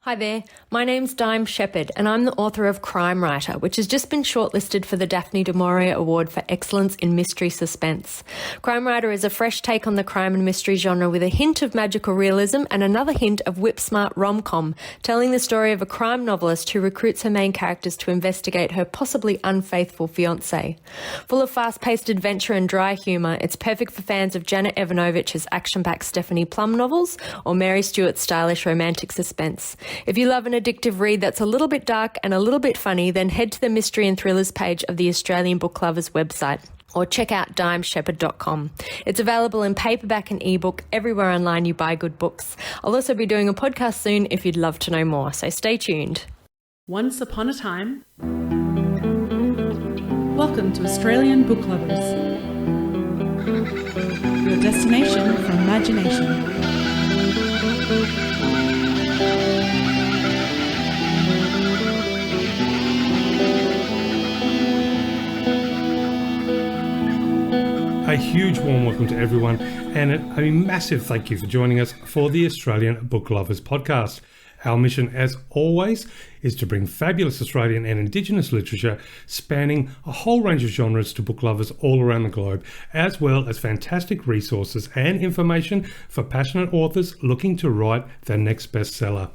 Hi there, my name's Naomi Shippen and I'm the author of Crime Writer, which has just been shortlisted for the Daphne du Maurier Award for Excellence in Mystery Suspense. Crime Writer is a fresh take on the crime and mystery genre with a hint of magical realism and another hint of whip-smart rom-com, telling the story of a crime novelist who recruits her main characters to investigate her possibly unfaithful fiancé. Full of fast-paced adventure and dry humour, it's perfect for fans of Janet Evanovich's action-packed Stephanie Plum novels or Mary Stewart's stylish romantic suspense. If you love an addictive read that's a little bit dark and a little bit funny, then head to the Mystery and Thrillers page of the Australian Book Lovers website or check out dimeshepherd.com. It's available in paperback and ebook everywhere online you buy good books. I'll also be doing a podcast soon if you'd love to know more, so stay tuned. Once upon a time. Welcome to Australian Book Lovers, your destination for imagination. A huge warm welcome to everyone and a massive thank you for joining us for the Australian Book Lovers podcast. Our mission, as always, is to bring fabulous Australian and Indigenous literature spanning a whole range of genres to book lovers all around the globe, as well as fantastic resources and information for passionate authors looking to write their next bestseller.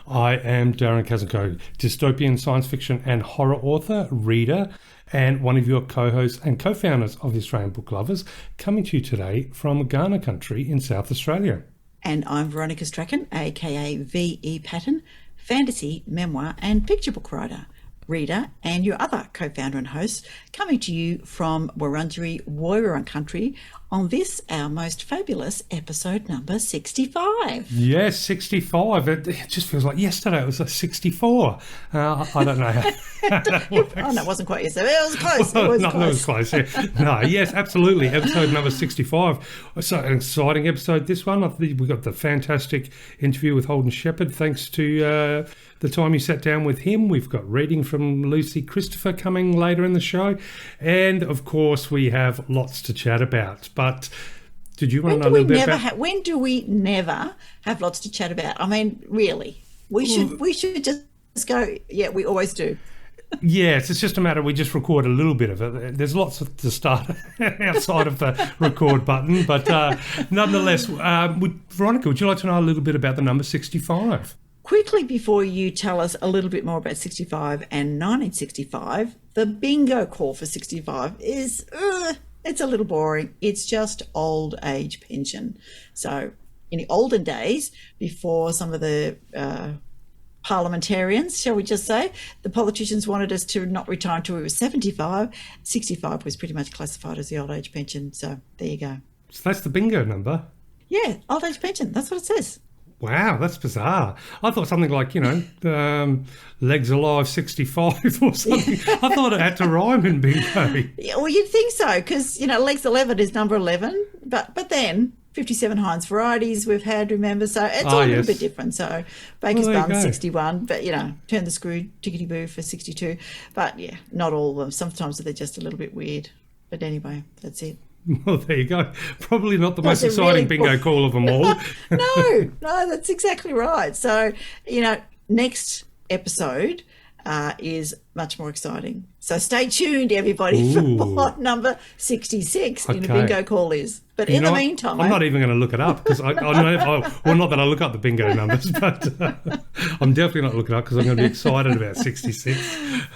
I am Darren Kazenko, dystopian science fiction and horror author, reader, and one of your co-hosts and co-founders of the Australian Book Lovers, coming to you today from Ghana country in South Australia. And I'm Veronica Strachan, aka V.E. Patton, fantasy, memoir and picture book writer, reader, and your other co-founder and host, coming to you from Wurundjeri Woiwurrung country on this, our most fabulous episode number 65. Yes, 65. It just feels like yesterday it was a 64. I don't know how that works. Oh, no, it wasn't quite yesterday. It was close. It was close. Yeah. No, yes, absolutely. Episode number 65. So an exciting episode, this one. We got the fantastic interview with Holden Sheppard. Thanks to the time you sat down with him. We've got reading from Lucy Christopher coming later in the show. And, of course, we have lots to chat about. But did you want to know a little bit about... when do we never have lots to chat about? I mean, really, we should just go, yeah, we always do. Yes, it's just a matter, we just record a little bit of it. There's lots to start outside of the record button. But nonetheless, Veronica, would you like to know a little bit about the number 65? Quickly, before you tell us a little bit more about 65 and 1965, the bingo call for 65 is... it's a little boring. It's just old age pension. So in the olden days, before some of the parliamentarians, shall we just say, the politicians wanted us to not retire until we were 75. 65 was pretty much classified as the old age pension. So there you go. So that's the bingo number? Yeah, old age pension. That's what it says. Wow, that's bizarre. I thought something like, legs alive 65 or something. I thought it had to rhyme in bingo. Yeah, well, you'd think so, because, legs 11 is number 11. But then 57 Heinz varieties we've had, remember? So it's all a little bit different. So Baker's Bun, 61. But, turn the screw, tickety-boo for 62. But, yeah, not all of them. Sometimes they're just a little bit weird. But anyway, that's it. Well, there you go. Probably not the most exciting bingo call of them all. No, that's exactly right. So, next episode is much more exciting. So stay tuned, everybody, for what number 66 in a bingo call is. But in the meantime... I'm not even going to look it up, because not that I look up the bingo numbers, but I'm definitely not looking it up because I'm going to be excited about 66.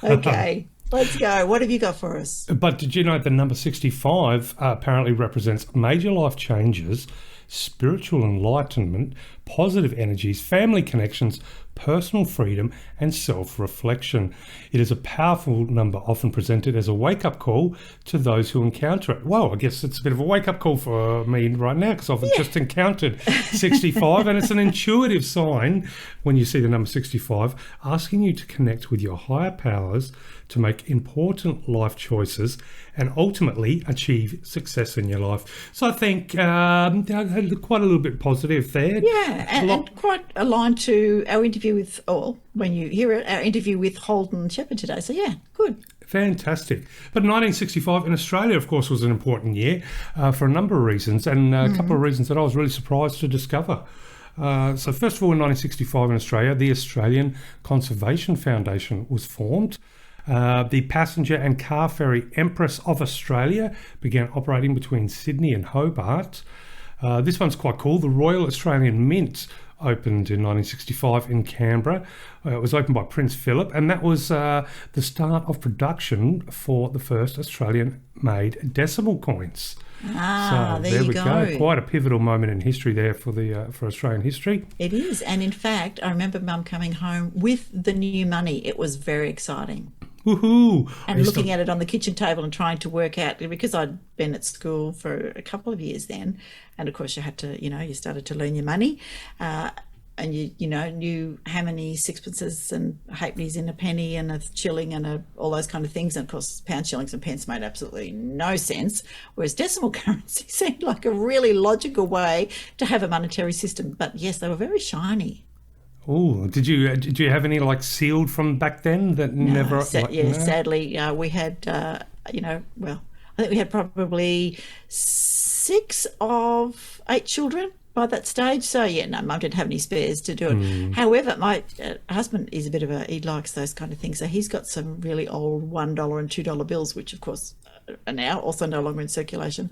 Okay. Let's go. What have you got for us? But did you know the number 65 apparently represents major life changes, spiritual enlightenment, positive energies, family connections, personal freedom, and self-reflection. It is a powerful number, often presented as a wake-up call to those who encounter it. Well, I guess it's a bit of a wake-up call for me right now, because I've just encountered 65, and it's an intuitive sign when you see the number 65, asking you to connect with your higher powers to make important life choices and ultimately achieve success in your life. So I think quite a little bit positive there. Yeah, and quite aligned to our interview with, when you hear it, our interview with Holden Sheppard today. So yeah, good. Fantastic. But 1965 in Australia, of course, was an important year for a number of reasons, and a couple of reasons that I was really surprised to discover. So first of all, in 1965 in Australia, the Australian Conservation Foundation was formed. The passenger and car ferry Empress of Australia began operating between Sydney and Hobart. This one's quite cool. The Royal Australian Mint opened in 1965 in Canberra. It was opened by Prince Philip, and that was the start of production for the first Australian-made decimal coins. Ah, so there you we go. Quite a pivotal moment in history there for Australian history. It is, and in fact, I remember Mum coming home with the new money. It was very exciting. Woohoo! And looking at it on the kitchen table and trying to work out, because I'd been at school for a couple of years then, and of course you had to, you started to learn your money, and you knew how many sixpences and halfpennies in a penny and a shilling and all those kind of things. And of course, pounds, shillings and pence made absolutely no sense, whereas decimal currency seemed like a really logical way to have a monetary system. But yes, they were very shiny. Oh, did you have any like sealed from back then that never? Sadly, we had I think we had probably 6 of 8 children by that stage. So Mum didn't have any spares to do it. However, my husband is a bit of he likes those kind of things. So he's got some really old $1 and $2 bills, which of course are now also no longer in circulation.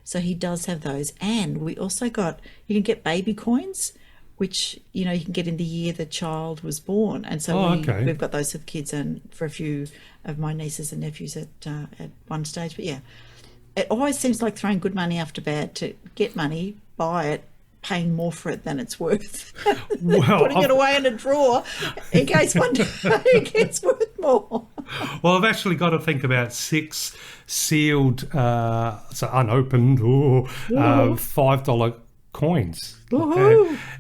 So he does have those, and we also you can get baby coins, which you can get in the year the child was born, and so we've got those for the kids and for a few of my nieces and nephews at one stage. But it always seems like throwing good money after bad to get money, buy it, paying more for it than it's worth, putting it away in a drawer in case one day it gets worth more. Well, I've actually got to think about 6 sealed, so unopened, $5 coins.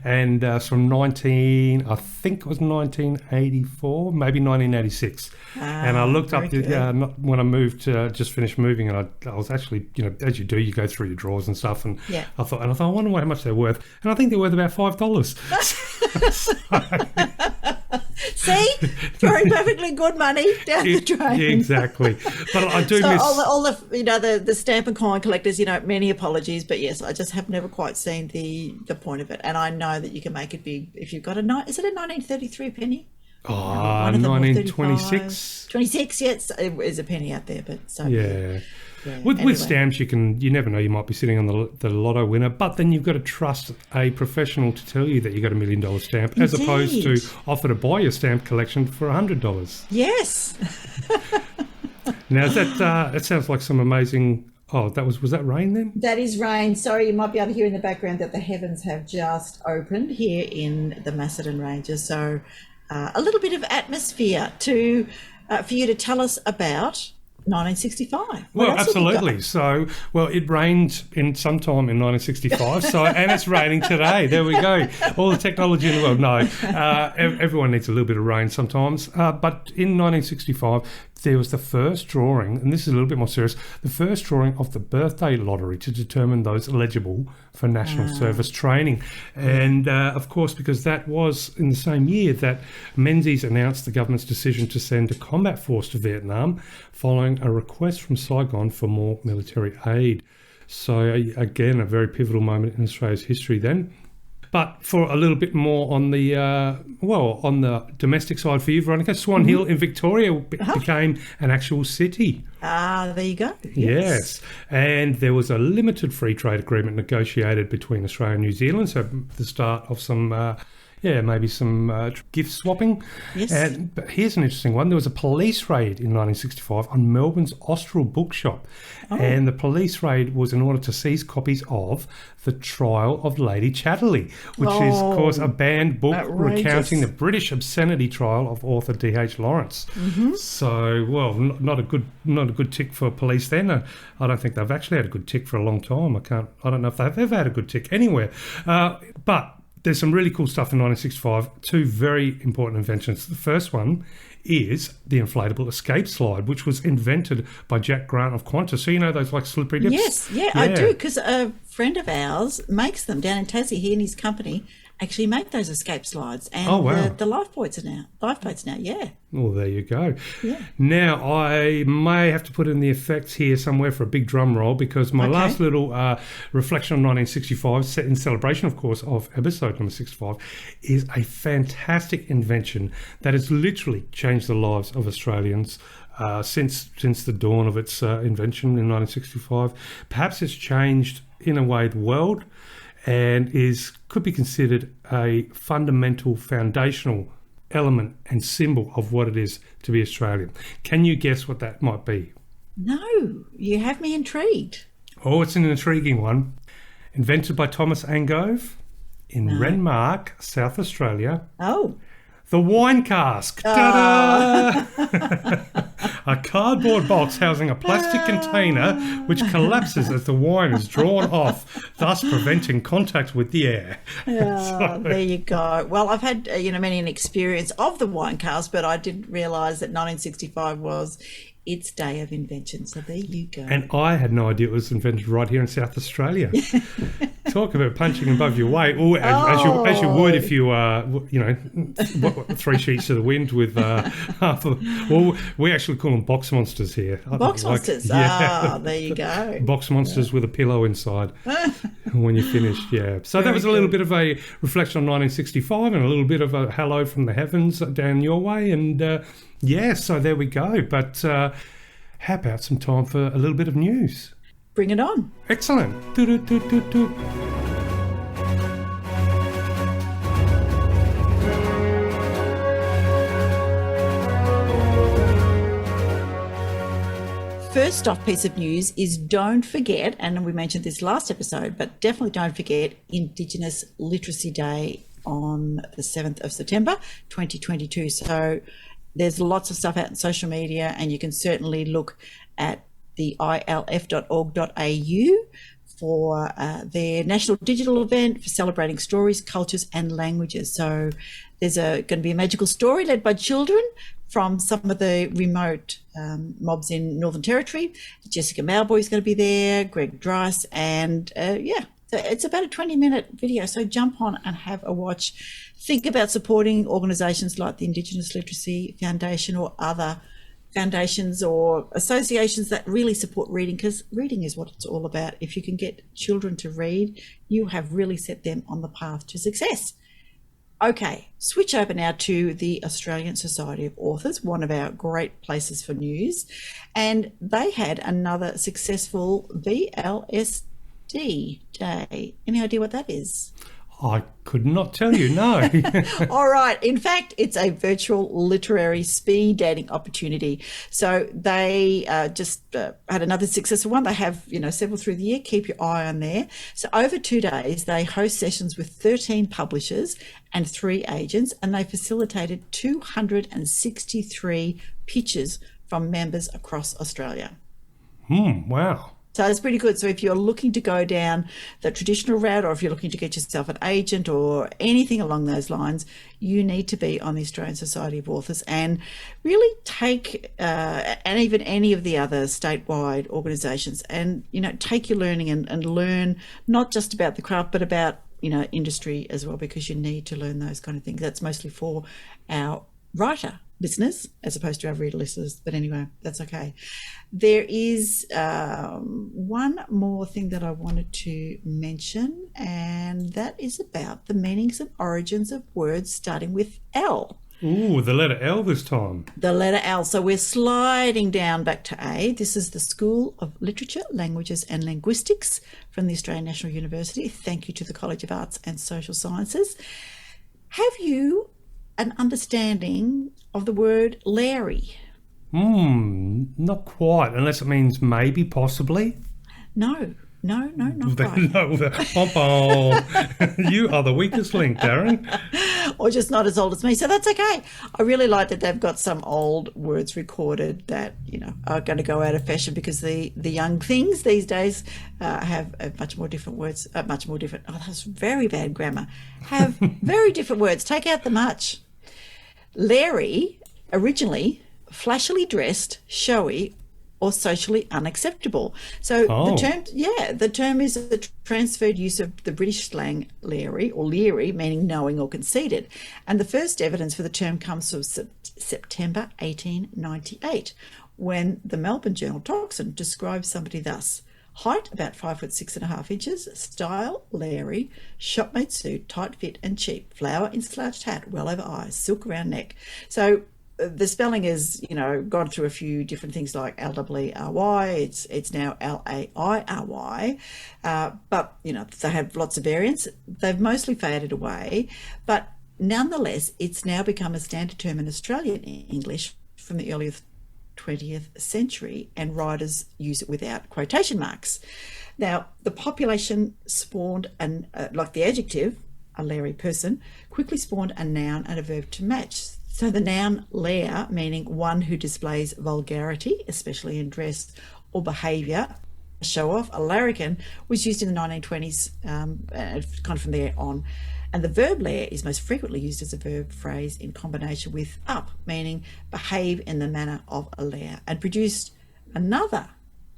And from 1984, maybe 1986. And I looked up when I moved, just finished moving, and I was actually, as you do, you go through your drawers and stuff, and I thought, I wonder how much they're worth, and I think they're worth about $5. See, throwing perfectly good money down the drain. Exactly. But I do miss all the stamp and coin collectors. Many apologies, but yes, I just have never quite seen the point of it, and I know that you can make it big if you've got is it a 1933 penny? 1926. 26, yes, there's a penny out there, but so yeah. With stamps, you never know, you might be sitting on the lotto winner, but then you've got to trust a professional to tell you that you got $1 million stamp, as opposed to offer to buy your stamp collection for $100. Yes. Now, that sounds like some amazing. Oh, was that rain then? That is rain. Sorry, you might be able to hear in the background that the heavens have just opened here in the Macedon Ranges. So a little bit of atmosphere for you to tell us about 1965. Well, absolutely. So, it rained sometime in 1965. And it's raining today. There we go. All the technology in the world. No, everyone needs a little bit of rain sometimes. But in 1965, there was the first drawing, and this is a little bit more serious, the first drawing of the birthday lottery to determine those eligible for national service training. And, of course, because that was in the same year that Menzies announced the government's decision to send a combat force to Vietnam following a request from Saigon for more military aid. So, again, a very pivotal moment in Australia's history then. But for a little bit more on the domestic side for you, Veronica, Swan Hill in Victoria became an actual city. Ah, there you go. Yes. And there was a limited free trade agreement negotiated between Australia and New Zealand, so the start of some maybe some gift swapping. Yes. But here's an interesting one. There was a police raid in 1965 on Melbourne's Austral bookshop. Oh. And the police raid was in order to seize copies of The Trial of Lady Chatterley, which is, of course, a banned book recounting the British obscenity trial of author D.H. Lawrence. Mm-hmm. So, not a good tick for police then. I don't think they've actually had a good tick for a long time. I don't know if they've ever had a good tick anywhere. But there's some really cool stuff in 1965. 2 very important inventions. The first one is the inflatable escape slide, which was invented by Jack Grant of Qantas. So those like slippery dips? Yes, I do, because a friend of ours makes them down in Tassie, he and his company, actually make those escape slides. And oh, wow. the lifeboats now, yeah. Well, there you go. Yeah. Now, I may have to put in the effects here somewhere for a big drum roll, because my last little reflection on 1965, set in celebration, of course, of episode number 65, is a fantastic invention that has literally changed the lives of Australians since the dawn of its invention in 1965. Perhaps it's changed, in a way, the world, and could be considered a fundamental, foundational element and symbol of what it is to be Australian. Can you guess what that might be? No, you have me intrigued. Oh, it's an intriguing one. Invented by Thomas Angove in Renmark, South Australia. Oh. The Wine Cask. Ta-da! A cardboard box housing a plastic container which collapses as the wine is drawn off, thus preventing contact with the air. There you go. Well, I've had many an experience of the Wine Cask, but I didn't realise that 1965 was its day of invention. So there you go. And I had no idea it was invented right here in South Australia. Talk about punching above your weight. As you would if you three sheets to the wind with half of. Well, we actually call them box monsters here. Box monsters. Yeah. There you go. Box monsters with a pillow inside when you're finished. Yeah. So that was a little bit of a reflection on 1965 and a little bit of a hello from the heavens down your way. And so there we go. But how about some time for a little bit of news? Bring it on. Excellent. First off piece of news is, don't forget, and we mentioned this last episode, but definitely don't forget Indigenous Literacy Day on the 7th of September 2022. So there's lots of stuff out in social media, and you can certainly look at the ilf.org.au for their national digital event for celebrating stories, cultures and languages. So there's going to be a magical story led by children from some of the remote mobs in Northern Territory. Jessica Malboy is going to be there, Greg Dryce, and so it's about a 20-minute video. So jump on and have a watch. Think about supporting organisations like the Indigenous Literacy Foundation or other foundations or associations that really support reading, because reading is what it's all about. If you can get children to read, you have really set them on the path to success. Okay, switch over now to the Australian Society of Authors, one of our great places for news. And they had another successful VLSD Day. Any idea what that is? I could not tell you, no. All right. In fact, it's a virtual literary speed dating opportunity. So they just had another successful one. They have, several through the year. Keep your eye on there. So over 2 days, they host sessions with 13 publishers and 3 agents, and they facilitated 263 pitches from members across Australia. Wow. So it's pretty good. So if you're looking to go down the traditional route, or if you're looking to get yourself an agent or anything along those lines, you need to be on the Australian Society of Authors and really take, and even any of the other statewide organisations, and, take your learning and learn not just about the craft, but about, industry as well, because you need to learn those kind of things. That's mostly for our writer listeners as opposed to our reader listeners, but anyway, that's okay. There is one more thing that I wanted to mention, and that is about the meanings and origins of words starting with L. Ooh, the letter L this time. The letter L. So we're sliding down back to A. This is the School of Literature, Languages and Linguistics from the Australian National University. Thank you to the College of Arts and Social Sciences. Have you an understanding of the word Larry? Not quite, unless it means maybe, possibly. No, not quite. You are the weakest link, Darren. Or just not as old as me, so that's okay. I really like that they've got some old words recorded that, are going to go out of fashion, because the young things these days have much more different words, that's very bad grammar, have very different words. Take out the much. Larry, originally flashily dressed, showy, or socially unacceptable. So the term is a transferred use of the British slang leery or leery, meaning knowing or conceited. And the first evidence for the term comes from September 1898, when the Melbourne Journal Tocsin describes somebody thus: height about 5'6.5" style leery, shopmate suit, tight fit and cheap, flower in slouched hat, well over eyes, silk around neck. So the spelling is, gone through a few different things like L-E-R-Y. It's now L-A-I-R-Y. But, they have lots of variants. They've mostly faded away. But nonetheless, it's now become a standard term in Australian English from the early 20th century, and writers use it without quotation marks. Now, the population spawned, like the adjective, a leery person, quickly spawned a noun and a verb to match. So the noun leer, meaning one who displays vulgarity, especially in dress or behaviour, show off, a larrikin, was used in the 1920s, kind of from there on. And the verb leer is most frequently used as a verb phrase in combination with up, meaning behave in the manner of a leer, and produced another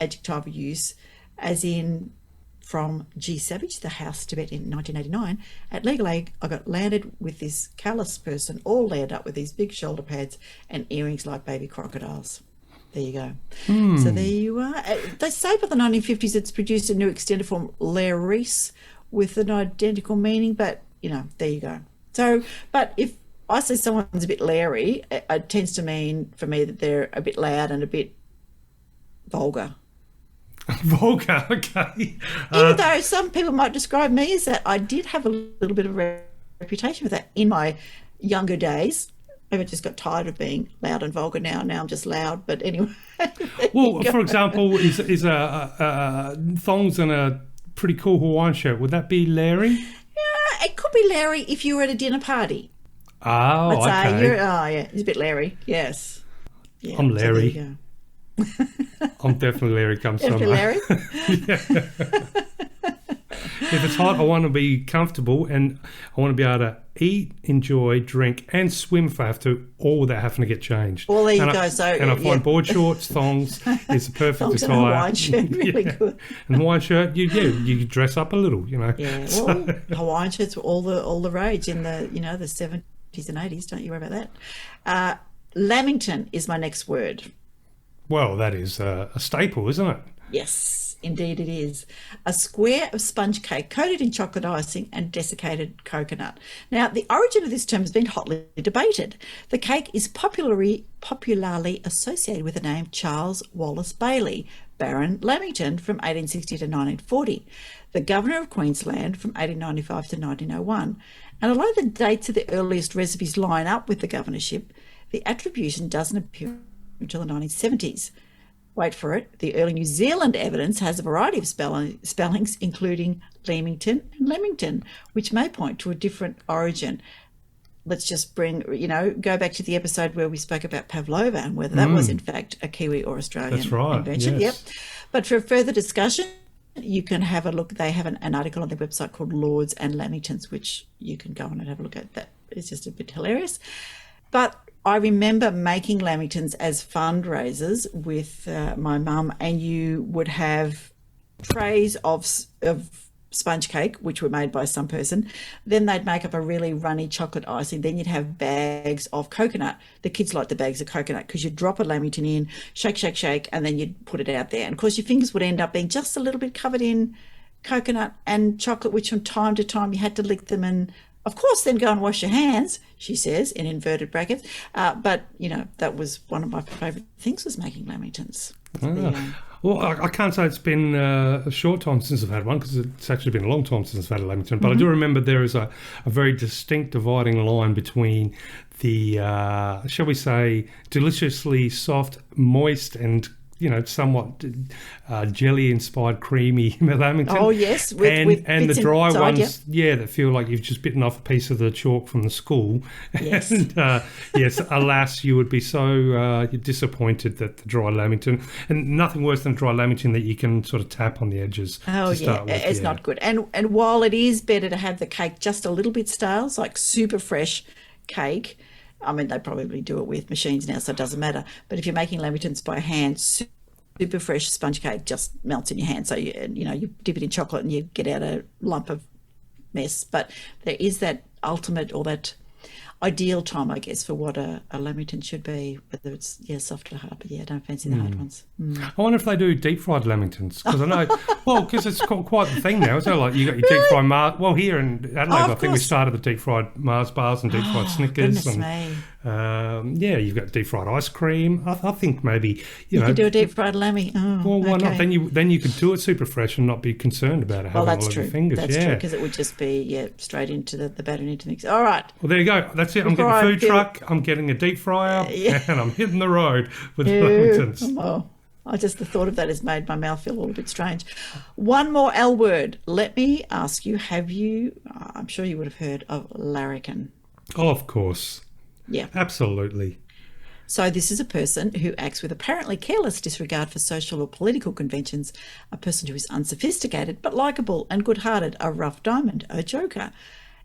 adjectival use, as in from G. Savage, The House Tibet in 1989. At Legal Aid, I got landed with this callous person, all layered up with these big shoulder pads and earrings like baby crocodiles. There you go. So there you are. They say by the 1950s it's produced a new extended form, leerise, with an identical meaning, but, there you go. So, but if I say someone's a bit leery, it tends to mean for me that they're a bit loud and a bit vulgar. Vulgar, okay. Even though some people might describe me as that, I did have a little bit of a reputation for that in my younger days. Maybe I just got tired of being loud and vulgar now. Now I'm just loud, but anyway. Well, for example, is a thongs and a pretty cool Hawaiian shirt, would that be leery? Yeah, it could be leery if you were at a dinner party. Oh, okay. It's a bit leery, yes. Yeah, I'm leery. So I'm definitely leery come summer. Larry? If it's hot, I want to be comfortable and I want to be able to eat, enjoy, drink and swim for all without having to get changed. Well, there you go. I find board shorts, thongs is the perfect thongs attire. And a Hawaiian shirt, really good. And Hawaiian shirt, you dress up a little, Yeah, well, Hawaiian shirts were all the rage in the, the 70s and 80s. Don't you worry about that. Lamington is my next word. Well, that is a staple, isn't it? Yes, indeed it is. A square of sponge cake coated in chocolate icing and desiccated coconut. Now, the origin of this term has been hotly debated. The cake is popularly associated with the name Charles Wallace Bailey, Baron Lamington, from 1860 to 1940, the Governor of Queensland from 1895 to 1901. And although the dates of the earliest recipes line up with the governorship, the attribution doesn't appear until the 1970s. Wait for it. The early New Zealand evidence has a variety of spellings, including Leamington and Lamington, which may point to a different origin. Let's just go back to the episode where we spoke about pavlova and whether that was in fact a Kiwi or Australian invention. Yes. Yep. But for further discussion, you can have a look. They have an article on their website called Lords and Lamingtons, which you can go on and have a look at. That is just a bit hilarious. But I remember making lamingtons as fundraisers with my mum, and you would have trays of sponge cake, which were made by some person. Then they'd make up a really runny chocolate icing. Then you'd have bags of coconut. The kids like the bags of coconut because you'd drop a lamington in, shake, shake, shake, and then you'd put it out there. And of course, your fingers would end up being just a little bit covered in coconut and chocolate, which from time to time you had to lick them and, of course, then go and wash your hands, she says, in inverted brackets. But, that was one of my favourite things, was making lamingtons. Well, I can't say it's been a short time since I've had one, because it's actually been a long time since I've had a lamington. But I do remember there is a very distinct dividing line between the, shall we say, deliciously soft, moist and somewhat jelly-inspired creamy lamington. Oh, yes. And the dry ones, that feel like you've just bitten off a piece of the chalk from the school. Yes. And, yes, alas, you would be so disappointed that the dry lamington, and nothing worse than dry lamington that you can sort of tap on the edges. Oh, yeah, it's not good. And while it is better to have the cake just a little bit stale, it's like super fresh cake, I mean, they probably do it with machines now, so it doesn't matter. But if you're making lamingtons by hand, super super fresh sponge cake just melts in your hand. So, you dip it in chocolate and you get out a lump of mess. But there is that ultimate or that ideal time, I guess, for what a Lamington should be, whether it's soft or hard, but I don't fancy the hard ones. I wonder if they do deep fried Lamingtons, because I know, because it's quite the thing now. So like you got your deep fried Mars. Well, here in Adelaide, I think we started the deep fried Mars bars and deep fried Snickers. Goodness me. You've got deep fried ice cream. I think maybe you could do a deep fried lammy. Oh, well, why not? Then you could do it super fresh and not be concerned about it having all of your fingers. That's true, because it would just be straight into the batter and into the mix. All right. Well, there you go. That's it. I'm getting a food truck. I'm getting a deep fryer, and I'm hitting the road with Lamingtons. Well, the thought of that has made my mouth feel a little bit strange. One more L word. Let me ask you, I'm sure you would have heard of Larican. Oh, of course. Yeah. Absolutely. So this is a person who acts with apparently careless disregard for social or political conventions, a person who is unsophisticated but likeable and good-hearted, a rough diamond, a joker.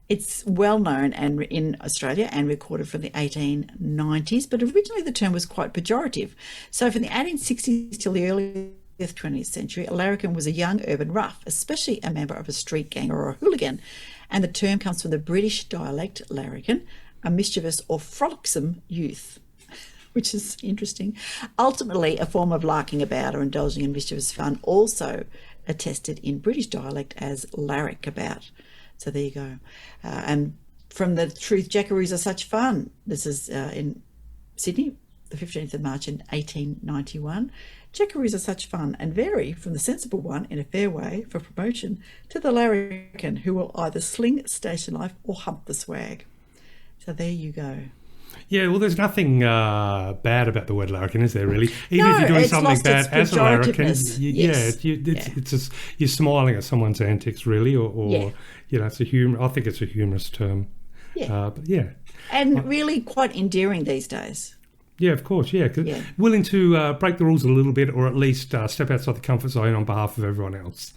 It's well known and in Australia and recorded from the 1890s, but originally the term was quite pejorative. So from the 1860s till the early 20th century, a larrikin was a young urban rough, especially a member of a street gang or a hooligan. And the term comes from the British dialect larrikin, a mischievous or frolicsome youth, which is interesting. Ultimately, a form of larking about or indulging in mischievous fun, also attested in British dialect as larrick about. So there you go. And from the Truth, Jackaroos are such fun. This is in Sydney, the 15th of March in 1891. Jackaroos are such fun and vary from the sensible one in a fair way for promotion to the larrikin who will either sling station life or hump the swag. So there you go. Yeah, well, there's nothing bad about the word larrikin, is there, really? Even if you're doing something bad as a larrikin, it's just, you're smiling at someone's antics, really, or it's a humor. I think it's a humorous term. Yeah. But and really quite endearing these days. Yeah, of course, willing to break the rules a little bit, or at least step outside the comfort zone on behalf of everyone else.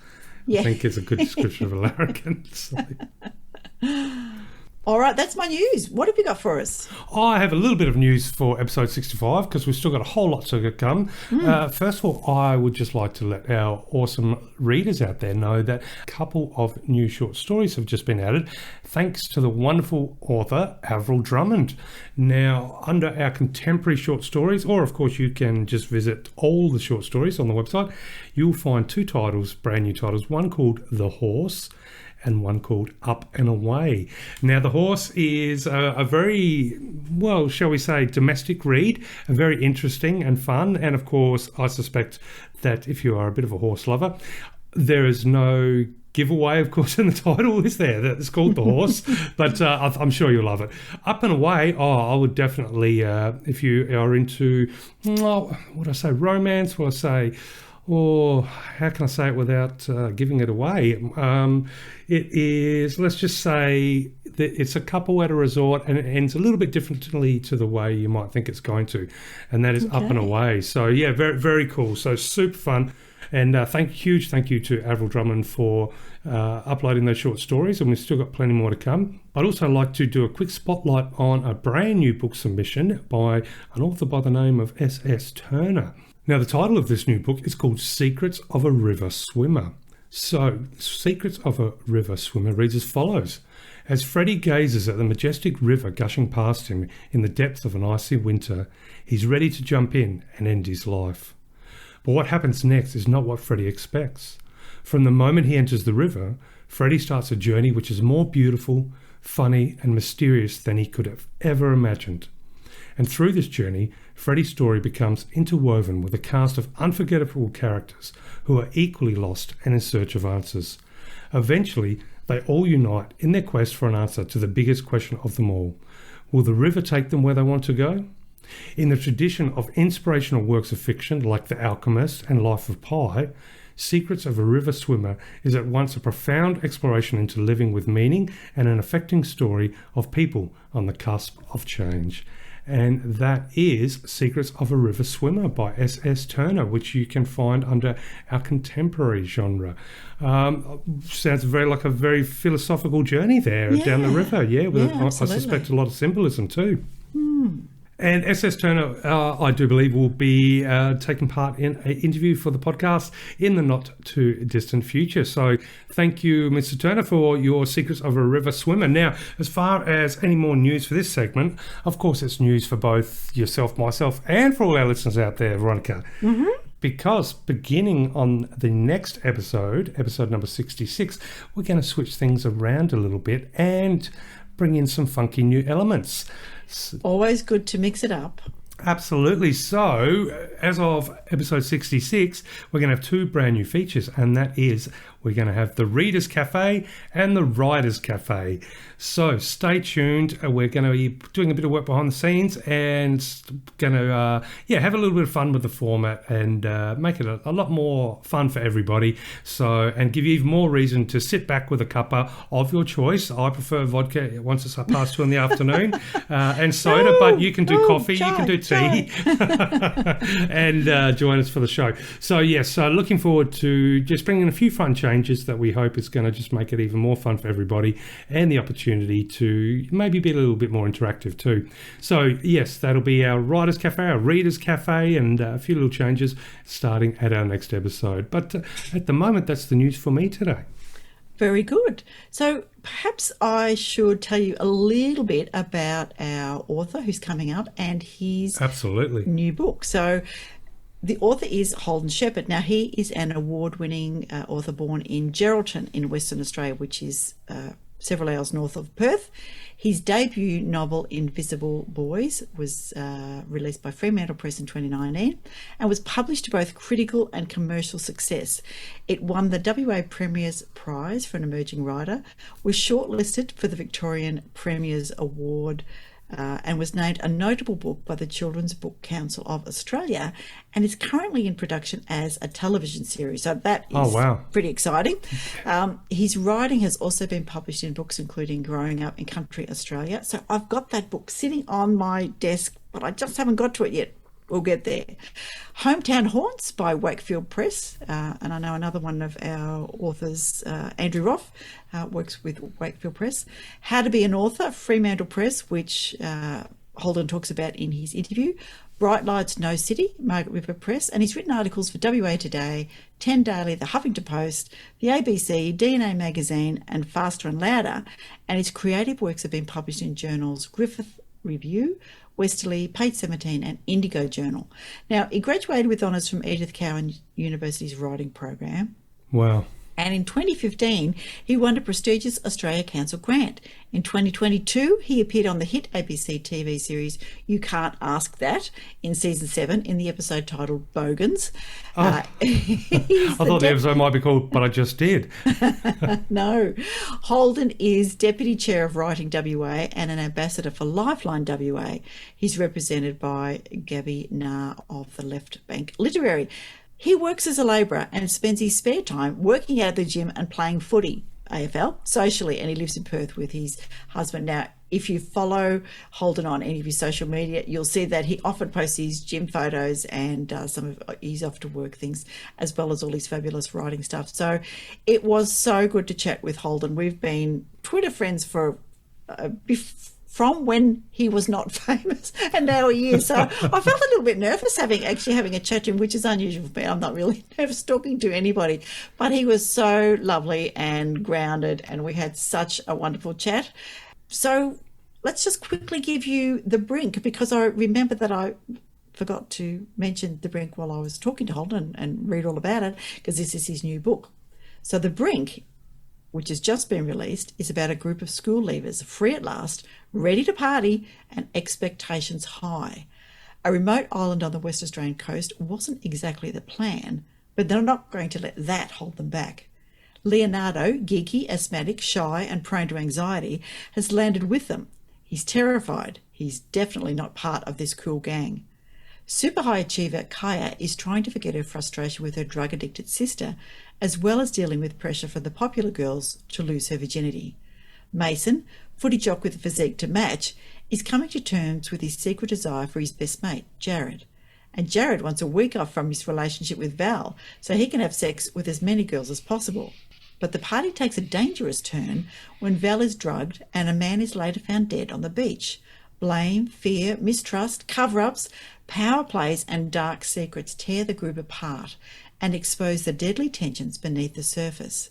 I think is a good description of a larrikin. So. All right, that's my news. What have you got for us? I have a little bit of news for episode 65 because we've still got a whole lot to come. First of all, I would just like to let our awesome readers out there know that a couple of new short stories have just been added thanks to the wonderful author Avril Drummond. Now, under our contemporary short stories, or of course you can just visit all the short stories on the website, you'll find two titles, brand new titles, one called The Horse and one called Up and Away. Now, The Horse is a very, well, shall we say, domestic read, and very interesting and fun. And of course, I suspect that if you are a bit of a horse lover, there is no giveaway, of course, in the title, is there? It's called The Horse, but I'm sure you'll love it. Up and Away, I would definitely, if you are into, what would I say, romance, what I say, or how can I say it without giving it away? It is, let's just say that it's a couple at a resort and it ends a little bit differently to the way you might think it's going to. And that is Up and Away. So, yeah, very, very cool. So, super fun. And huge thank you to Avril Drummond for uploading those short stories. And we've still got plenty more to come. I'd also like to do a quick spotlight on a brand new book submission by an author by the name of S.S. Turner. Now, the title of this new book is called Secrets of a River Swimmer. So, Secrets of a River Swimmer reads as follows. As Freddie gazes at the majestic river gushing past him in the depths of an icy winter, he's ready to jump in and end his life. But what happens next is not what Freddie expects. From the moment he enters the river, Freddie starts a journey which is more beautiful, funny, and mysterious than he could have ever imagined. And through this journey, Freddie's story becomes interwoven with a cast of unforgettable characters who are equally lost and in search of answers. Eventually, they all unite in their quest for an answer to the biggest question of them all. Will the river take them where they want to go? In the tradition of inspirational works of fiction like The Alchemist and Life of Pi, Secrets of a River Swimmer is at once a profound exploration into living with meaning and an affecting story of people on the cusp of change. And that is Secrets of a River Swimmer by S.S. Turner, which you can find under our contemporary genre. Sounds like a very philosophical journey there down the river, with I suspect a lot of symbolism too. And SS Turner, I do believe, will be taking part in an interview for the podcast in the not-too-distant future. So thank you, Mr. Turner, for your Secrets of a River Swimmer. Now, as far as any more news for this segment, of course, it's news for both yourself, myself, and for all our listeners out there, Veronica. Mm-hmm. Because beginning on the next episode number 66, we're going to switch things around a little bit and bring in some funky new elements. Always good to mix it up. Absolutely. So, as of episode 66, we're going to have two brand new features, and that is we're going to have the Reader's Cafe and the Writer's Cafe. So, stay tuned. We're going to be doing a bit of work behind the scenes and going to have a little bit of fun with the format and make it a lot more fun for everybody. So, and give you even more reason to sit back with a cuppa of your choice. I prefer vodka once it's past 2 in the afternoon and soda, but you can do coffee, you can do tea and join us for the show. So yes, looking forward to just bringing a few fun changes that we hope is going to just make it even more fun for everybody and the opportunity to maybe be a little bit more interactive too. So yes, that'll be our Writers Cafe, our Readers Cafe, and a few little changes starting at our next episode. But at the moment, that's the news for me today. Very good. So perhaps I should tell you a little bit about our author who's coming up and his new book. So the author is Holden Sheppard. Now, he is an award-winning author born in Geraldton in Western Australia, which is several hours north of Perth. His debut novel, Invisible Boys, was released by Fremantle Press in 2019 and was published to both critical and commercial success. It won the WA Premier's Prize for an Emerging Writer, was shortlisted for the Victorian Premier's Award, and was named a notable book by the Children's Book Council of Australia, and is currently in production as a television series. So that is pretty exciting. His writing has also been published in books including Growing Up in Country Australia. So I've got that book sitting on my desk, but I just haven't got to it yet. We'll get there. Hometown Haunts by Wakefield Press, and I know another one of our authors, Andrew Roth, works with Wakefield Press. How to Be an Author, Fremantle Press, which Holden talks about in his interview. Bright Lights, No City, Margaret River Press, and he's written articles for WA Today, 10 Daily, The Huffington Post, the ABC, DNA Magazine, and Faster and Louder, and his creative works have been published in journals Griffith Review, Westerly, Page 17 and Indigo Journal. Now, he graduated with honours from Edith Cowan University's writing program. Wow. And in 2015, he won a prestigious Australia Council grant. In 2022, he appeared on the hit ABC TV series You Can't Ask That in Season 7 in the episode titled Bogans. I thought the episode might be called But I Just Did. No. Holden is Deputy Chair of Writing WA and an Ambassador for Lifeline WA. He's represented by Gabby Nahr of the Left Bank Literary. He works as a labourer and spends his spare time working out at the gym and playing footy, AFL, socially, and he lives in Perth with his husband. Now, if you follow Holden on any of his social media, you'll see that he often posts his gym photos and some of his off to work things, as well as all his fabulous writing stuff. So it was so good to chat with Holden. We've been Twitter friends for from when he was not famous, and now he is. So I felt a little bit nervous having a chat to him, which is unusual for me. I'm not really nervous talking to anybody, but he was so lovely and grounded, and we had such a wonderful chat. So let's just quickly give you the Brink, because I remember that I forgot to mention the Brink while I was talking to Holden and read all about it, because this is his new book. So the Brink, which has just been released, is about a group of school leavers free at last, ready to party and expectations high. A remote island on the West Australian coast wasn't exactly the plan, but they're not going to let that hold them back. Leonardo, geeky, asthmatic, shy and prone to anxiety, has landed with them. He's terrified. He's definitely not part of this cool gang. Super high achiever Kaya is trying to forget her frustration with her drug-addicted sister, as well as dealing with pressure from the popular girls to lose her virginity. Mason, footy jock with a physique to match, is coming to terms with his secret desire for his best mate, Jared. And Jared wants a week off from his relationship with Val so he can have sex with as many girls as possible. But the party takes a dangerous turn when Val is drugged and a man is later found dead on the beach. Blame, fear, mistrust, cover-ups, power plays and dark secrets tear the group apart and expose the deadly tensions beneath the surface.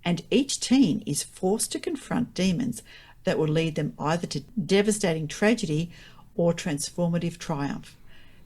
And each teen is forced to confront demons that will lead them either to devastating tragedy or transformative triumph.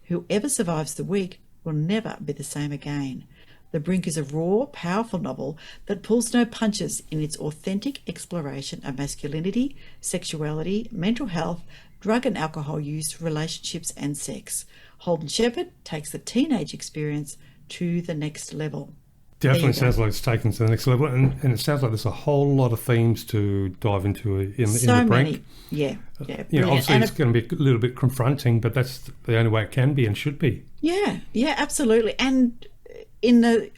Whoever survives the week will never be the same again. The Brink is a raw, powerful novel that pulls no punches in its authentic exploration of masculinity, sexuality, mental health, drug and alcohol use, relationships and sex. Holden Sheppard takes the teenage experience to the next level. Definitely sounds like it's taken to the next level, and it sounds like there's a whole lot of themes to dive into in the Brink. Yeah. Obviously it's going to be a little bit confronting, but that's the only way it can be and should be. Yeah, absolutely. And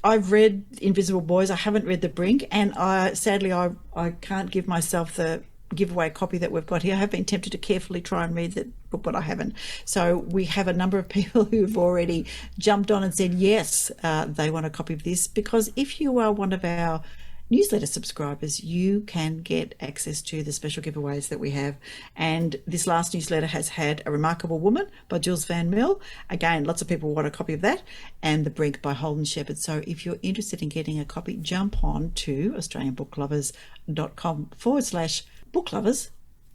I've read Invisible Boys. I haven't read The Brink, and sadly I can't give myself the giveaway copy that we've got here. I have been tempted to carefully try and read the book, but I haven't. So we have a number of people who've already jumped on and said yes, they want a copy of this, because if you are one of our newsletter subscribers, you can get access to the special giveaways that we have. And this last newsletter has had A Remarkable Woman by Jules Van Mill. Again, lots of people want a copy of that. And The Brink by Holden Sheppard. So if you're interested in getting a copy, jump on to australianbooklovers.com/book lovers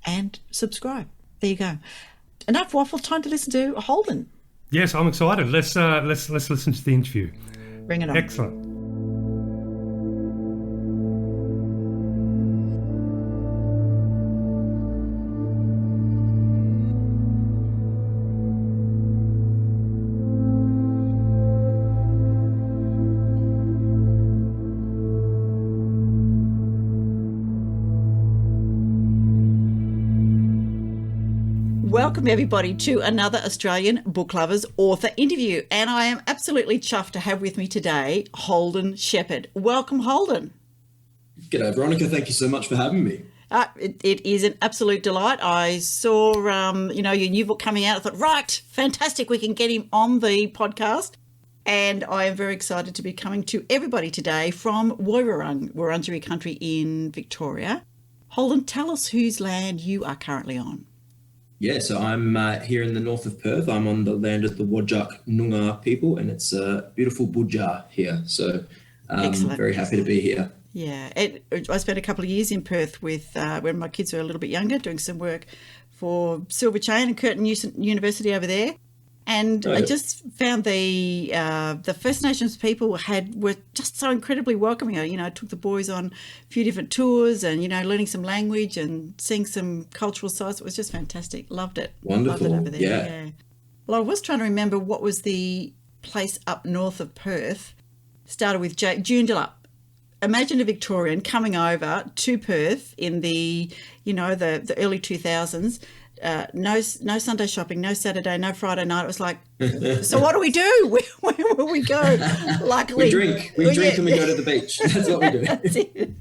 and subscribe. There you go. Enough waffle, time to listen to Holden. Yes, I'm excited. Let's listen to the interview. Bring it on. Excellent. Welcome everybody to another Australian Book Lovers author interview, and I am absolutely chuffed to have with me today Holden Sheppard. Welcome, Holden. G'day, Veronica. Thank you so much for having me. It is an absolute delight. I saw your new book coming out. I thought, right, fantastic, we can get him on the podcast. And I am very excited to be coming to everybody today from Wurundjeri country in Victoria. Holden, tell us whose land you are currently on. Yeah, so I'm here in the north of Perth. I'm on the land of the Whadjuk Noongar people, and it's a beautiful Budja here. So I'm very happy to be here. Yeah, I spent a couple of years in Perth with when my kids were a little bit younger, doing some work for Silver Chain and Curtin University over there. And I just found the First Nations people were just so incredibly welcoming. I took the boys on a few different tours and, learning some language and seeing some cultural sites. It was just fantastic. Loved it. Wonderful. Loved it over there. Yeah. Well, I was trying to remember what was the place up north of Perth. Started with Joondalup. Imagine a Victorian coming over to Perth in the early 2000s. No Sunday shopping, no Saturday, no Friday night. It was like, so what do we do? Where will we go? Luckily, we drink and we go to the beach. That's what we do. That's it.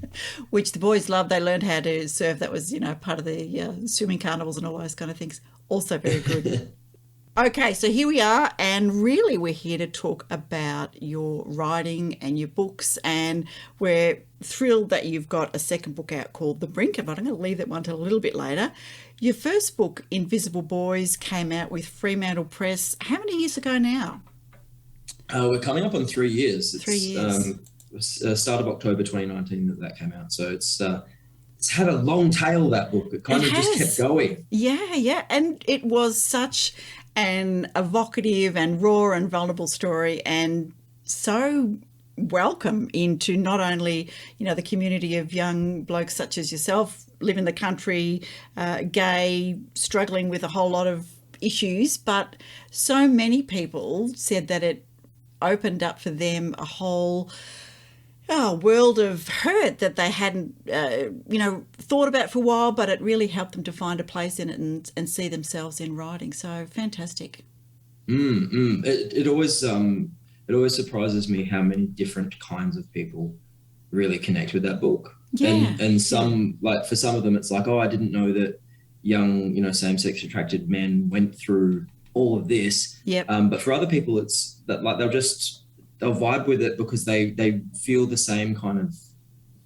Which the boys loved. They learned how to surf. That was, part of the swimming carnivals and all those kind of things. Also very good. Okay, so here we are, and really we're here to talk about your writing and your books, and we're thrilled that you've got a second book out called The Brink, but I'm going to leave that one till a little bit later. Your first book, Invisible Boys, came out with Fremantle Press. How many years ago now? We're coming up on 3 years. 3 years. Start of October 2019 that came out, so it's had a long tail, that book. It kind of just kept going. Yeah, and it was such an evocative and raw and vulnerable story, and so welcome into not only the community of young blokes such as yourself, live in the country, gay, struggling with a whole lot of issues, but so many people said that it opened up for them a whole world of hurt that they hadn't thought about for a while, but it really helped them to find a place in it and see themselves in writing. So fantastic. It always surprises me how many different kinds of people really connect with that book. Yeah. And some, like for some of them, it's like, I didn't know that young, same-sex attracted men went through all of this. Yep. But for other people, it's that like they'll vibe with it because they feel the same kind of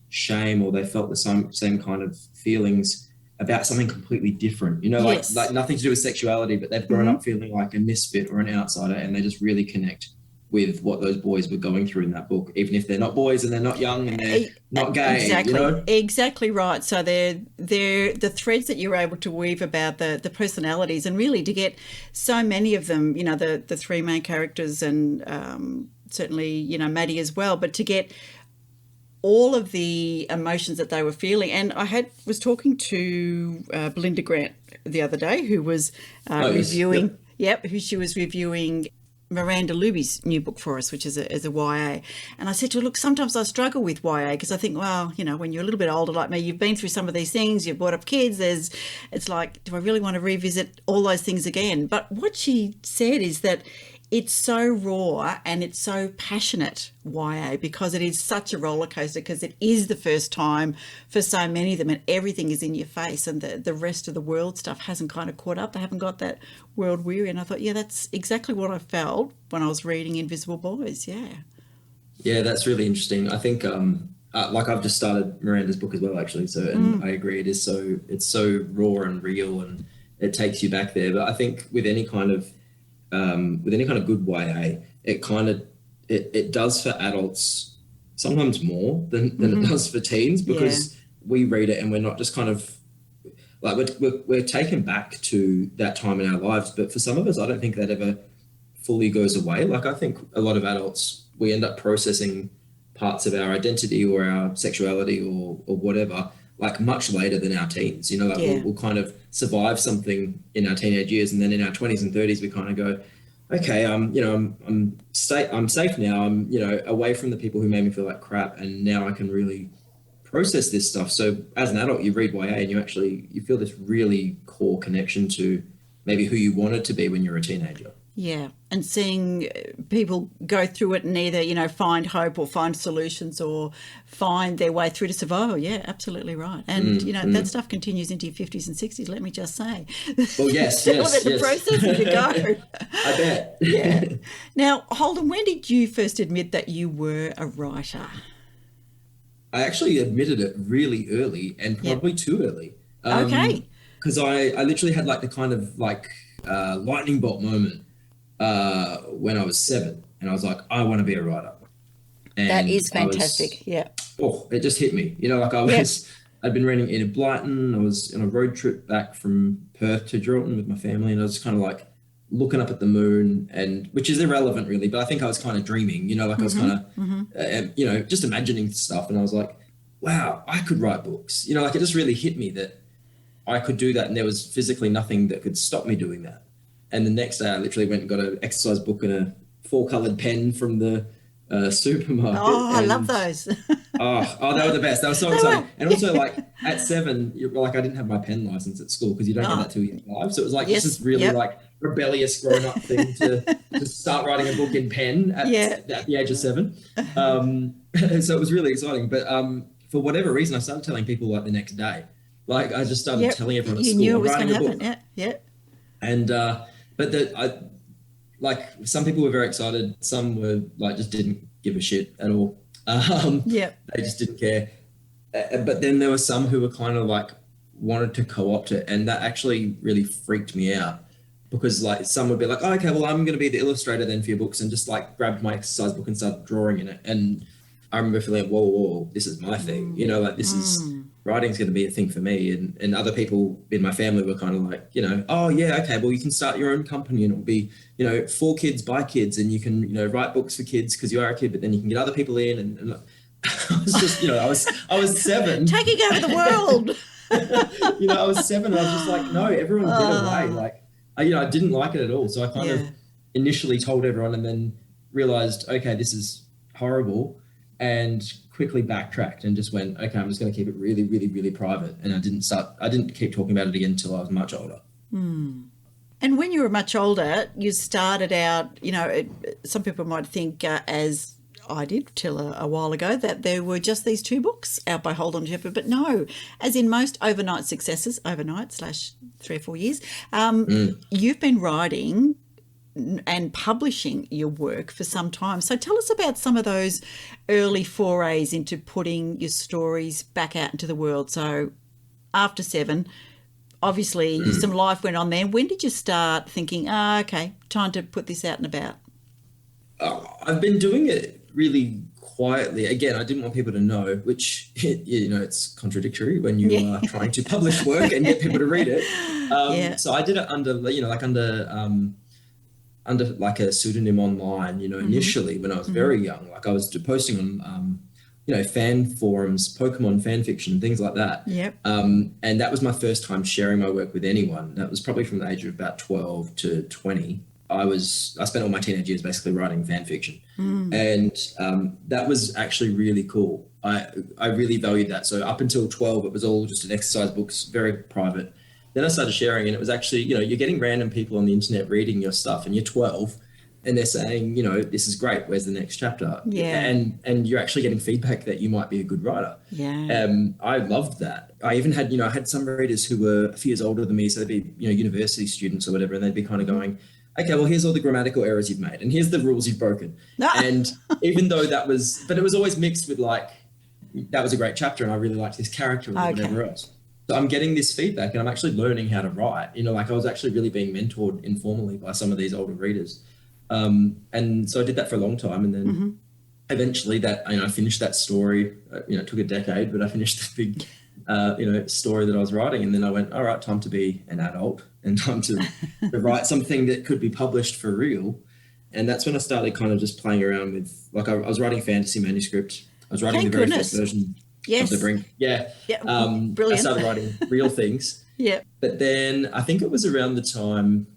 shame, or they felt the same kind of feelings about something completely different, you know, like nothing to do with sexuality, but they've grown up feeling like a misfit or an outsider, and they just really connect with what those boys were going through in that book, even if they're not boys and they're not young and they're not gay. Exactly, you know? Exactly right. So they're the threads that you're able to weave about the personalities, and really to get so many of them, you know, the three main characters, and certainly, you know, Maddie as well, but to get all of the emotions that they were feeling. And I was talking to Belinda Grant the other day, who was reviewing, who she was reviewing Miranda Luby's new book for us, which is a YA. And I said to her, look, sometimes I struggle with YA because I think, well, you know, when you're a little bit older like me, you've been through some of these things, you've brought up kids, it's like, do I really want to revisit all those things again? But what she said is that it's so raw and it's so passionate, YA, because it is such a roller coaster, because it is the first time for so many of them, and everything is in your face, and the rest of the world stuff hasn't kind of caught up. They haven't got that world weary. And I thought, yeah, that's exactly what I felt when I was reading Invisible Boys. Yeah, that's really interesting. I think like I've just started Miranda's book as well, actually. So, and I agree, it's so raw and real, and it takes you back there. But I think with any kind of good YA, it does for adults sometimes more than it does for teens, because we read it and we're not just kind of like we're taken back to that time in our lives. But for some of us, I don't think that ever fully goes away. Like, I think a lot of adults, we end up processing parts of our identity or our sexuality or whatever, like much later than our teens, you know, like we'll kind of survive something in our teenage years, and then in our 20s and 30s, we kind of go, okay, you know, I'm safe now. I'm, you know, away from the people who made me feel like crap, and now I can really process this stuff. So as an adult, you read YA and you feel this really core connection to maybe who you wanted to be when you were a teenager. Yeah, and seeing people go through it and either, you know, find hope or find solutions or find their way through to survival. Yeah, absolutely right. And, you know, that stuff continues into your 50s and 60s, let me just say. Well, yes. The process to go. I bet. Yeah. Now, Holden, when did you first admit that you were a writer? I actually admitted it really early, and probably too early. Okay. Because I literally had like the kind of like lightning bolt moment when I was 7, and I was like, I want to be a writer. And that is fantastic. It just hit me. You know, like I'd been reading Enid Blyton. I was on a road trip back from Perth to Geraldton with my family, and I was kind of like looking up at the moon, and which is irrelevant really, but I think I was kind of dreaming, you know, like I was kind of, you know, just imagining stuff. And I was like, wow, I could write books. You know, like it just really hit me that I could do that, and there was physically nothing that could stop me doing that. And the next day I literally went and got an exercise book and a 4-colored pen from the supermarket. Oh, I love those. oh, they were the best. They were so exciting. And also, like at 7, like I didn't have my pen license at school, because you don't get that till you're 5. So it was like this is really like rebellious grown-up thing to start writing a book in pen at the age of 7. So it was really exciting. But for whatever reason, I started telling people like the next day. Like I just started telling everyone at school, you knew it was going to happen. Book. Yeah. And but like some people were very excited, some were like just didn't give a shit at all. They just didn't care. But then there were some who were kind of like wanted to co-opt it, and that actually really freaked me out, because like some would be like, oh, okay, well, I'm going to be the illustrator then for your books, and just like grabbed my exercise book and started drawing in it. And I remember feeling, whoa, this is my thing, you know, like this is writing's going to be a thing for me. And other people in my family were kind of like, you know, oh yeah, okay, well, you can start your own company, and it'll be, you know, for kids by kids, and you can, you know, write books for kids because you are a kid, but then you can get other people in. And I was just, you know, I was 7 taking over the world. You know, I was 7 and I was just like, no, everyone get away. Like, you know, I didn't like it at all. So I kind of initially told everyone, and then realized, okay, this is horrible, and quickly backtracked and just went, okay, I'm just going to keep it really, really, really private. And I didn't keep talking about it again until I was much older. And when you were much older, you started out, you know, some people might think, as I did till a while ago, that there were just these 2 books out by Holden Sheppard. But no, as in most overnight successes, /3 or 4 years, you've been writing and publishing your work for some time. So tell us about some of those early forays into putting your stories back out into the world. So after 7, obviously some life went on there. When did you start thinking, okay, time to put this out and about? I've been doing it really quietly. Again, I didn't want people to know, which, it's contradictory when you are trying to publish work and get people to read it. So I did it under like a pseudonym online, initially when I was very young. Like I was posting on, fan forums, Pokemon fan fiction, things like that. Yep. And that was my first time sharing my work with anyone. That was probably from the age of about 12 to 20. I spent all my teenage years basically writing fan fiction. And that was actually really cool. I really valued that. So up until 12, it was all just an exercise books, very private. Then I started sharing, and it was actually, you're getting random people on the internet reading your stuff, and you're 12 and they're saying, this is great, where's the next chapter? Yeah. And you're actually getting feedback that you might be a good writer. Yeah. I loved that. I even had, I had some readers who were a few years older than me, so they'd be, university students or whatever, and they'd be kind of going, okay, well, here's all the grammatical errors you've made, and here's the rules you've broken. And even though but it was always mixed with like, that was a great chapter and I really liked this character or whatever else. So I'm getting this feedback and I'm actually learning how to write. Like I was actually really being mentored informally by some of these older readers. And so I did that for a long time. And then eventually I finished that story. It took a decade, but I finished the big, story that I was writing. And then I went, all right, time to be an adult and time to write something that could be published for real. And that's when I started kind of just playing around with, like I was writing fantasy manuscript. I was writing the very first version of the Brink. Yeah. Brilliant. I started writing real things. Yeah. But then I think it was around the time,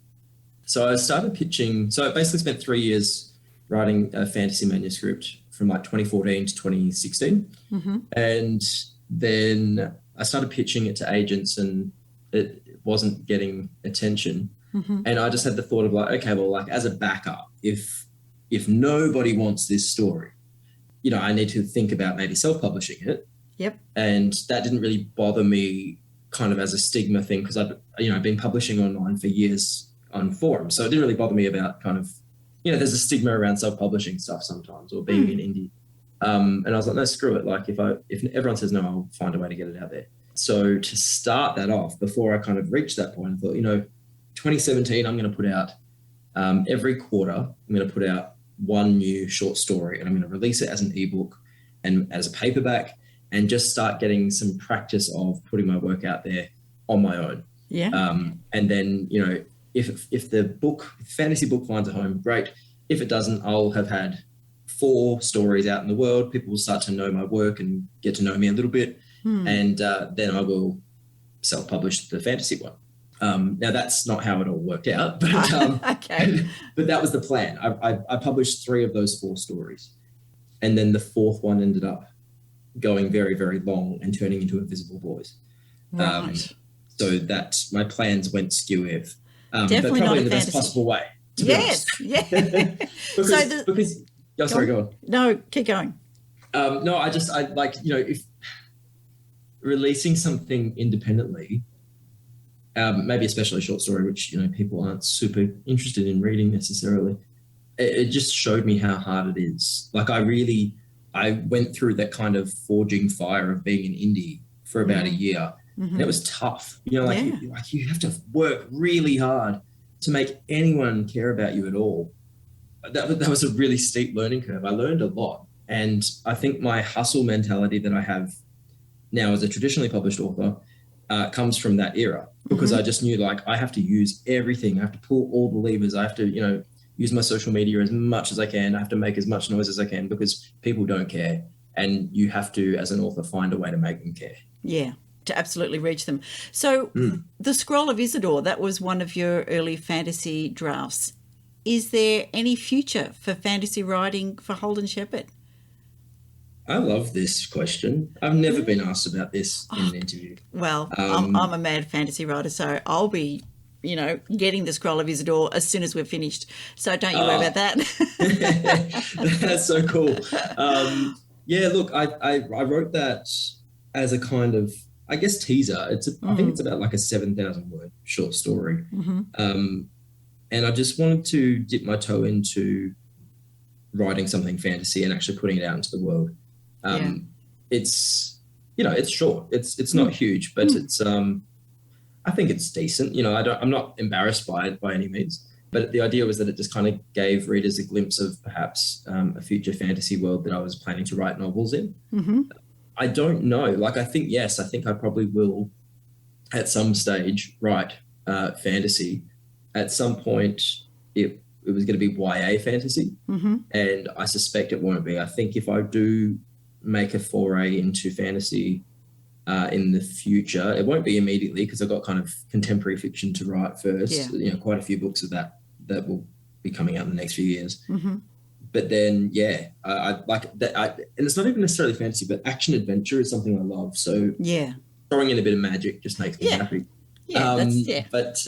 so I started pitching. So I basically spent 3 years writing a fantasy manuscript from like 2014 to 2016. And then I started pitching it to agents and it wasn't getting attention. And I just had the thought of like, okay, well, like as a backup, if nobody wants this story, I need to think about maybe self-publishing it. Yep. And that didn't really bother me kind of as a stigma thing because I've been publishing online for years on forums. So it didn't really bother me about kind of, there's a stigma around self-publishing stuff sometimes or being an indie. And I was like, no, screw it. Like if everyone says no, I'll find a way to get it out there. So to start that off, before I kind of reached that point, I thought, 2017, I'm going to put out every quarter, I'm going to put out one new short story and I'm going to release it as an ebook and as a paperback and just start getting some practice of putting my work out there on my own. Yeah. And then, if the fantasy book finds a home, great. If it doesn't, I'll have had 4 stories out in the world. People will start to know my work and get to know me a little bit. And then I will self-publish the fantasy one. Now that's not how it all worked out, but okay. But that was the plan. I published 3 of those 4 stories, and then the 4th one ended up going very, very long and turning into Invisible Boys. Right. So that my plans went skew. Definitely but probably not in the fantasy. best possible way. Yes. Yeah. Go on. No, keep going. No, I like, if releasing something independently, maybe especially a short story, which, people aren't super interested in reading necessarily. It just showed me how hard it is. Like I went through that kind of forging fire of being an indie for about a year. And it was tough. You have to work really hard to make anyone care about you at all. That was a really steep learning curve. I learned a lot. And I think my hustle mentality that I have now as a traditionally published author comes from that era, because I just knew like I have to use everything. I have to pull all the levers. I have to, use my social media as much as I can. I have to make as much noise as I can because people don't care. And you have to, as an author, find a way to make them care. Yeah, to absolutely reach them. So The Scroll of Isidore, that was one of your early fantasy drafts. Is there any future for fantasy writing for Holden Sheppard? I love this question. I've never been asked about this in an interview. Well, I'm a mad fantasy writer, so I'll be, getting the Scroll of Isidore as soon as we're finished. So don't you worry about that. That's so cool. Look, I wrote that as a kind of, I guess, teaser. I think it's about like a 7,000 word short story. And I just wanted to dip my toe into writing something fantasy and actually putting it out into the world. It's, it's short. It's not huge, but it's, I think it's decent. You know, I'm not embarrassed by it by any means. But the idea was that it just kind of gave readers a glimpse of perhaps a future fantasy world that I was planning to write novels in. Mm-hmm. I don't know. Like, I think I probably will at some stage write fantasy. At some point, it was going to be YA fantasy, Mm-hmm. and I suspect it won't be. I think if I do make a foray into fantasy in the future, it won't be immediately because I've got kind of contemporary fiction to write first. Yeah. You know, quite a few books of that will be coming out in the next few years. Mm-hmm. But then, I like that. And it's not even necessarily fantasy, but action adventure is something I love. So Yeah. throwing in a bit of magic just makes me happy. Yeah, But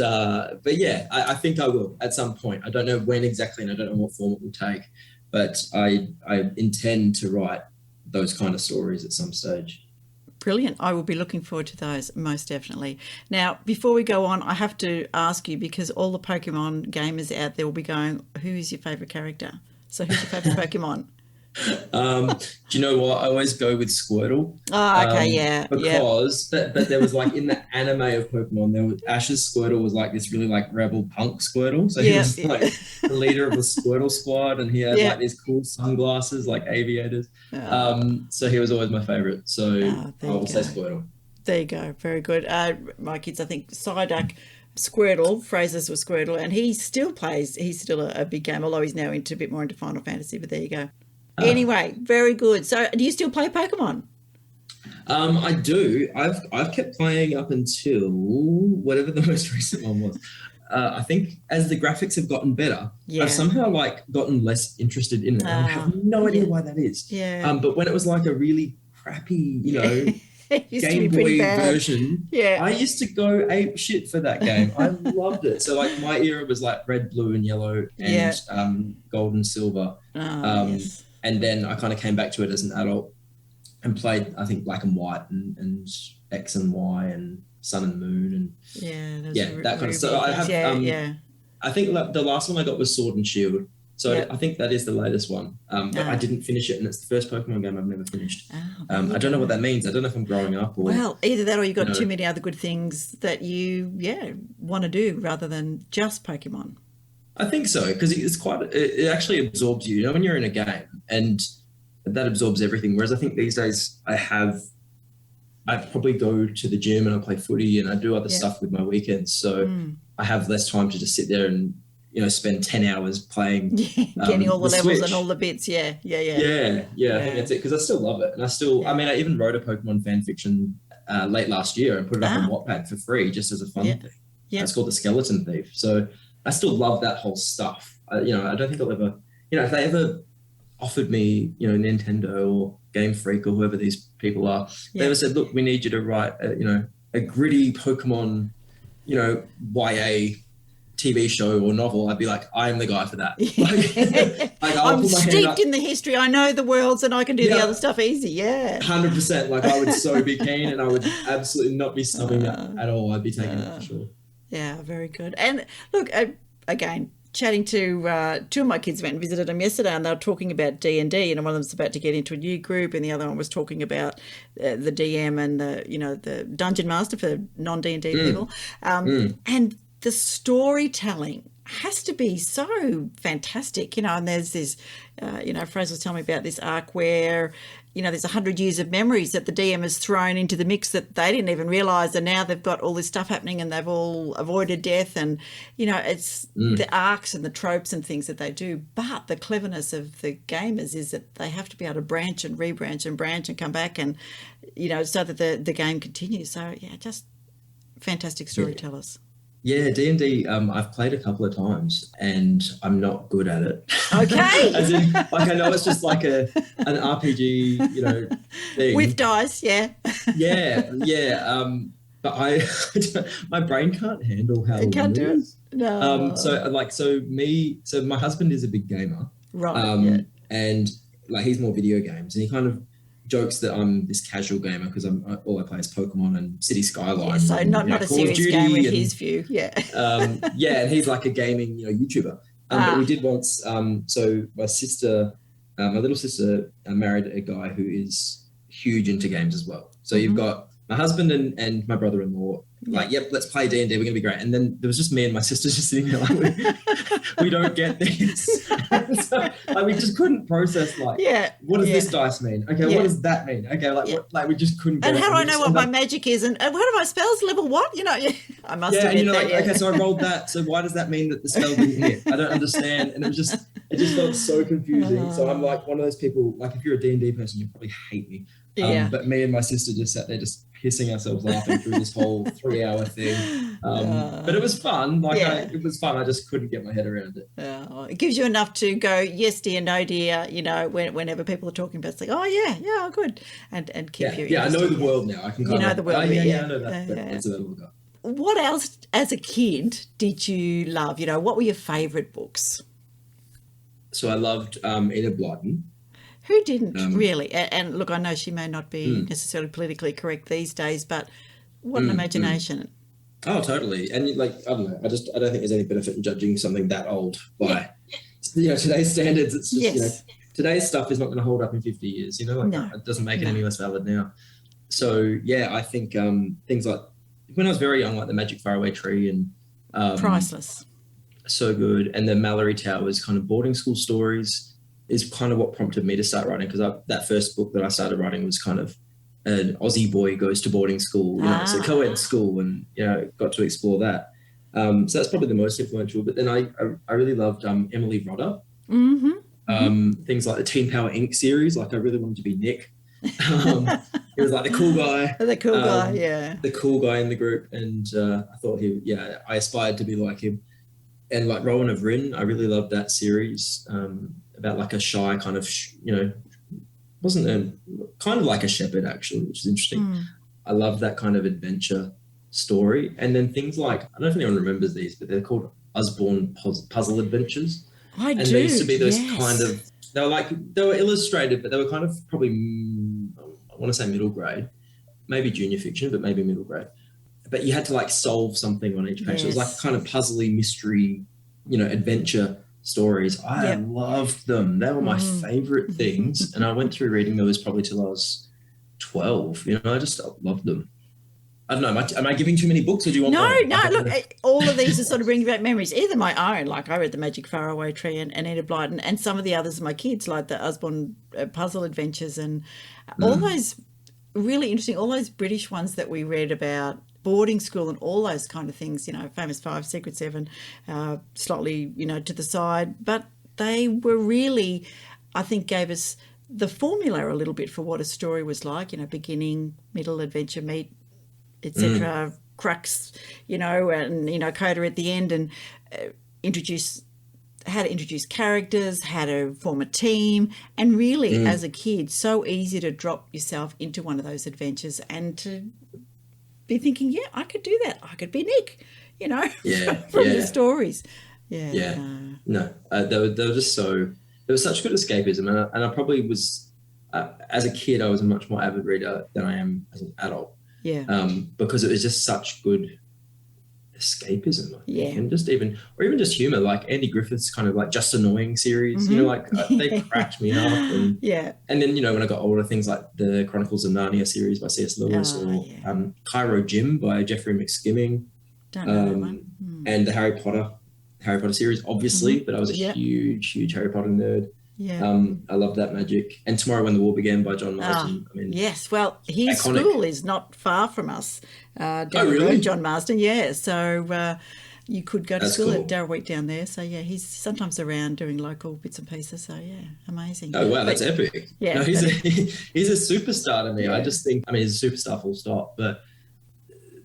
yeah, I think I will at some point. I don't know when exactly, and I don't know what form it will take. But I intend to write those kind of stories at some stage. Brilliant. I will be looking forward to those, most definitely. Now, before we go on, I have to ask you, because all the Pokemon gamers out there will be going, who is your favourite character? So who's your favourite Pokemon? Do you know what? I always go with Squirtle. Oh, okay, Because but there was like in the anime of Pokemon, there was Ash's Squirtle was like this really like rebel punk Squirtle. So he was like the leader of the Squirtle squad, and he had like these cool sunglasses, like aviators. So he was always my favorite. So I will say Squirtle. There you go. Very good. My kids, I think Psyduck, Squirtle, Fraser's was Squirtle, and he still plays. He's still a big game, although he's now a bit more into Final Fantasy, but there you go. Anyway, very good. So do you still play Pokemon? I do. I've kept playing up until whatever the most recent one was. I think as the graphics have gotten better, I've somehow like gotten less interested in it. I have no idea why that is. Yeah. But when it was like a really crappy, Game Boy version, I used to go ape shit for that game. I loved it. So like my era was like red, blue, and yellow, and gold and silver. Yes. And then I kind of came back to it as an adult and played, I think, Black and White and X and Y and Sun and Moon and that kind of stuff. So I have, I think the last one I got was Sword and Shield. So I think that is the latest one. But I didn't finish it, and it's the first Pokemon game I've never finished. I don't know what that means. I don't know if I'm growing up or... Well, either that or you've got too many other good things that you, want to do rather than just Pokemon. I think so, because it actually absorbs you. When you're in a game, and that absorbs everything. Whereas I think these days I probably go to the gym and I play footy and I do other stuff with my weekends. So I have less time to just sit there and, spend 10 hours playing. Getting all the levels Switch. and all the bits. Yeah. I think that's it, because I still love it. And I even wrote a Pokemon fan fiction late last year and put it up on Wattpad for free just as a fun thing. Yeah. It's called The Skeleton Thief. So I still love that whole stuff. I don't think I'll ever, if they ever offered me, Nintendo or Game Freak or whoever these people are, they ever said, look, we need you to write, a gritty Pokemon, YA TV show or novel, I'd be like, I am the guy for that. I'm steeped in the history. I know the worlds and I can do the other stuff easy. Yeah. 100%. Like I would so be keen, and I would absolutely not be snubbing that at all. I'd be taking it for sure. Yeah, very good. And look, again, chatting to two of my kids, went and visited them yesterday, and they were talking about D&D, and one of them's about to get into a new group, and the other one was talking about the DM and the Dungeon Master for non-D&D people. And the storytelling has to be so fantastic, and there's this, Fraser was telling me about this arc where, there's 100 years of memories that the DM has thrown into the mix that they didn't even realise, and now they've got all this stuff happening and they've all avoided death, and, it's the arcs and the tropes and things that they do. But the cleverness of the gamers is that they have to be able to branch and rebranch and branch and come back and, so that the game continues. So, just fantastic storytellers. Yeah, D&D, I've played a couple of times and I'm not good at it. Okay. As in, I know it's just like an RPG, thing. With dice, yeah. Yeah. But my brain can't handle how it can't do it. No. So my husband is a big gamer. Right. And like he's more video games, and he kind of jokes that I'm this casual gamer because all I play is Pokemon and City Skylines. Yeah, so not a serious game with his view. Yeah. And he's like a gaming, YouTuber. But we did once. So my sister, my little sister, married a guy who is huge into games as well. So you've got my husband and my brother-in-law like, yep, let's play D&D, we're going to be great. And then there was just me and my sister just sitting there like, we don't get this. So, like, we just couldn't process, like, what does this dice mean? Okay, what does that mean? Okay, like, what, like, we just couldn't get and it. how do I know what my magic is? And what are my spells? Level what? You know, I must admit and you're that, like, okay, so I rolled that. So why does that mean that the spell didn't hit? I don't understand. And it just felt so confusing. So I'm like one of those people, like, if you're a D&D person, you probably hate me. But me and my sister just sat there just pissing ourselves laughing through this whole 3-hour thing. But it was fun. Like, it was fun. I just couldn't get my head around it. It gives you enough to go, yes, dear, no, dear, you know, whenever people are talking about it, it's like, oh, yeah, good. And keep you. Yeah, I know the world now. I can kind of the world. I know that. That's about all I got. What else, as a kid, did you love? You know, what were your favourite books? So I loved Enid Blyton. Who didn't really? And look, I know she may not be necessarily politically correct these days, but what an imagination. Oh, totally. And like, I don't know, I don't think there's any benefit in judging something that old by, today's standards. It's just, today's stuff is not going to hold up in 50 years, it doesn't make it any less valid now. So, I think things like, when I was very young, like the Magic Faraway Tree and... priceless. So good. And the Mallory Towers kind of boarding school stories is kind of what prompted me to start writing, because that first book that I started writing was kind of an Aussie boy goes to boarding school, it's a co-ed school, and got to explore that. So that's probably the most influential. But then I really loved Emily Rodda. Things like the Teen Power Inc. series. Like, I really wanted to be Nick. He was like the cool guy. The cool guy in the group, and I thought I aspired to be like him. And like Rowan of Rin, I really loved that series. About like a shy kind of, wasn't kind of like a shepherd actually, which is interesting. I love that kind of adventure story. And then things like, I don't know if anyone remembers these, but they're called Usborne Puzzle Adventures. I do. They used to be those kind of, they were illustrated, but they were kind of probably, I want to say middle grade, maybe junior fiction, but maybe middle grade. But you had to like solve something on each page. So it was like kind of puzzly mystery, adventure stories. I loved them. They were my favorite things. And I went through reading those probably till I was 12. I just loved them. I don't know. Am I giving too many books, or do you want No, look, all of these are sort of bringing back memories. Either my own, like I read The Magic Faraway Tree and Enid Blyton, and some of the others of my kids, like the Usborne Puzzle Adventures, and all those really interesting, all those British ones that we read about boarding school and all those kind of things, Famous Five, Secret Seven, slightly, to the side. But they were really, I think, gave us the formula a little bit for what a story was like, beginning, middle, adventure, meat, etc., crux, and, coda at the end, and how to introduce characters, how to form a team, and really, as a kid, so easy to drop yourself into one of those adventures and to be thinking, I could do that. I could be Nick, from the stories. No, they were just so, there was such good escapism. And I probably was, as a kid, I was a much more avid reader than I am as an adult. Because it was just such good escapism, I think. And even just humor, like Andy Griffith's kind of like Just Annoying series, they cracked me up. And, and then, when I got older, things like the Chronicles of Narnia series by C.S. Lewis, or Cairo Jim by Jeffrey McSkimming, and the Harry Potter series, obviously, but I was a huge Harry Potter nerd. I love that magic. And Tomorrow When the War Began by John Marsden. Yes, well, his school is not far from us. Down the road, John Marsden, So you could go to school at Darrawheat down there. So, he's sometimes around doing local bits and pieces. So, amazing. Oh, wow, that's epic. Yeah, no, he's a superstar to me. I just think, he's a superstar full stop. But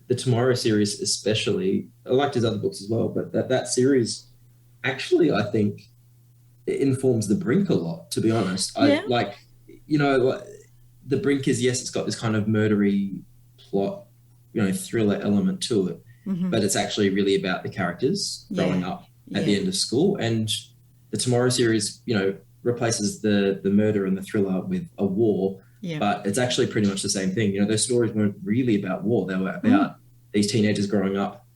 the Tomorrow series especially, I liked his other books as well, but that series actually, I think, it informs the Brink a lot, to be honest. The Brink is, it's got this kind of murdery plot, thriller element to it, but it's actually really about the characters growing up at the end of school. And the Tomorrow series, replaces the murder and the thriller with a war, but it's actually pretty much the same thing. Those stories weren't really about war. They were about these teenagers growing up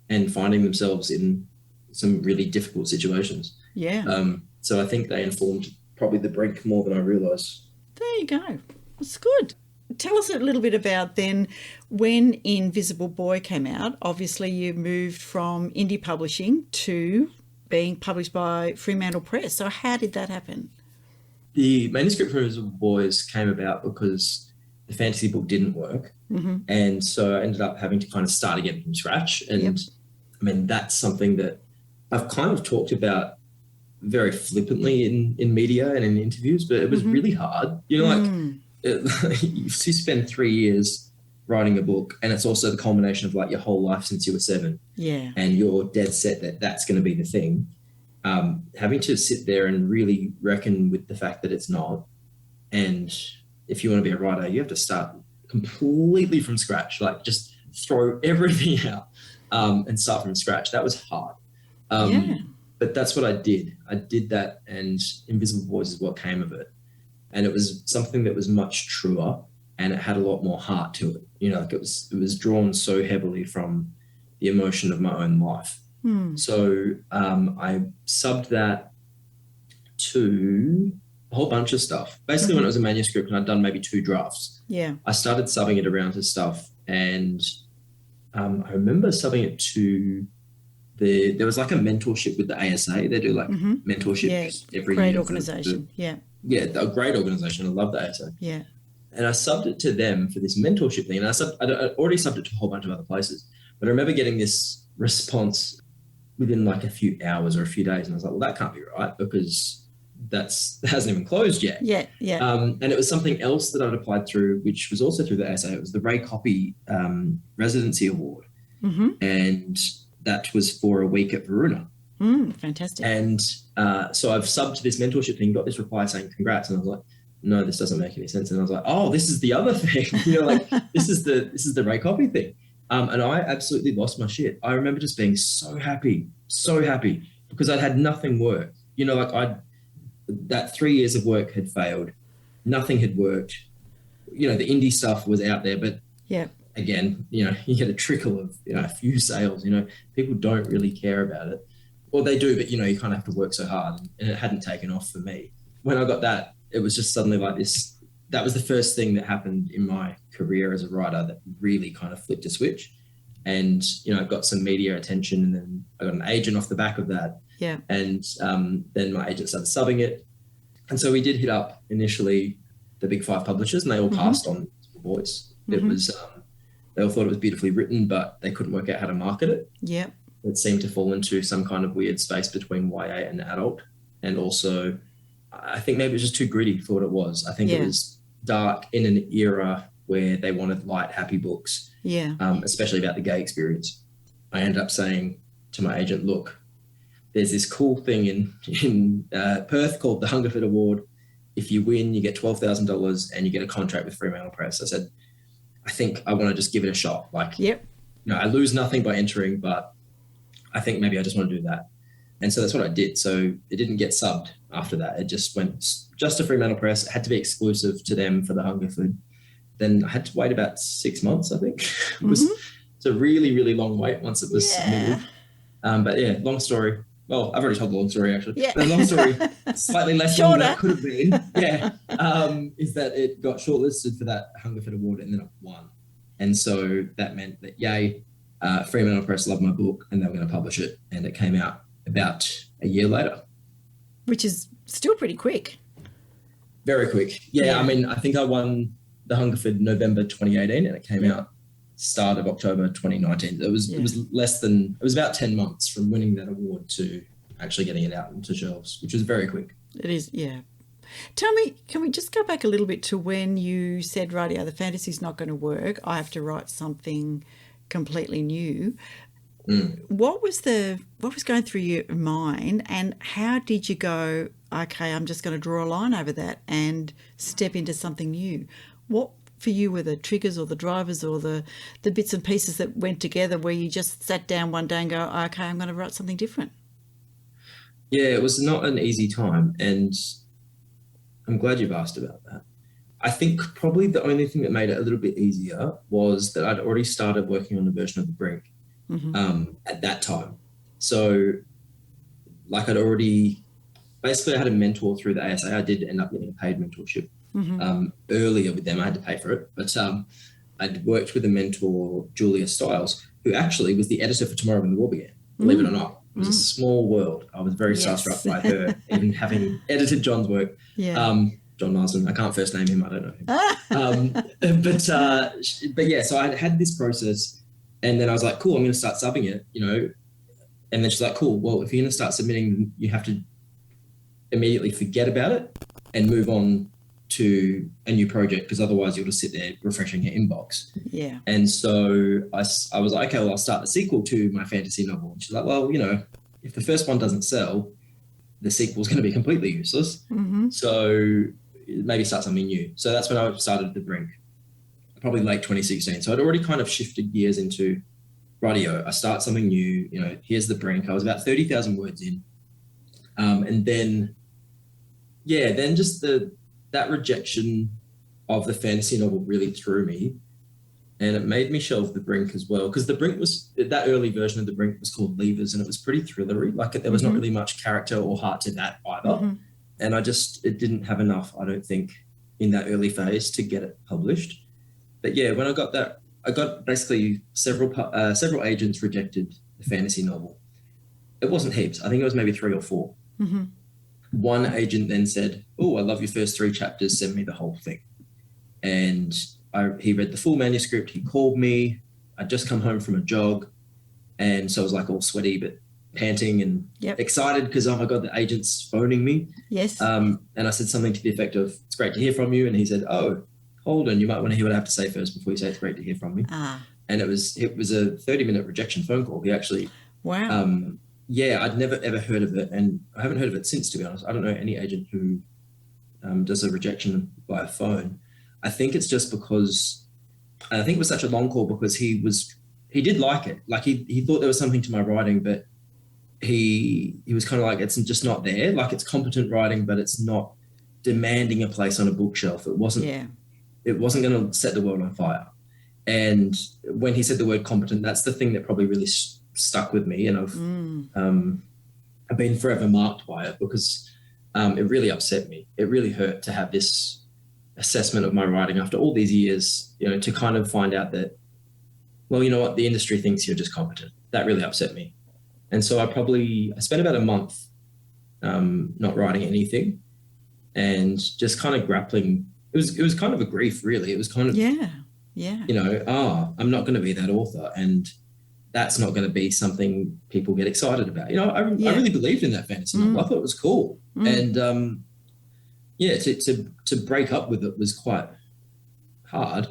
and finding themselves in some really difficult situations. So I think they informed probably the Brink more than I realised. There you go. It's good. tell us a little bit about then when Invisible Boy came out. Obviously, you moved from indie publishing to being published by Fremantle Press. So how did that happen? The manuscript for Invisible Boys came about because the fantasy book didn't work. And so I ended up having to kind of start again from scratch. And I mean, that's something that I've kind of talked about very flippantly in media and in interviews, but it was really hard. You know, you spend 3 years writing a book, and it's also the culmination of like your whole life since you were 7. Yeah. And you're dead set that that's going to be the thing. Having to sit there and really reckon with the fact that it's not. And if you want to be a writer, you have to start completely from scratch, like just throw everything out and start from scratch. That was hard. But that's what I did. I did that, and Invisible Boys is what came of it. And it was something that was much truer, and it had a lot more heart to it. You know, like it was drawn so heavily from the emotion of my own life. So I subbed that to a whole bunch of stuff. Basically, when it was a manuscript and I'd done maybe 2 drafts, I started subbing it around to stuff. And I remember subbing it to there was like a mentorship with the ASA. They do like mentorships every year. Great organisation. Yeah, a great organisation. I love the ASA. Yeah. And I subbed it to them for this mentorship thing. And I already subbed it to a whole bunch of other places. But I remember getting this response within like a few hours or a few days. And I was like, well, that can't be right, because that hasn't even closed yet. Yeah. And it was something else that I'd applied through, which was also through the ASA. It was the Ray Copy Residency Award. And that was for a week at Varuna. Fantastic. And so I've subbed to this mentorship thing, got this reply saying congrats. And I was like, no, this doesn't make any sense. And I was like, oh, this is the other thing. You know, like this is the Ray Copy thing. And I absolutely lost my shit. I remember just being so happy because I'd had nothing work. You know, like that 3 years of work had failed. Nothing had worked. You know, the indie stuff was out there, but again, you know, you get a trickle of, you know, a few sales. You know, people don't really care about it. Well, they do, but, you know, you kind of have to work so hard, and it hadn't taken off for me. When I got that, it was just suddenly like this. That was the first thing that happened in my career as a writer that really kind of flipped a switch. And, you know, I got some media attention, and then I got an agent off the back of that. Yeah. And then my agent started subbing it. And so we did hit up initially the big 5 publishers, and they all passed on Boys. It was, they all thought it was beautifully written, but they couldn't work out how to market it. Yeah. It seemed to fall into some kind of weird space between YA and adult. And also, I think maybe it was just too gritty for what it was. I think it was dark in an era where they wanted light, happy books, especially about the gay experience. I ended up saying to my agent, look, there's this cool thing in Perth called the Hungerford Award. If you win, you get $12,000 and you get a contract with Fremantle Press. I said, I think I want to just give it a shot. Like, you know, I lose nothing by entering, but I think maybe I just want to do that. And so that's what I did. So it didn't get subbed after that. It just went just to Fremantle Press. It had to be exclusive to them for the Hungerford. Then I had to wait about 6 months, I think. It's a really, really long wait once it was submitted. But yeah, long story. Well, I've already told the long story, actually. Yeah. The long story, slightly less long than it could have been, is that it got shortlisted for that Hungerford Award and then it won. And so that meant that, Fremantle Press loved my book and they were going to publish it. And it came out about a year later. Which is still pretty quick. Very quick. Yeah, I mean, I think I won the Hungerford November 2018 and it came out start of October 2019. It was about 10 months from winning that award to actually getting it out into shelves, which was very quick. It is, yeah. Tell me, can we just go back a little bit to when you said, rightio, the fantasy's not going to work, I have to write something completely new. What was going through your mind, and how did you go, okay, I'm just going to draw a line over that and step into something new? What for you were the triggers or the drivers or the bits and pieces that went together where you just sat down one day and go, okay, I'm going to write something different? Yeah, it was not an easy time, and I'm glad you've asked about that. I think probably the only thing that made it a little bit easier was that I'd already started working on a version of the Brink at that time. So like I had a mentor through the ASA. I did end up getting a paid mentorship. earlier with them. I had to pay for it, but I'd worked with a mentor, Julia Stiles, who actually was the editor for Tomorrow When the War Began, believe it or not. It was a small world. I was very starstruck by her, even having edited John's work. John Marsden. I can't first name him. I don't know him. But yeah, so I had this process, and then I was like, cool, I'm going to start subbing it, And then she's like, cool, well, if you're going to start submitting, you have to immediately forget about it and move on to a new project, because otherwise you'll just sit there refreshing your inbox. Yeah. And so I was like, okay, well, I'll start the sequel to my fantasy novel. And she's like, well, if the first one doesn't sell, the sequel's going to be completely useless. So maybe start something new. So that's when I started The Brink, probably late 2016. So I'd already kind of shifted gears into radio. I start something new, here's The Brink. I was about 30,000 words in. And then just that rejection of the fantasy novel really threw me, and it made me shelve The Brink as well, because The Brink that early version of The Brink was called Levers, and it was pretty thrillery. Like, there was not really much character or heart to that either. And it didn't have enough, I don't think, in that early phase to get it published. But yeah, when I got that, I got basically several agents rejected the fantasy novel. It wasn't heaps. I think it was maybe 3 or 4. One agent then said, oh, I love your first 3 chapters, send me the whole thing. And he read the full manuscript. He called me. I'd just come home from a jog. And so I was like all sweaty, but panting and excited because, oh my God, the agent's phoning me. Yes. And I said something to the effect of, it's great to hear from you. And he said, oh, Holden, you might want to hear what I have to say first before you say it's great to hear from me. And it was a 30-minute rejection phone call. He actually, I'd never ever heard of it, and I haven't heard of it since, to be honest. I don't know any agent who does a rejection by phone. I think it's just because, I think it was such a long call because he did like it. Like, he thought there was something to my writing, but he was kind of like, it's just not there. Like, it's competent writing, but it's not demanding a place on a bookshelf. It wasn't going to set the world on fire. And when he said the word competent, that's the thing that probably really stuck with me. And I've been forever marked by it, because it really upset me. It really hurt to have this assessment of my writing after all these years, to kind of find out that, well, you know what, the industry thinks you're just competent. That really upset me. And so I spent about a month not writing anything and just kind of grappling. It was kind of a grief, really. It was kind of, I'm not going to be that author, and that's not going to be something people get excited about. I really believed in that fantasy novel. I thought it was cool. And to break up with it was quite hard.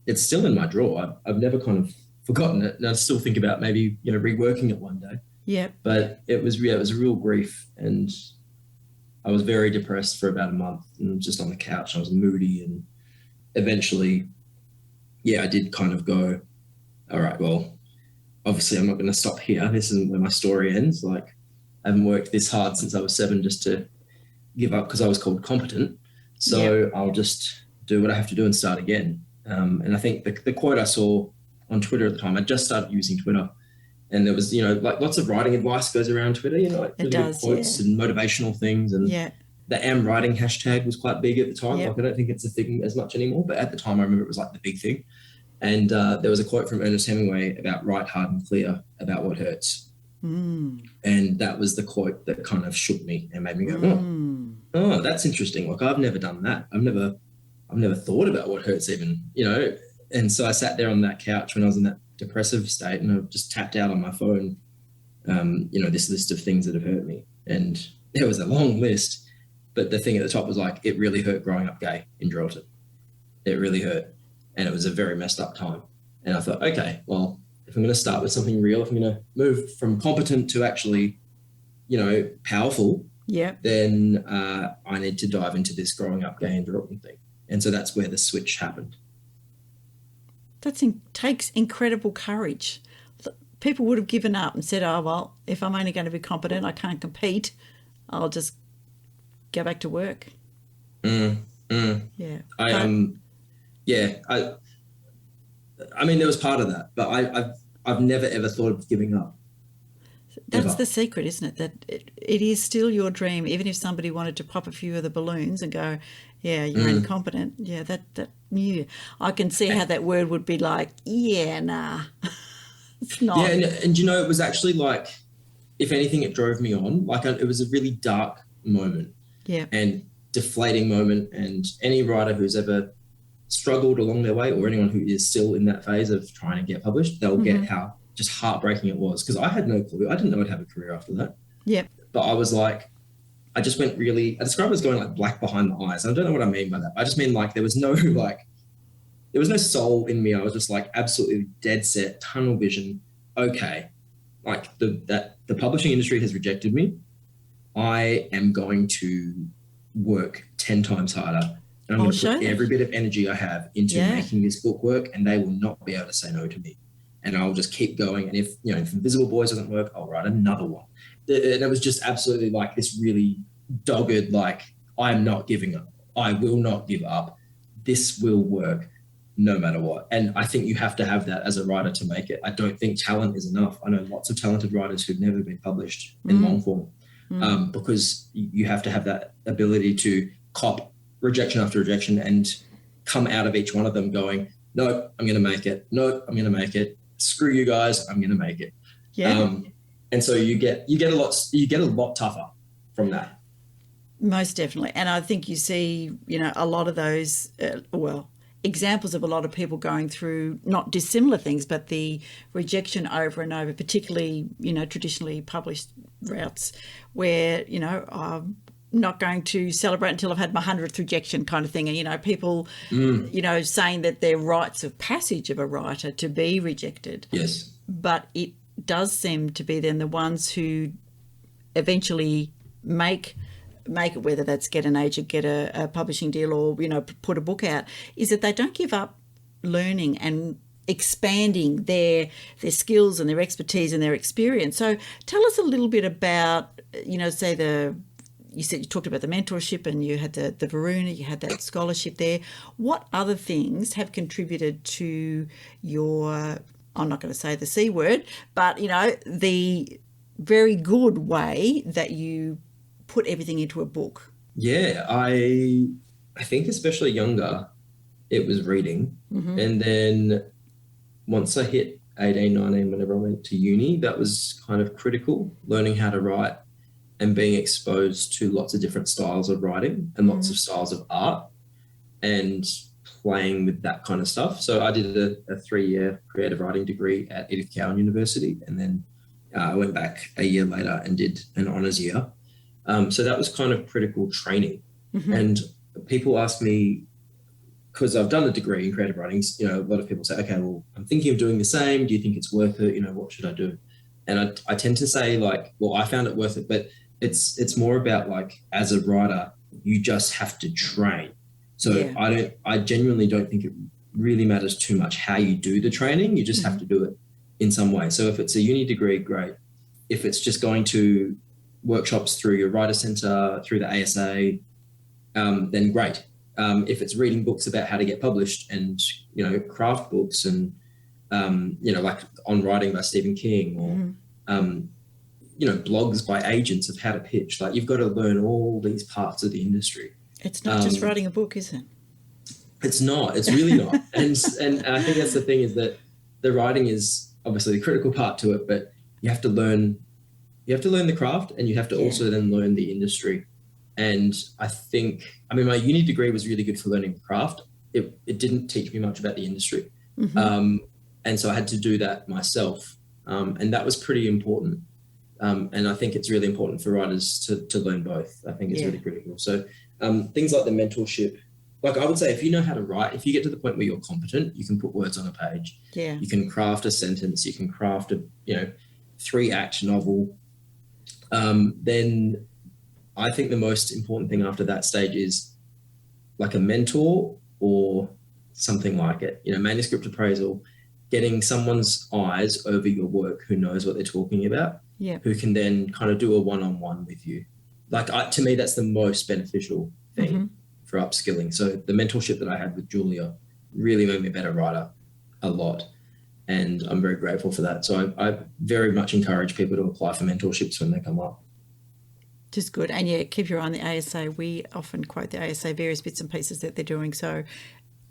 It's still in my drawer. I've never kind of forgotten it, and I still think about maybe reworking it one day. Yeah. But it was a real grief, and I was very depressed for about a month, and just on the couch. I was moody, and eventually, I did kind of go, all right, well, obviously I'm not going to stop here. This isn't where my story ends. Like, I haven't worked this hard since I was 7 just to give up because I was called competent. So I'll just do what I have to do and start again. And I think the quote I saw on Twitter at the time, I just started using Twitter, and there was, like, lots of writing advice goes around Twitter, like really good quotes and motivational things. And the am writing hashtag was quite big at the time. Like, I don't think it's a thing as much anymore, but at the time I remember it was like the big thing. And there was a quote from Ernest Hemingway about write hard and clear about what hurts. And that was the quote that kind of shook me and made me go, oh, that's interesting. Like, I've never done that. I've never thought about what hurts even, And so I sat there on that couch when I was in that depressive state, and I just tapped out on my phone, this list of things that have hurt me. And there was a long list, but the thing at the top was like, it really hurt growing up gay in Geraldton. It really hurt. And it was a very messed up time. And I thought, okay, well, if I'm going to start with something real, if I'm going to move from competent to actually, powerful, then I need to dive into this growing up gay in Geraldton thing. And so that's where the switch happened. That takes incredible courage. People would have given up and said, oh, well, if I'm only going to be competent, I can't compete, I'll just go back to work. Yeah. I mean, there was part of that, but I've never ever thought of giving up. That's the secret, isn't it? That it is still your dream, even if somebody wanted to pop a few of the balloons and go, Yeah, you're incompetent. Yeah, that new. I can see how that word would be like, yeah, nah, it's not. Yeah, and you know, it was actually like, if anything, it drove me on. Like, it was a really dark moment. Yeah. And deflating moment. And any writer who's ever struggled along their way, or anyone who is still in that phase of trying to get published, they'll get how just heartbreaking it was. Because I had no clue. I didn't know I'd have a career after that. Yeah. But I was like, I just went really, I describe it as going like black behind the eyes. I don't know what I mean by that. I just mean like there was no soul in me. I was just like absolutely dead set, tunnel vision. Okay, like the publishing industry has rejected me. I am going to work 10 times harder. And I'm going to put every bit of energy I have into making this book work, and they will not be able to say no to me. And I'll just keep going. And if Invisible Boys doesn't work, I'll write another one. And it was just absolutely like this really dogged, like, I am not giving up. I will not give up. This will work no matter what. And I think you have to have that as a writer to make it. I don't think talent is enough. I know lots of talented writers who've never been published in long form, because you have to have that ability to cop rejection after rejection and come out of each one of them going, no, I'm going to make it. No, I'm going to make it. Screw you guys. I'm going to make it. Yeah. And so you get a lot tougher from that. Most definitely. And I think you see, a lot of those, examples of a lot of people going through not dissimilar things, but the rejection over and over, particularly, traditionally published routes where, I'm not going to celebrate until I've had my 100th rejection kind of thing. And, people, saying that they're rites of passage of a writer to be rejected. Yes. But it does seem to be then the ones who eventually make it, whether that's get an agent, get a publishing deal, or put a book out, is that they don't give up learning and expanding their skills and their expertise and their experience. So tell us a little bit about, say you said you talked about the mentorship and you had the Varuna, you had that scholarship there. What other things have contributed to your, I'm not going to say the C word, but, the very good way that you put everything into a book? Yeah, I think especially younger, it was reading. And then once I hit 18, 19, whenever I went to uni, that was kind of critical, learning how to write and being exposed to lots of different styles of writing and lots of styles of art and playing with that kind of stuff. So I did a 3-year creative writing degree at Edith Cowan University, and then I went back a year later and did an honours year. So that was kind of critical training. And people ask me, because I've done a degree in creative writing, a lot of people say, okay, well, I'm thinking of doing the same. Do you think it's worth it? What should I do? And I tend to say, like, well, I found it worth it, but it's more about, like, as a writer, you just have to train. So I genuinely don't think it really matters too much how you do the training. You just have to do it in some way. So if it's a uni degree, great. If it's just going to workshops through your writer centre, through the ASA, then great. If it's reading books about how to get published and, craft books and, like On Writing by Stephen King, or, blogs by agents of how to pitch, like, you've got to learn all these parts of the industry. It's not just writing a book, is it? It's not. It's really not. And I think that's the thing, is that the writing is obviously the critical part to it, but you have to learn the craft, and you have to also then learn the industry. And I mean, my uni degree was really good for learning the craft. It didn't teach me much about the industry. And so I had to do that myself. And that was pretty important. And I think it's really important for writers to learn both. I think it's really critical. So things like the mentorship, like, I would say, if you know how to write, if you get to the point where you're competent, you can put words on a page. Yeah. You can craft a sentence. You can craft a 3-act novel. Then I think the most important thing after that stage is like a mentor or something like it. Manuscript appraisal, getting someone's eyes over your work who knows what they're talking about, who can then kind of do a one-on-one with you. Like, to me, that's the most beneficial thing for upskilling. So the mentorship that I had with Julia really made me a better writer a lot. And I'm very grateful for that. So I very much encourage people to apply for mentorships when they come up. is good. And yeah, keep your eye on the ASA. We often quote the ASA, various bits and pieces that they're doing. So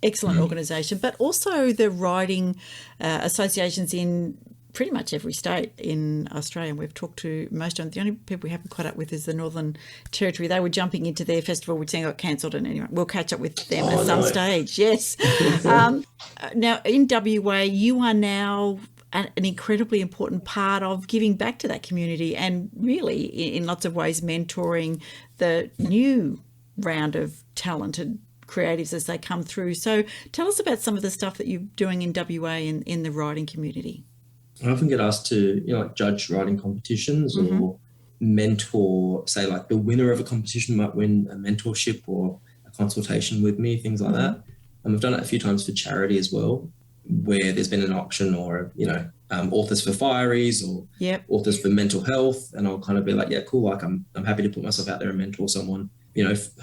excellent organisation, but also the writing associations in pretty much every state in Australia. And we've talked to most of them. The only people we haven't caught up with is the Northern Territory. They were jumping into their festival, which then got cancelled. And anyway, we'll catch up with them at some stage. Yes. Now, in WA, you are now an incredibly important part of giving back to that community and really, in lots of ways, mentoring the new round of talented creatives as they come through. So tell us about some of the stuff that you're doing in WA in the writing community. I often get asked to, like judge writing competitions or mentor, say like the winner of a competition might win a mentorship or a consultation with me, things like that. And I've done it a few times for charity as well, where there's been an auction or, authors for fireys or authors for mental health. And I'll kind of be like, yeah, cool. Like I'm happy to put myself out there and mentor someone,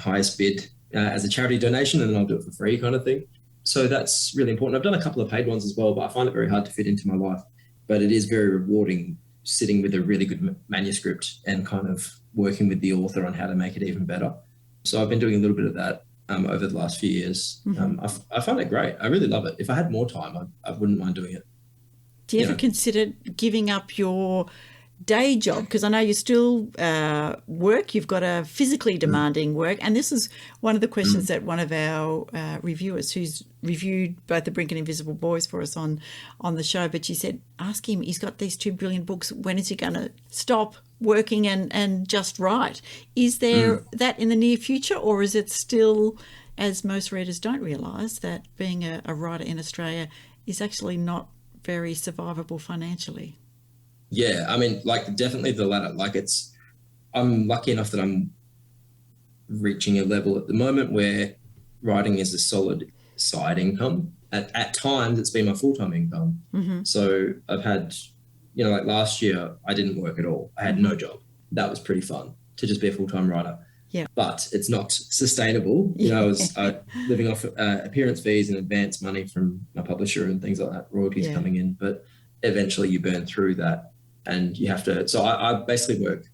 highest bid as a charity donation, and then I'll do it for free kind of thing. So that's really important. I've done a couple of paid ones as well, but I find it very hard to fit into my life. But it is very rewarding sitting with a really good manuscript and kind of working with the author on how to make it even better. So I've been doing a little bit of that over the last few years. I find it great. I really love it. If I had more time, I wouldn't mind doing it. Do you ever consider giving up your day job? Because I know you still work. You've got a physically demanding work. And this is one of the questions that one of our reviewers who's reviewed both the Brink and Invisible Boys for us on the show, but she said, ask him, he's got these 2 brilliant books. When is he going to stop working and just write? Is there that in the near future, or is it still, as most readers don't realise, that being a writer in Australia is actually not very survivable financially? Yeah, I mean, like definitely the latter. Like I'm lucky enough that I'm reaching a level at the moment where writing is a solid side income. At times it's been my full-time income. So I've had, like last year I didn't work at all. I had no job. That was pretty fun to just be a full-time writer. Yeah. But it's not sustainable. I was living off appearance fees and advance money from my publisher and things like that, royalties coming in. But eventually you burn through that and you have to. So I basically work,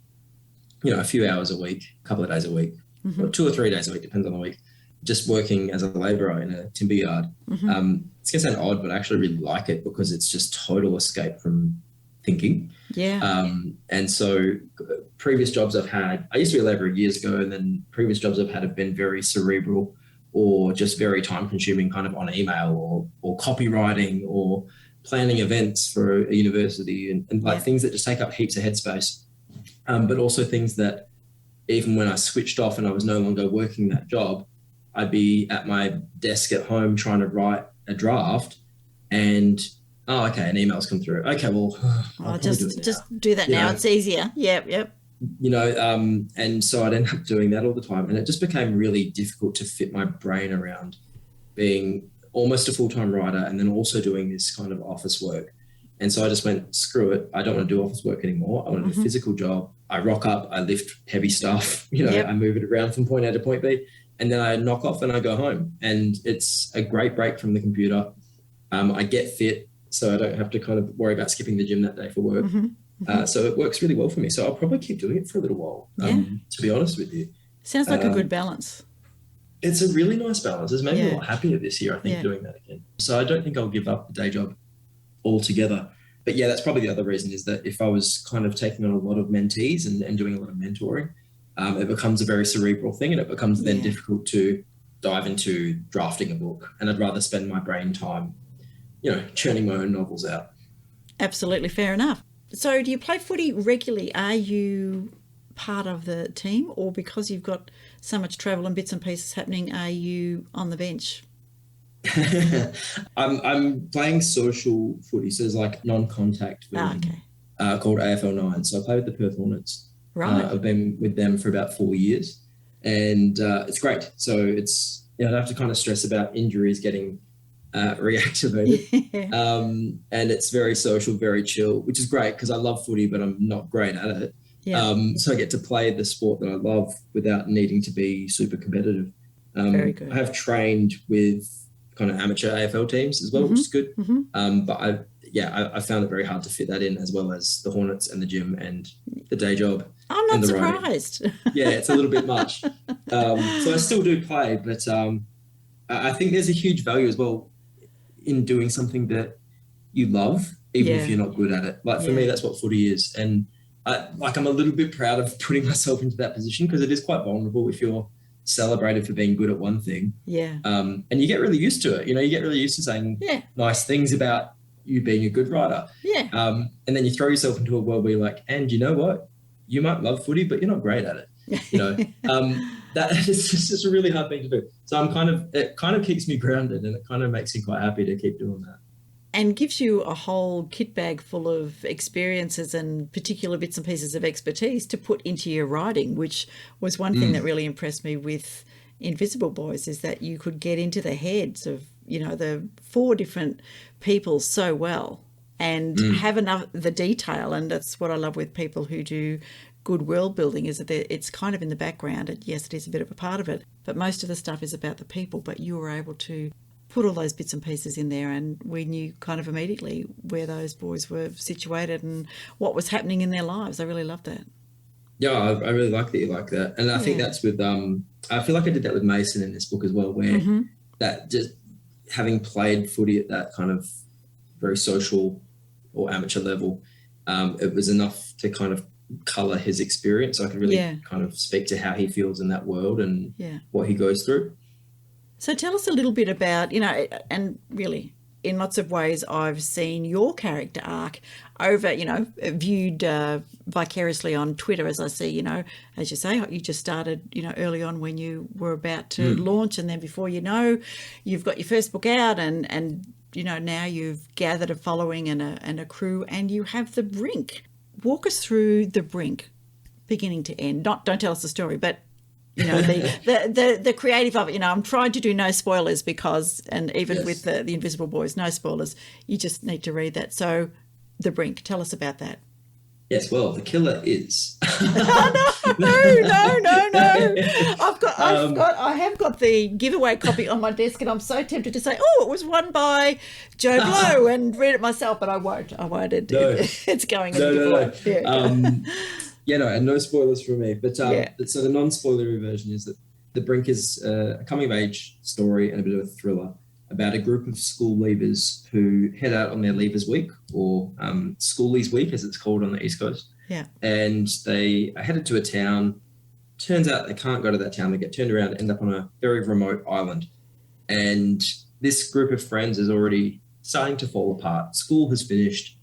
a few hours a week, a couple of days a week, or 2 or 3 days a week, depends on the week, just working as a labourer in a timber yard. It's going to sound odd, but I actually really like it because it's just total escape from thinking. And so previous jobs I've had, I used to be a labourer years ago, and then previous jobs I've had have been very cerebral or just very time consuming, kind of on email or copywriting or planning events for a university and like things that just take up heaps of headspace. But also things that even when I switched off and I was no longer working that job, I'd be at my desk at home trying to write a draft and an email's come through. Okay, well, I'll just do that now. It's easier. Yep. And so I'd end up doing that all the time. And it just became really difficult to fit my brain around being almost a full-time writer and then also doing this kind of office work. And so I just went, screw it. I don't want to do office work anymore. I want to do a physical job. I rock up, I lift heavy stuff, I move it around from point A to point B, and then I knock off and I go home. And it's a great break from the computer. I get fit, so I don't have to kind of worry about skipping the gym that day for work. So it works really well for me. So I'll probably keep doing it for a little while, to be honest with you. Sounds like a good balance. It's a really nice balance. It's made me a lot happier this year, I think, doing that again. So I don't think I'll give up the day job altogether. But yeah, that's probably the other reason, is that if I was kind of taking on a lot of mentees and doing a lot of mentoring, it becomes a very cerebral thing, and it becomes then difficult to dive into drafting a book. And I'd rather spend my brain time, churning my own novels out. Absolutely, fair enough. So do you play footy regularly? Are you part of the team, or because you've got so much travel and bits and pieces happening, are you on the bench? I'm playing social footy, so there's like non-contact version, called AFL 9. So I play with the Perth Hornets. Right. I've been with them for about 4 years, and it's great. So it's I don't have to kind of stress about injuries getting reactivated. And it's very social, very chill, which is great because I love footy, but I'm not great at it. So I get to play the sport that I love without needing to be super competitive. Very good. I have trained with kind of amateur AFL teams as well, which is good. But I found it very hard to fit that in, as well as the Hornets and the gym and the day job. I'm not and the surprised. Yeah, it's a little bit much. So I still do play, but I think there's a huge value as well in doing something that you love, even if you're not good at it. Like for me, that's what footy is. And I'm a little bit proud of putting myself into that position, because it is quite vulnerable if you're celebrated for being good at one thing. Yeah. And you get really used to it. You know, you get really used to saying nice things about you being a good writer. Yeah. And then you throw yourself into a world where you're like, and you know what? You might love footy, but you're not great at it. You know, that is just a really hard thing to do. So it kind of keeps me grounded, and it kind of makes me quite happy to keep doing that. And gives you a whole kit bag full of experiences and particular bits and pieces of expertise to put into your writing, which was one thing that really impressed me with Invisible Boys, is that you could get into the heads of, you know, the 4 different people so well and have enough the detail. And that's what I love with people who do good world building, is that it's kind of in the background. And yes, it is a bit of a part of it, but most of the stuff is about the people. But you were able to put all those bits and pieces in there, and we knew kind of immediately where those boys were situated and what was happening in their lives. I really loved that. Yeah, I really like that you like that. And I think that's with, I feel like I did that with Mason in this book as well, where that just having played footy at that kind of very social or amateur level, it was enough to kind of colour his experience. So I could really kind of speak to how he feels in that world and what he goes through. So tell us a little bit about, you know, and really in lots of ways I've seen your character arc over, you know, viewed vicariously on Twitter, as I see, you know, as you say, you just started, you know, early on when you were about to launch, and then before you know, you've got your first book out, and you know, now you've gathered a following and a crew, and you have the Brink. Walk us through the Brink, beginning to end. Don't tell us the story, but you know, the creative of it. You know, I'm trying to do no spoilers because, and even with the Invisible Boys, no spoilers. You just need to read that. So, the Brink, tell us about that. Yes, well, the killer is. No. I have got the giveaway copy on my desk, and I'm so tempted to say, oh, it was won by Joe Blow, and read it myself, but I won't. It's going in the giveaway. No. And no spoilers from me. But so the non-spoilery version is that The Brink is a coming-of-age story and a bit of a thriller about a group of school leavers who head out on their Leavers Week, or Schoolies Week, as it's called on the East Coast. Yeah. And they are headed to a town. Turns out they can't go to that town. They get turned around and end up on a very remote island. And this group of friends is already starting to fall apart. School has finished.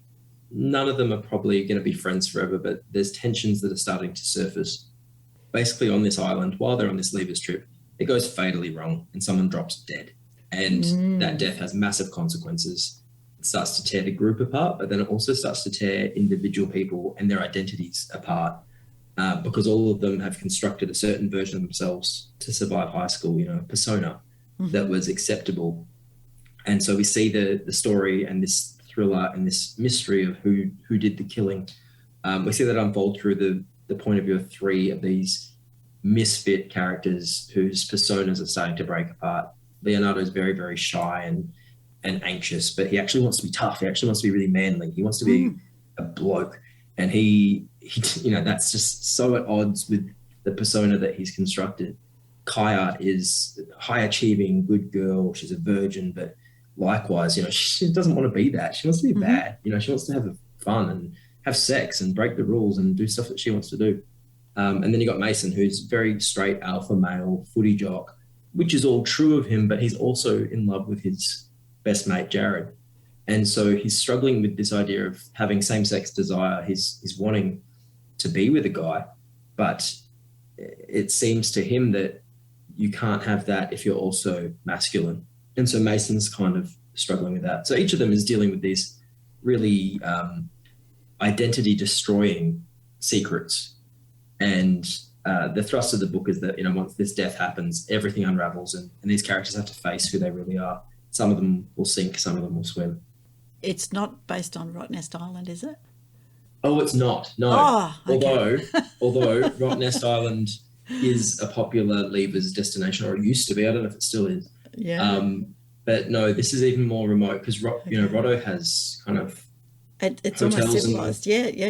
None of them are probably going to be friends forever, but there's tensions that are starting to surface. Basically, on this island, while they're on this leavers trip, it goes fatally wrong and someone drops dead. And that death has massive consequences. It starts to tear the group apart, but then it also starts to tear individual people and their identities apart, because all of them have constructed a certain version of themselves to survive high school, you know, a persona that was acceptable. And so we see the story and this thriller and this mystery of who did the killing. We see that unfold through the point of view of 3 of these misfit characters whose personas are starting to break apart. Leonardo is very, very shy and anxious, but he actually wants to be tough. He actually wants to be really manly. He wants to be a bloke. And he, you know, that's just so at odds with the persona that he's constructed. Kaya is a high-achieving, good girl. She's a virgin, but likewise, you know, she doesn't want to be that. She wants to be bad. You know, she wants to have fun and have sex and break the rules and do stuff that she wants to do. And then you got Mason, who's very straight alpha male, footy jock, which is all true of him, but he's also in love with his best mate, Jared. And so he's struggling with this idea of having same-sex desire. He's wanting to be with a guy, but it seems to him that you can't have that if you're also masculine. And so Mason's kind of struggling with that. So each of them is dealing with these really identity-destroying secrets. And the thrust of the book is that, you know, once this death happens, everything unravels, and these characters have to face who they really are. Some of them will sink, some of them will swim. It's not based on Rottnest Island, is it? Oh, it's not. No. Oh, okay. Although Rottnest Island is a popular leavers destination, or it used to be. I don't know if it still is. Yeah. But no, this is even more remote because Rotto has kind of it's almost civilized,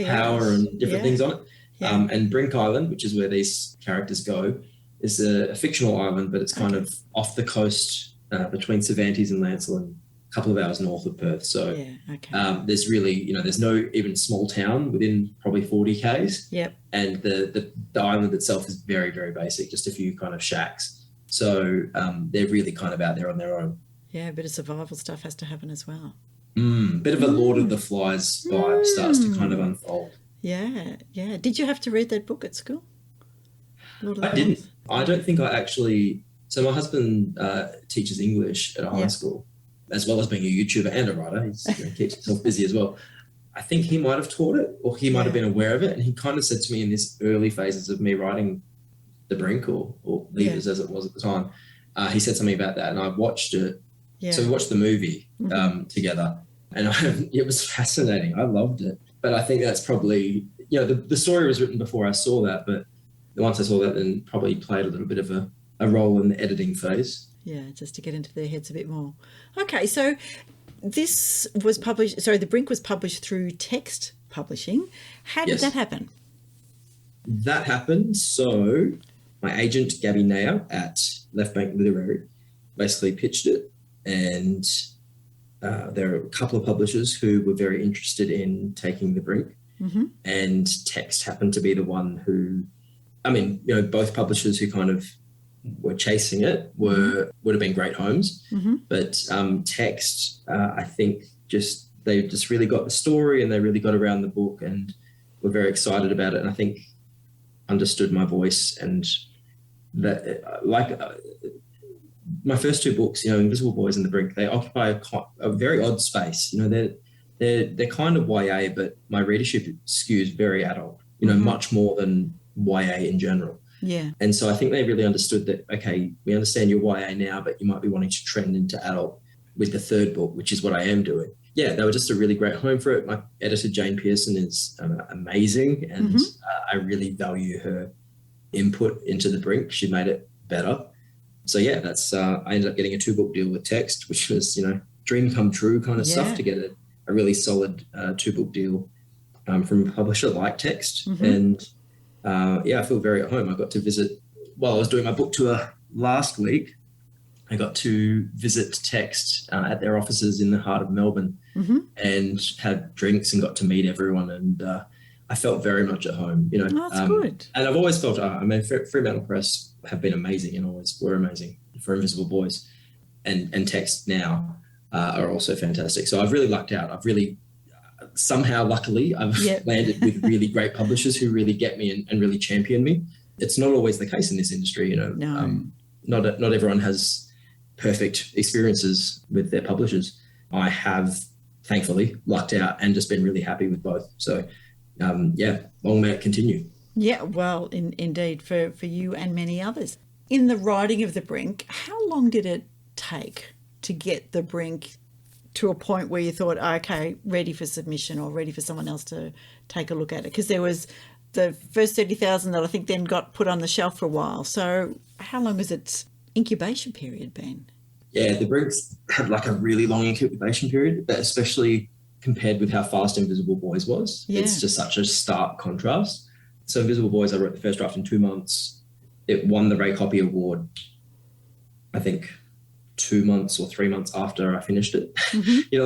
power and different things on it. Yeah. And Brink Island, which is where these characters go, is a fictional island, but it's kind of off the coast between Cervantes and Lancelin, a couple of hours north of Perth. So there's really, there's no even small town within probably 40 Ks. Yep. And the island itself is very, very basic, just a few kind of shacks. So they're really kind of out there on their own. Yeah, a bit of survival stuff has to happen as well. Bit of a Lord of the Flies vibe starts to kind of unfold. Yeah. Did you have to read that book at school? I didn't. I don't think I actually... So my husband teaches English at a high school, as well as being a YouTuber and a writer. He keeps himself busy as well. I think he might have taught it, or he might have been aware of it. And he kind of said to me in this early phases of me writing The Brink, or Levers as it was at the time, he said something about that, and I watched it. Yeah. So we watched the movie together, and it was fascinating. I loved it. But I think that's probably, the story was written before I saw that, but once I saw that, then probably played a little bit of a role in the editing phase. Yeah, just to get into their heads a bit more. Okay, so this was published, The Brink was published through Text Publishing. How did that happen? That happened, so my agent, Gabby Nair at Left Bank Literary, basically pitched it, and there are a couple of publishers who were very interested in taking The Brink, and Text happened to be the one who, both publishers who kind of were chasing it would have been great homes, but Text, I think they just really got the story and they really got around the book and were very excited about it, and I think understood my voice, and that my first two books, Invisible Boys and The Brink, they occupy a very odd space. They're kind of YA, but my readership skews very adult, much more than YA in general. Yeah. And so I think they really understood that, okay, we understand you're YA now, but you might be wanting to trend into adult with the third book, which is what I am doing. Yeah, they were just a really great home for it. My editor, Jane Pearson, is amazing, and I really value her input into The Brink. She made it better. So yeah, that's I ended up getting a 2-book deal with Text, which was, dream come true kind of stuff, to get a really solid 2-book deal from a publisher like Text. And I feel very at home. I got to visit, while I was doing my book tour last week, I got to visit Text at their offices in the heart of Melbourne and had drinks and got to meet everyone. And I felt very much at home, That's good. And I've always felt, Fremantle Press have been amazing and always were amazing for Invisible Boys, and Text now are also fantastic. So I've really lucked out. I've really, somehow, luckily, I've landed with really great publishers who really get me and really champion me. It's not always the case in this industry, No. Not everyone has perfect experiences with their publishers. I have, thankfully, lucked out and just been really happy with both. So, long may it continue. Yeah, well, indeed, for you and many others. In the writing of The Brink, how long did it take to get The Brink to a point where you thought, okay, ready for submission or ready for someone else to take a look at it? Because there was the first 30,000 that I think then got put on the shelf for a while. So how long has its incubation period been? Yeah, The Brink's had like a really long incubation period, but especially compared with how fast Invisible Boys was. Yeah. It's just such a stark contrast. So Invisible Boys, I wrote the first draft in 2 months. It won the Ray Copy Award, I think, 2 months or 3 months after I finished it. It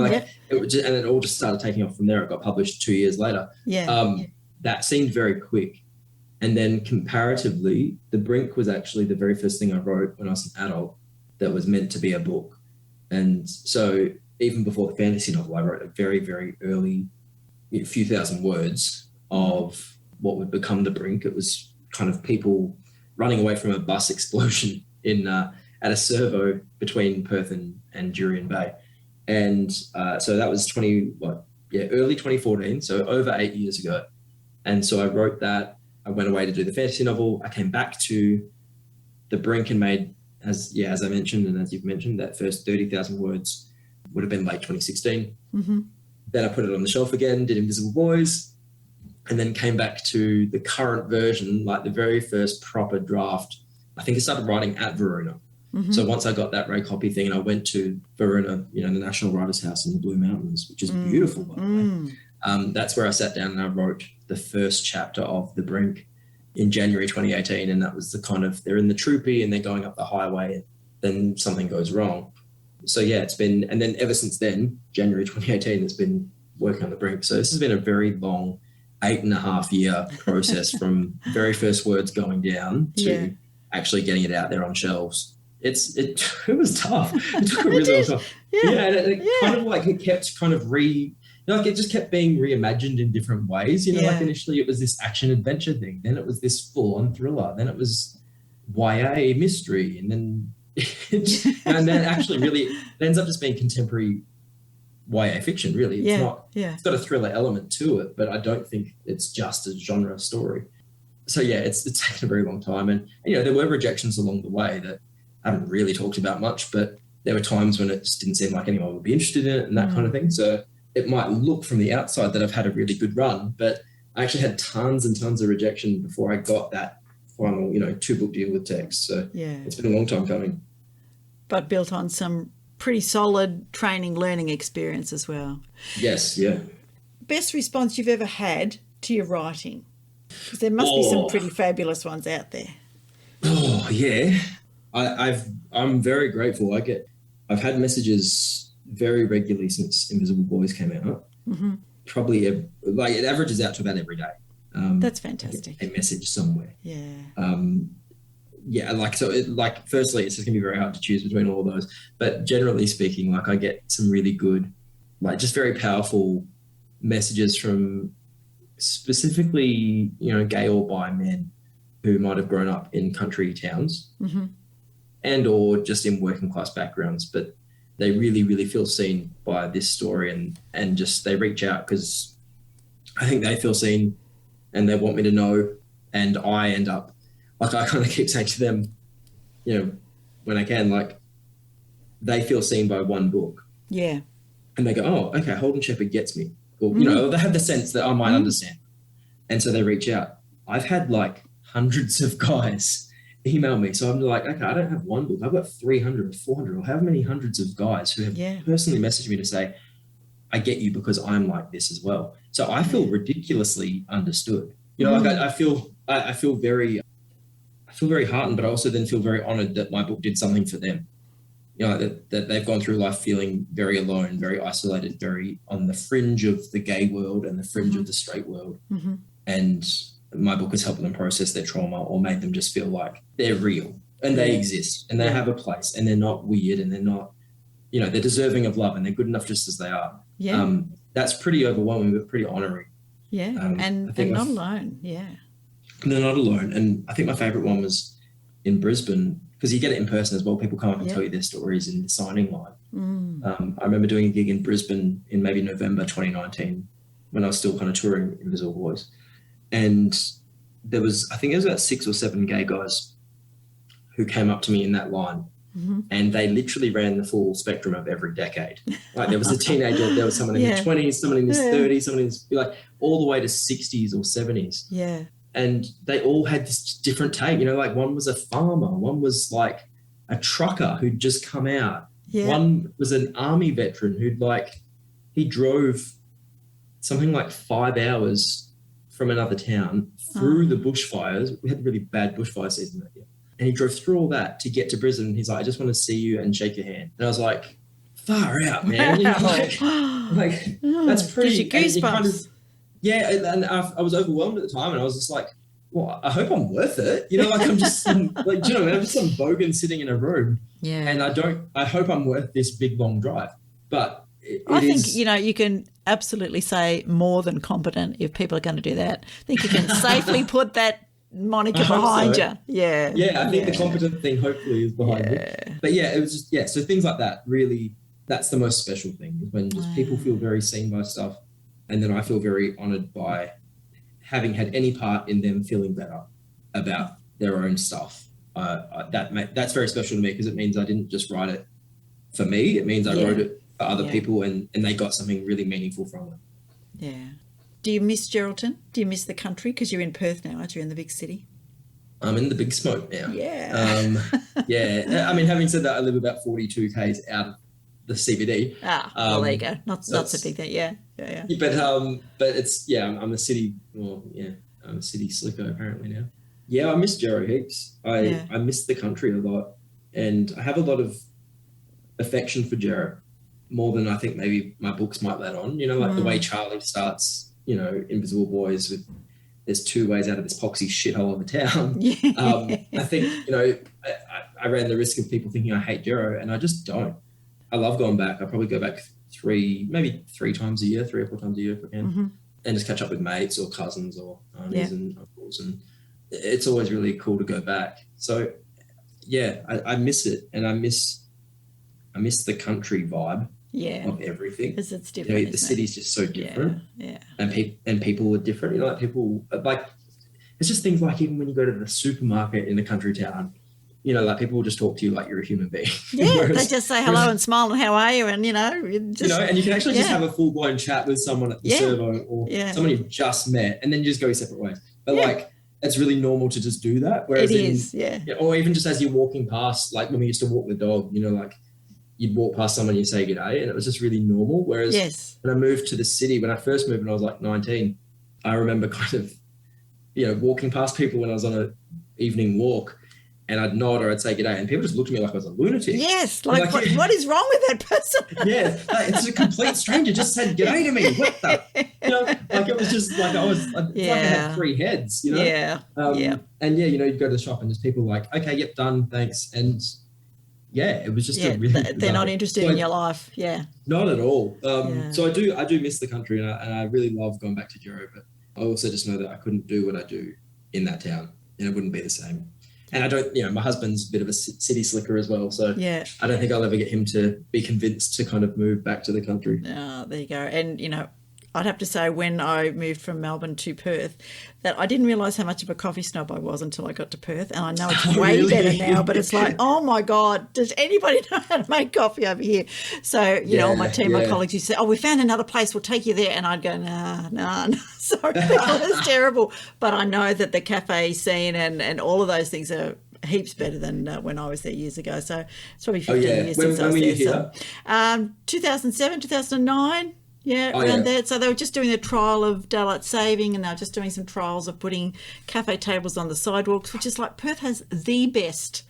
was just, and it all just started taking off from there. It got published 2 years later. That seemed very quick. And then comparatively, The Brink was actually the very first thing I wrote when I was an adult that was meant to be a book. And so even before the fantasy novel, I wrote a very, very early few thousand words of what would become The Brink. It was kind of people running away from a bus explosion at a servo between Perth and Jurien Bay. And so that was early 2014, so over 8 years ago. And so I wrote that. I went away to do the fantasy novel. I came back to The Brink and made, as I mentioned, and as you've mentioned, that first 30,000 words would have been late 2016. Then I put it on the shelf again, did Invisible Boys, and then came back to the current version, like the very first proper draft. I think I started writing at Verona. So once I got that Ray copy thing, and I went to Verona, the National Writers' House in the Blue Mountains, which is beautiful, by the way. That's where I sat down and I wrote the first chapter of The Brink in January 2018. And that was the kind of, they're in the troopy and they're going up the highway, and then something goes wrong. So yeah, it's been, and then ever since then, January 2018, it's been working on The Brink. So this has been a very long 8.5 year process from very first words going down to actually getting it out there on shelves. It was tough. It took a really long time. And it kind of like, it kept kind of it just kept being reimagined in different ways. Like initially it was this action adventure thing. Then it was this full on thriller. Then it was YA mystery. And then, and then actually really it ends up just being contemporary YA fiction, really. It's got a thriller element to it, but I don't think it's just a genre story. So yeah, it's taken a very long time. And there were rejections along the way that I haven't really talked about much, but there were times when it just didn't seem like anyone would be interested in it and that kind of thing. So it might look from the outside that I've had a really good run, but I actually had tons and tons of rejection before I got that final, 2-book deal with Text. So it's been a long time coming. But built on some pretty solid training, learning experience as well. Yes, yeah. Best response you've ever had to your writing? Because there must be some pretty fabulous ones out there. Oh, yeah. I'm very grateful. I've had messages very regularly since Invisible Boys came out. Probably it averages out to about every day. That's fantastic. A message somewhere. Yeah. Firstly, it's just gonna be very hard to choose between all of those. But generally speaking, I get some really good, just very powerful messages from specifically, gay or bi men who might have grown up in country towns. And or just in working class backgrounds, but they really, really feel seen by this story and just they reach out because I think they feel seen and they want me to know. And I end up, I kind of keep saying to them, when I can, they feel seen by one book. Yeah. And they go, oh, okay, Holden Sheppard gets me. Or, they have the sense that I might understand. And so they reach out. I've had hundreds of guys email me. So I'm like, okay, I don't have one book. I've got 300 or 400 or however many hundreds of guys who have personally messaged me to say, I get you because I'm like this as well. So I feel ridiculously understood. I feel very heartened, but I also then feel very honored that my book did something for them. That they've gone through life feeling very alone, very isolated, very on the fringe of the gay world and the fringe of the straight world. And my book has helped them process their trauma or made them just feel like they're real and they exist and they have a place and they're not weird and they're not, they're deserving of love and they're good enough just as they are. Yeah. That's pretty overwhelming, but pretty honoring. Yeah. And not alone. Yeah. They're not alone. And I think my favorite one was in Brisbane because you get it in person as well. People come up and tell you their stories in the signing line. I remember doing a gig in Brisbane in maybe November 2019 when I was still kind of touring Invisible Boys. And there was about 6 or 7 gay guys who came up to me in that line and they literally ran the full spectrum of every decade. There was a teenager, there was someone in their 20s, someone in his 30s, someone in his, all the way to 60s or 70s. Yeah. And they all had this different take, one was a farmer, one was a trucker who'd just come out. Yeah. One was an army veteran who'd he drove something like 5 hours from another town through the bushfires. We had a really bad bushfire season that year. And he drove through all that to get to Brisbane. He's like, I just want to see you and shake your hand. And I was like, far out, man. That's pretty. Gives you goosebumps. And I was overwhelmed at the time and I was just like, well, I hope I'm worth it. I'm just I'm just some bogan sitting in a room. Yeah. And I hope I'm worth this big, long drive. But I think, you can absolutely say more than competent if people are going to do that. I think you can safely put that moniker behind you. Yeah. Yeah, I think the competent thing hopefully is behind it. But it was just, so things like that really, that's the most special thing is when just people feel very seen by stuff. And then I feel very honoured by having had any part in them feeling better about their own stuff. That's very special to me because it means I didn't just write it for me. It means I wrote it for other people and they got something really meaningful from it. Yeah. Do you miss Geraldton? Do you miss the country? Because you're in Perth now, aren't you, in the big city? I'm in the big smoke now. Yeah. Yeah. I mean, having said that, I live about 42 k's out of the CBD. Well, there you go. Not so big that. Yeah. But it's, I'm a city, I'm a city slicker apparently now. Yeah, I miss Gero heaps. I miss the country a lot, and I have a lot of affection for Gero, more than I think maybe my books might let on. Like the way Charlie starts, Invisible Boys with there's two ways out of this poxy shithole of a town. I think, I ran the risk of people thinking I hate Gero, and I just don't. I love going back. I probably go back 3 or 4 times a year if I can, and just catch up with mates or cousins or aunties and uncles, and it's always really cool to go back. So I miss it, and I miss the country vibe of everything, because it's different. The city's just so different, and people are different. Like people, like it's just things like even when you go to the supermarket in a country town, like people will just talk to you like you're a human being. Yeah, they just say hello and smile and how are you, and and you can actually just have a full blown chat with someone at the servo or someone you've just met, and then you just go your separate ways. But like it's really normal to just do that. Whereas or even just as you're walking past, like when we used to walk the dog, like you'd walk past someone, you say g'day, and it was just really normal. Whereas when I moved to the city, when I first moved when I was like 19, I remember kind of, walking past people when I was on an evening walk, and I'd nod or I'd say g'day, and people just looked at me like I was a lunatic. Yes, like what is wrong with that person? It's a complete stranger just said g'day to me. What the? Like it was just like it's like I had 3 heads. And you'd go to the shop and there's people like, okay, yep, done, thanks, and it was just a really they're not interested in your life. Not at all. So I do miss the country, and I really love going back to Gero, but I also just know that I couldn't do what I do in that town, and it wouldn't be the same. And I don't, my husband's a bit of a city slicker as well, so I don't think I'll ever get him to be convinced to kind of move back to the country. Oh, there you go. And, I'd have to say when I moved from Melbourne to Perth that I didn't realise how much of a coffee snob I was until I got to Perth. And I know it's way better now, but it's like, oh, my God, does anybody know how to make coffee over here? So, all my team, my colleagues used to say, oh, we found another place, we'll take you there. And I'd go, nah. Sorry, it was terrible. But I know that the cafe scene and all of those things are heaps better than when I was there years ago. So it's probably 15 years since I was there. So, 2007, 2009. Around there. So they were just doing the trial of daylight saving, and they were just doing some trials of putting cafe tables on the sidewalks, which is like Perth has the best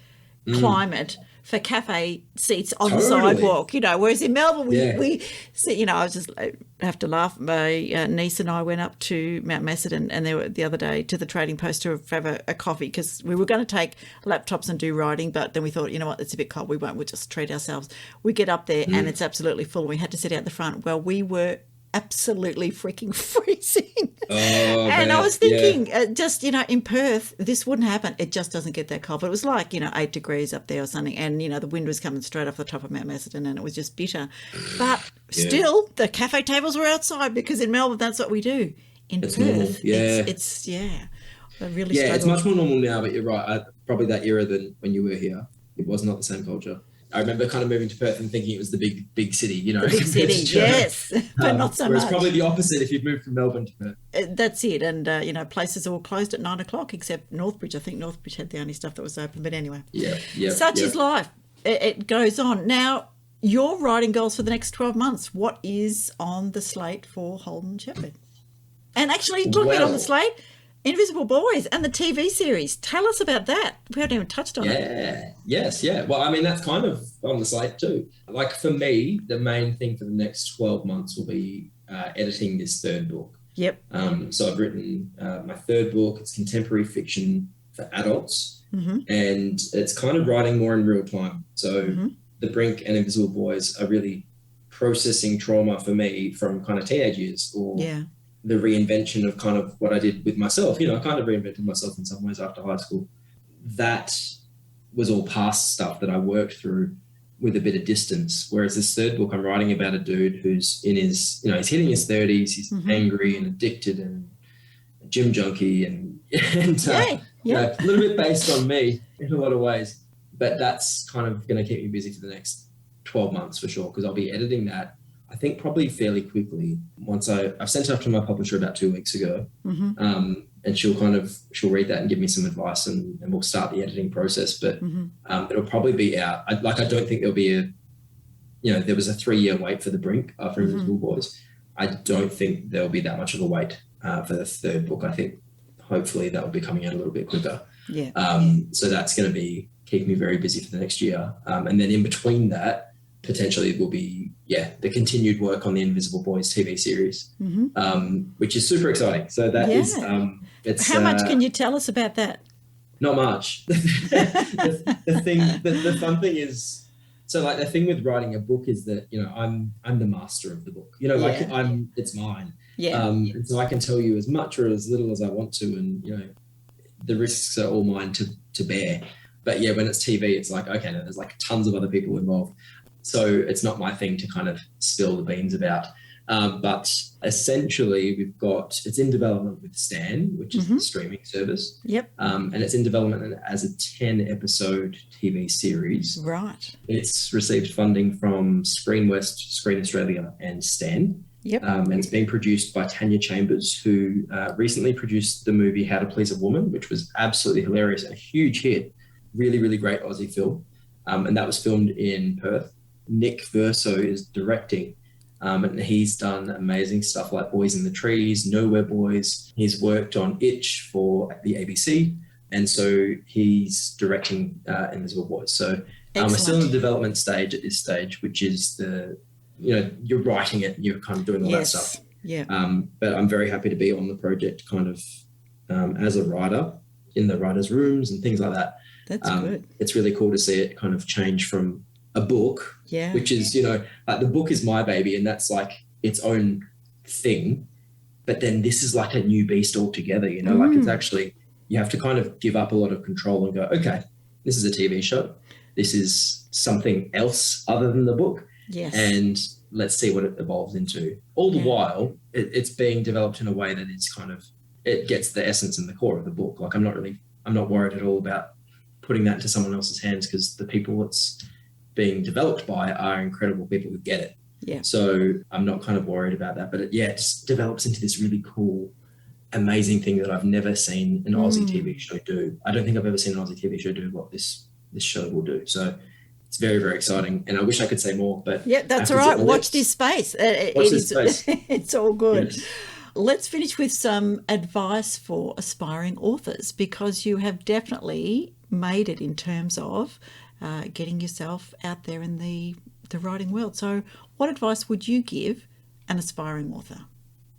climate for cafe seats on the sidewalk, whereas in Melbourne we see, I was just I have to laugh. My niece and I went up to Mount Macedon, and they were the other day to the Trading Post to have a coffee, because we were going to take laptops and do writing, but then we thought, it's a bit cold, we'll just treat ourselves. We get up there and it's absolutely full. We had to sit out the front. Well, we were absolutely freaking freezing. And I was thinking, in Perth, this wouldn't happen. It just doesn't get that cold. But it was like, 8 degrees up there or something. And, the wind was coming straight off the top of Mount Macedon, and it was just bitter. But still, the cafe tables were outside, because in Melbourne, that's what we do. In Perth, normal. It's really struggled. It's much more normal now, but you're right. Probably that era than when you were here. It was not the same culture. I remember kind of moving to Perth and thinking it was the big city, The big city, yes, but not so much. Whereas probably the opposite if you'd moved from Melbourne to Perth. That's it. And, places are all closed at 9 o'clock except Northbridge. I think Northbridge had the only stuff that was open. But anyway, such is life. It goes on. Now, your writing goals for the next 12 months, what is on the slate for Holden Sheppard? And actually, talking about on the slate, Invisible Boys and the TV series. Tell us about that. We haven't even touched on it. Yes. Well, I mean, that's kind of on the slate too. Like for me, the main thing for the next 12 months will be editing this 3rd book. Yep. So I've written my 3rd book. It's contemporary fiction for adults, and it's kind of writing more in real time. So the Brink and Invisible Boys are really processing trauma for me from kind of teenage years, or the reinvention of kind of what I did with myself. I kind of reinvented myself in some ways after high school. That was all past stuff that I worked through with a bit of distance. Whereas this 3rd book, I'm writing about a dude who's in his, he's hitting his 30s. He's angry and addicted and a gym junkie and a little bit based on me in a lot of ways. But that's kind of going to keep me busy for the next 12 months for sure, because I'll be editing that, I think, probably fairly quickly. Once I've sent it off to my publisher about 2 weeks ago, and she'll read that and give me some advice, and we'll start the editing process. But it'll probably be out. I don't think there'll be there was a 3-year wait for the Brink after Invisible Boys. I don't think there'll be that much of a wait for the third book. I think hopefully that will be coming out a little bit quicker. Yeah. So that's going to keep me very busy for the next year. And then in between that, potentially will be, the continued work on the Invisible Boys TV series, which is super exciting. So that is, it's... How much can you tell us about that? Not much. The fun thing is, so like the thing with writing a book is that, I'm the master of the book, it's mine. Yeah. And so I can tell you as much or as little as I want to, and, the risks are all mine to bear. But yeah, when it's TV, it's like, okay, no, there's like tons of other people involved. So it's not my thing to kind of spill the beans about. But essentially it's in development with Stan, which is the streaming service. Yep. And it's in development as a 10-episode TV series. Right. It's received funding from Screen West, Screen Australia, and Stan. Yep. And it's being produced by Tanya Chambers, who recently produced the movie How to Please a Woman, which was absolutely hilarious and a huge hit. Really, really great Aussie film. And that was filmed in Perth. Nick Verso is directing, and he's done amazing stuff like Boys in the Trees, Nowhere Boys. He's worked on Itch for the ABC, and so he's directing Invisible Boys. So we're still in the development stage at this stage, which is you're writing it, you're kind of doing all that stuff. Yeah. But I'm very happy to be on the project kind of as a writer in the writers' rooms and things like that. That's good. It's really cool to see it kind of change from a book, which is, like the book is my baby and that's like its own thing. But then this is like a new beast altogether, like it's actually, you have to kind of give up a lot of control and go, okay, this is a TV show. This is something else other than the book. Yes. And let's see what it evolves into. All the while, it's being developed in a way that it's kind of, it gets the essence and the core of the book. Like I'm not worried at all about putting that into someone else's hands, because the people it's being developed by are incredible people who get it. Yeah. So I'm not kind of worried about that. But it just develops into this really cool, amazing thing that I've never seen an Aussie TV show do. I don't think I've ever seen an Aussie TV show do what this show will do. So it's very, very exciting. And I wish I could say more, but yeah, that's all right. Watch this space. It's all good. Yes. Let's finish with some advice for aspiring authors, because you have definitely made it in terms of getting yourself out there in the writing world. So what advice would you give an aspiring author?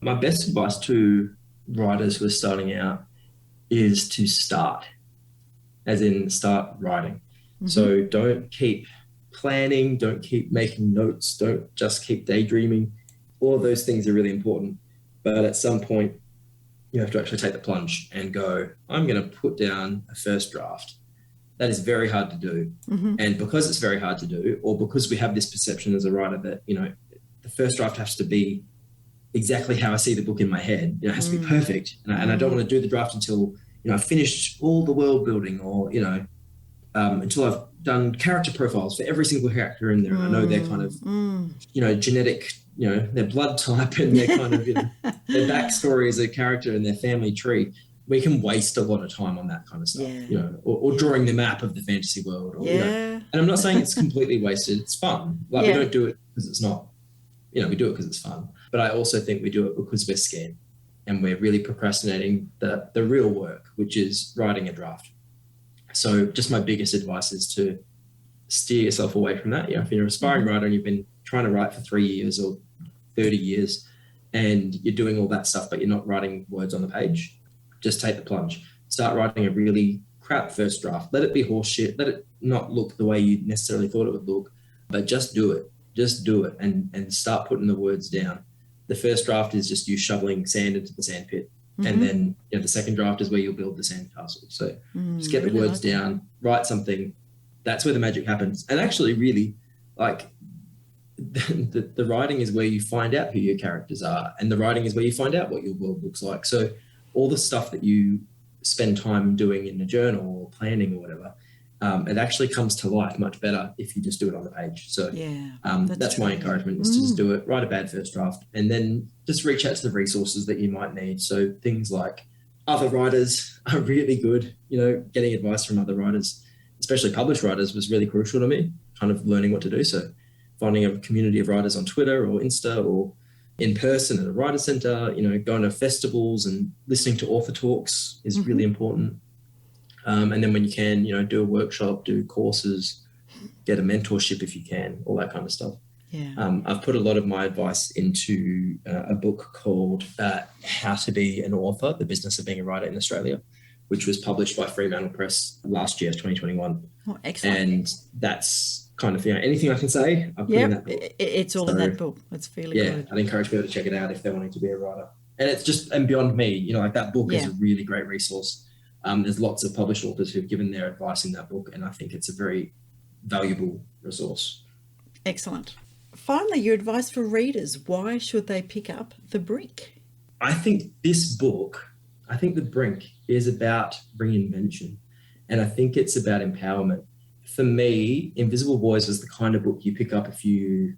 My best advice to writers who are starting out is to start, as in start writing. So don't keep planning, don't keep making notes, don't just keep daydreaming. All of those things are really important. But at some point, you have to actually take the plunge and go, I'm going to put down a first draft. That is very hard to do. And because it's very hard to do, or because we have this perception as a writer that, the first draft has to be exactly how I see the book in my head. It has to be perfect. And I don't want to do the draft until, I've finished all the world building, or, until I've done character profiles for every single character in there. And I know their kind of, genetic, their blood type and their kind of, their backstory as a character and their family tree. We can waste a lot of time on that kind of stuff, or drawing the map of the fantasy world. Or, and I'm not saying it's completely wasted. It's fun. Like we don't do it because it's not, we do it because it's fun. But I also think we do it because we're scared and we're really procrastinating the real work, which is writing a draft. So just my biggest advice is to steer yourself away from that. If you're an aspiring writer and you've been trying to write for 3 years or 30 years and you're doing all that stuff, but you're not writing words on the page, just take the plunge. Start writing a really crap first draft. Let it be horseshit. Let it not look the way you necessarily thought it would look, but just do it. Just do it and start putting the words down. The first draft is just you shoveling sand into the sand pit. And then the second draft is where you'll build the sand castle. So just get the words down, write something. That's where the magic happens. And actually really like the writing is where you find out who your characters are, and the writing is where you find out what your world looks like. So all the stuff that you spend time doing in a journal or planning or whatever, it actually comes to life much better if you just do it on the page. So that's my encouragement, is to just do it, write a bad first draft, and then just reach out to the resources that you might need. So things like other writers are really good. Getting advice from other writers, especially published writers, was really crucial to me, kind of learning what to do. So finding a community of writers on Twitter or Insta or in person at a writer centre, going to festivals and listening to author talks is really important. And then when you can, do a workshop, do courses, get a mentorship if you can, all that kind of stuff. Yeah. I've put a lot of my advice into a book called How to Be an Author, The Business of Being a Writer in Australia, which was published by Fremantle Press last year, 2021. Oh, excellent. And that's kind of, anything I can say, I've put in that book. It's all in that book. It's really good. I'd encourage people to check it out if they're wanting to be a writer. And it's just, and beyond me, that book is a really great resource. There's lots of published authors who've given their advice in that book, and I think it's a very valuable resource. Excellent. Finally, your advice for readers. Why should they pick up The Brink? I think The Brink is about reinvention, and I think it's about empowerment. For me, Invisible Boys was the kind of book you pick up if you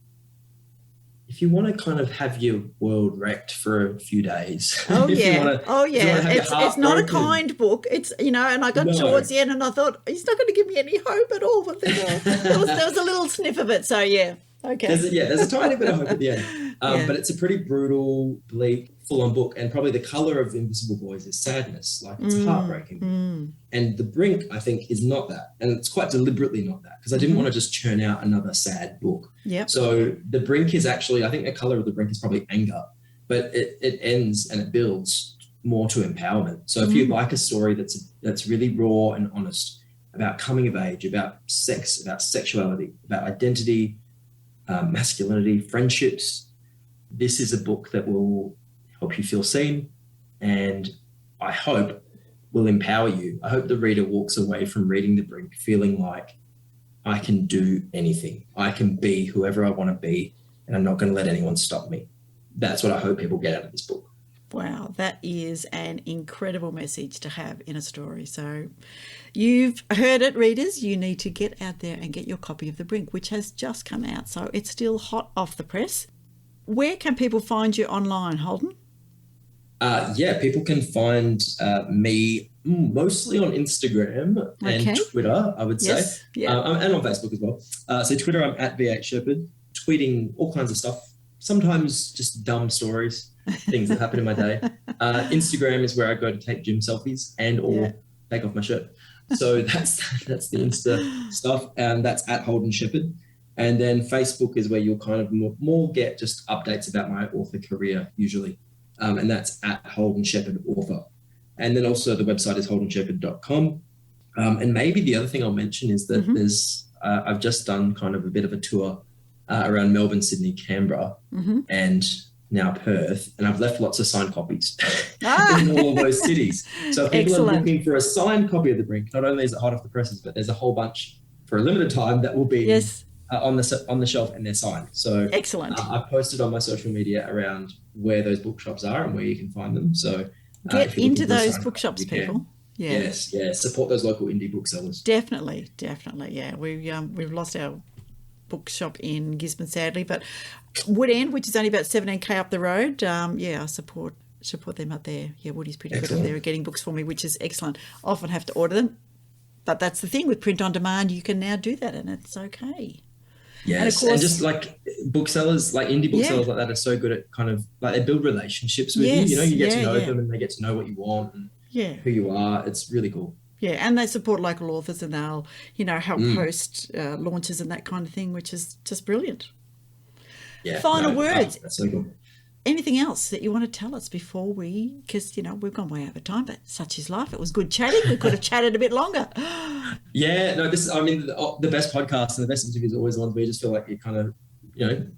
want to kind of have your world wrecked for a few days. It's not a kind book. It's, and I got towards the end and I thought, he's not going to give me any hope at all. But then there was a little sniff of it. So, yeah. Okay. There's a tiny bit of hope at the end. But it's a pretty brutal, bleak, full-on book. And probably the colour of Invisible Boys is sadness. Like, it's heartbreaking. And The Brink, I think, is not that. And it's quite deliberately not that, because I didn't want to just churn out another sad book. Yep. So The Brink is actually, I think the colour of The Brink is probably anger, but it ends and it builds more to empowerment. So if you like a story that's really raw and honest about coming of age, about sex, about sexuality, about identity, masculinity, friendships, this is a book that will help you feel seen, and I hope will empower you. I hope the reader walks away from reading The Brink feeling like, I can do anything. I can be whoever I want to be, and I'm not going to let anyone stop me. That's what I hope people get out of this book. Wow, that is an incredible message to have in a story. So you've heard it, readers. You need to get out there and get your copy of The Brink, which has just come out. So it's still hot off the press. Where can people find you online, Holden? People can find me mostly on Instagram and Twitter, I would say. Yeah. And on Facebook as well. So Twitter, I'm at V8 Sheppard, tweeting all kinds of stuff, sometimes just dumb stories, things that happen in my day. Instagram is where I go to take gym selfies or take off my shirt. So that's the Insta stuff, and that's at Holden Sheppard. And then Facebook is where you'll kind of more get just updates about my author career usually. And that's at Holden Sheppard Author. And then also the website is holdensheppard.com. And maybe the other thing I'll mention is that there's I've just done kind of a bit of a tour around Melbourne, Sydney, Canberra, and now Perth, and I've left lots of signed copies in all of those cities. So if people are looking for a signed copy of The Brink, not only is it hot off the presses, but there's a whole bunch for a limited time that will be on the shelf, and they're signed. So excellent. I've posted on my social media around where those bookshops are and where you can find them. So get into those bookshops, people. Yes, support those local indie booksellers. Definitely. Yeah, we've lost our bookshop in Gisborne, sadly, but Wood End, which is only about 17k up the road, I support them up there. Yeah, Woody's pretty good up there at getting books for me, which is excellent. I often have to order them, but that's the thing with print on demand. You can now do that, and it's okay. Yes, and, of course, and just like booksellers, like indie booksellers like that are so good at kind of like they build relationships with you. You know, you get to know them, and they get to know what you want and who you are. It's really cool. Yeah, and they support local authors, and they'll, help host launches and that kind of thing, which is just brilliant. Yeah. Final words. That's so cool. Anything else that you want to tell us before because, we've gone way over time, but such is life. It was good chatting. We could have chatted a bit longer. Yeah, no, the best podcasts and the best interviews are always the ones where you just feel like you're kind of,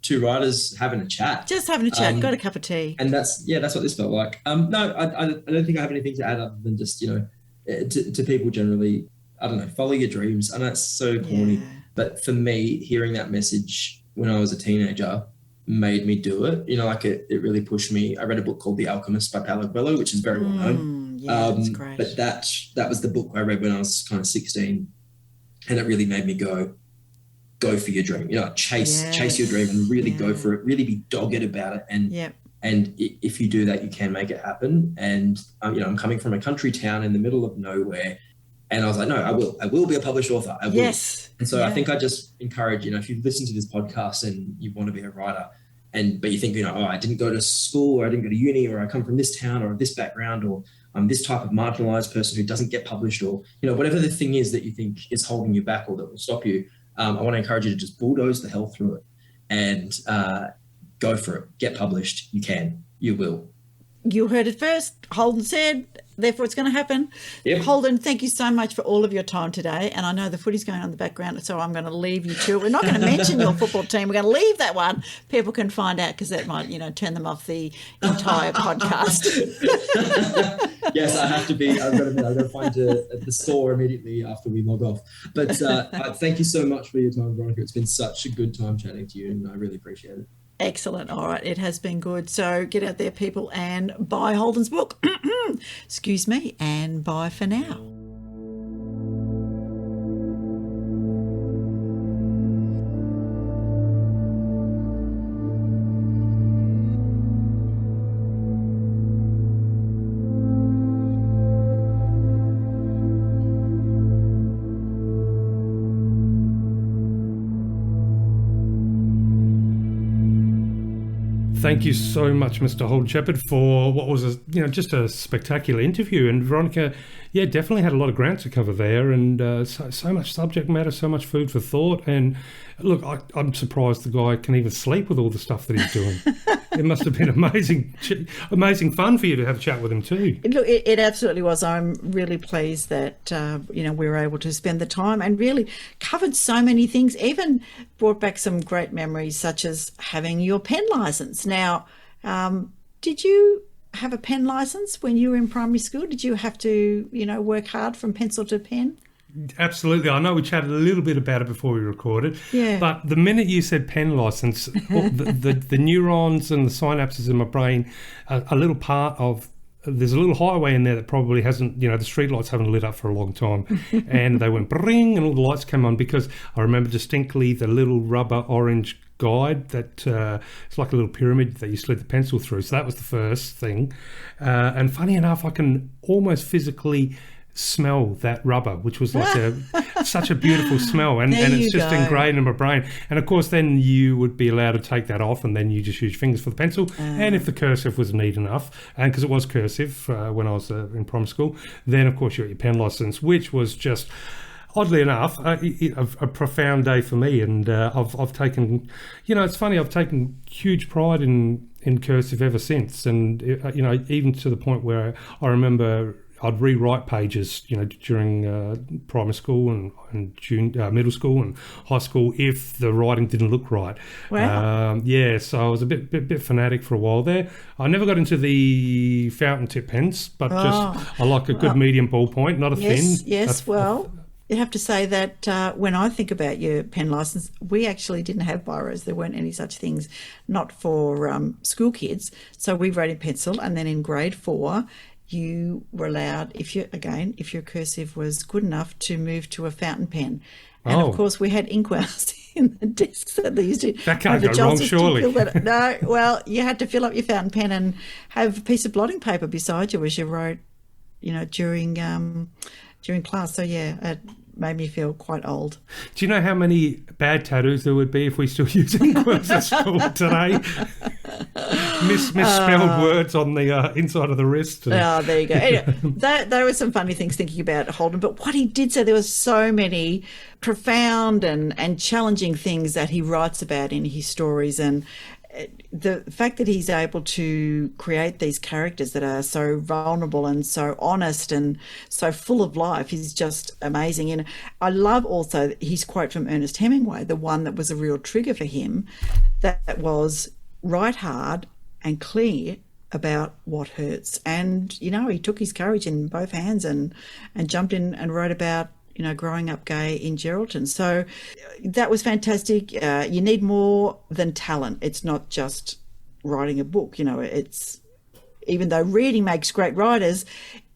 two writers having a chat. Just having a chat, got a cup of tea. And that's what this felt like. No, I don't think I have anything to add other than just, to people generally, I don't know, follow your dreams. I know it's so corny, but for me, hearing that message when I was a teenager made me do it. It really pushed me. I read a book called The Alchemist by Paulo Coelho, which is very well known. Yeah, that's great. But that was the book I read when I was kind of 16, and it really made me go for your dream. Chase your dream and really go for it. Really be dogged about it, and And if you do that, you can make it happen. And, I'm coming from a country town in the middle of nowhere. And I was like, no, I will be a published author. I will. Yes. And so I think I just encourage, if you listen to this podcast and you want to be a writer, but you think, I didn't go to school, or I didn't go to uni, or I come from this town or this background, or I'm this type of marginalized person who doesn't get published, or, whatever the thing is that you think is holding you back or that will stop you. I want to encourage you to just bulldoze the hell through it and go for it. Get published. You can. You will. You heard it first. Holden said, therefore it's going to happen. Yep. Holden, thank you so much for all of your time today. And I know the footy's going on in the background, so I'm going to leave you to it. We're not going to mention your football team. We're going to leave that one. People can find out, because that might, turn them off the entire podcast. Yes, I have to be. I've got to find the store immediately after we log off. But thank you so much for your time, Veronica. It's been such a good time chatting to you, and I really appreciate it. Excellent. All right. It has been good. So get out there, people, and buy Holden's book. Excuse me. And bye for now. Thank you so much, Mr. Holden Sheppard, for what was just a spectacular interview. And Veronica, definitely had a lot of ground to cover there, and so much subject matter, so much food for thought. And look, I'm surprised the guy can even sleep with all the stuff that he's doing. It must have been amazing fun for you to have a chat with him too. Look, it absolutely was. I'm really pleased that we were able to spend the time and really covered so many things. Even brought back some great memories, such as having your pen license. Now, did you have a pen license when you were in primary school? Did you have to, work hard from pencil to pen? Absolutely. I know we chatted a little bit about it before we recorded. Yeah. But the minute you said pen license, the neurons and the synapses in my brain, a little part of, there's a little highway in there that probably hasn't, the street lights haven't lit up for a long time. And they went bring, and all the lights came on, because I remember distinctly the little rubber orange guide that it's like a little pyramid that you slid the pencil through. So that was the first thing. And funny enough, I can almost physically smell that rubber, which was like such a beautiful smell, and it's just ingrained in my brain. And of course then you would be allowed to take that off, and then you just use your fingers for the pencil, and if the cursive was neat enough, and because it was cursive when I was in primary school, then of course you got your pen license, which was just, oddly enough, a profound day for me. And I've taken, it's funny, I've taken huge pride in cursive ever since. And, even to the point where I remember I'd rewrite pages, during primary school and middle school and high school if the writing didn't look right. Wow. So I was a bit fanatic for a while there. I never got into the fountain tip pens, but I like a good medium ballpoint, not a thin. Yes, you have to say that when I think about your pen license, we actually didn't have biros. There weren't any such things, not for school kids. So we wrote in pencil, and then in grade 4, you were allowed, if your cursive was good enough, to move to a fountain pen. And of course we had inkwells in the desks that they used to. That can't go wrong, surely. No, well, you had to fill up your fountain pen and have a piece of blotting paper beside you as you wrote, during class. So it made me feel quite old. Do you know how many bad tattoos there would be if we still used inkwells at school today? Misspelled words on the inside of the wrist. There you go. Anyway, there were some funny things thinking about Holden, but what he did say, there were so many profound and challenging things that he writes about in his stories, and the fact that he's able to create these characters that are so vulnerable and so honest and so full of life is just amazing. And I love also his quote from Ernest Hemingway, the one that was a real trigger for him, that was, write hard and clear about what hurts. And, he took his courage in both hands and jumped in and wrote about, growing up gay in Geraldton. So that was fantastic. You need more than talent. It's not just writing a book. It's, even though reading makes great writers,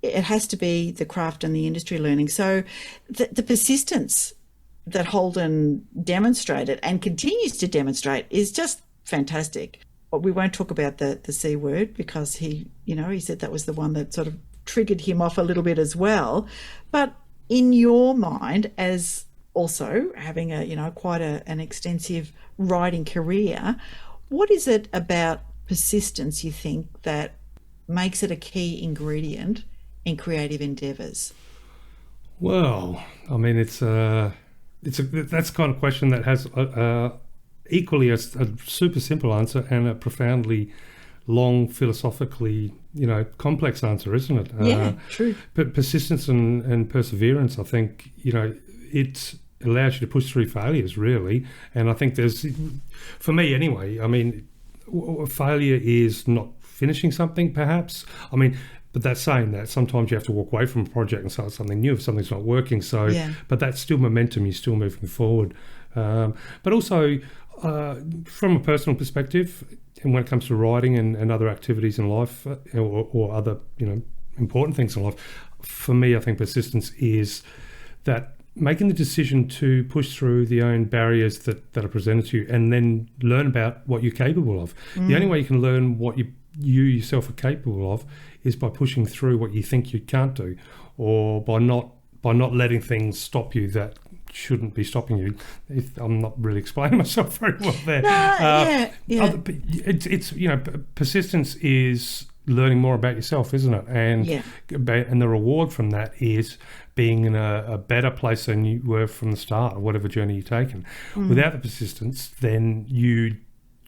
it has to be the craft and the industry learning. So the persistence that Holden demonstrated and continues to demonstrate is just fantastic. we won't talk about the C word because he said that was the one that sort of triggered him off a little bit as well. But in your mind, as also having quite an extensive writing career, what is it about persistence you think that makes it a key ingredient in creative endeavours? Well, I mean, that's the kind of question that has equally a super simple answer and a profoundly long, philosophically, complex answer, isn't it? Yeah, true. But persistence and perseverance, I think, it allows you to push through failures, really. And I think for me anyway, I mean, failure is not finishing something, perhaps. I mean, but that's saying that sometimes you have to walk away from a project and start something new if something's not working. So, yeah. But that's still momentum. You're still moving forward. But also, from a personal perspective, and when it comes to writing and other activities in life or other, important things in life, for me, I think persistence is that making the decision to push through the own barriers that are presented to you and then learn about what you're capable of. The only way you can learn what you yourself are capable of is by pushing through what you think you can't do, or by not letting things stop you that shouldn't be stopping you. If I'm not really explaining myself very well there. Yeah. It's persistence is learning more about yourself, isn't it? And the reward from that is being in a better place than you were from the start of whatever journey you're taking. Without the persistence, then you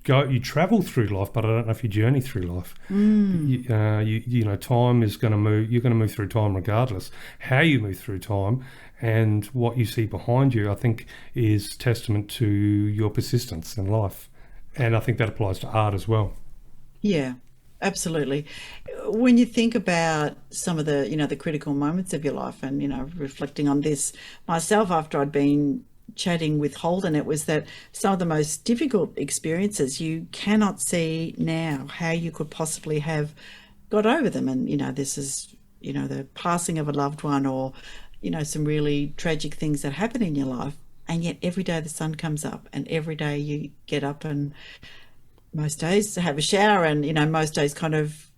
travel through life, but I don't know if you journey through life. Time is going to move. You're going to move through time regardless. How you move through time and what you see behind you, I think, is testament to your persistence in life. And I think that applies to art as well. Yeah, absolutely. When you think about some of the, the critical moments of your life and, reflecting on this myself after I'd been chatting with Holden, it was that some of the most difficult experiences you cannot see now how you could possibly have got over them. And, this is, the passing of a loved one or, some really tragic things that happen in your life. And yet every day the sun comes up and every day you get up and most days have a shower and, most days kind of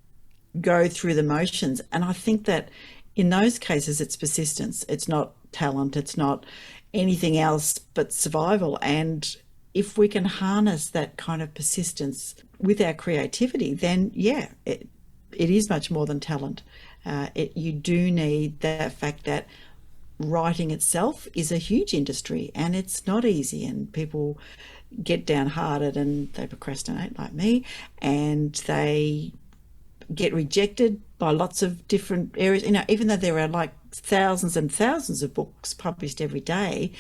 go through the motions. And I think that in those cases, it's persistence. It's not talent. It's not anything else but survival. And if we can harness that kind of persistence with our creativity, then it is much more than talent. You do need the fact that writing itself is a huge industry and it's not easy, and people get downhearted and they procrastinate like me, and they get rejected by lots of different areas. Even though there are like thousands and thousands of books published every day,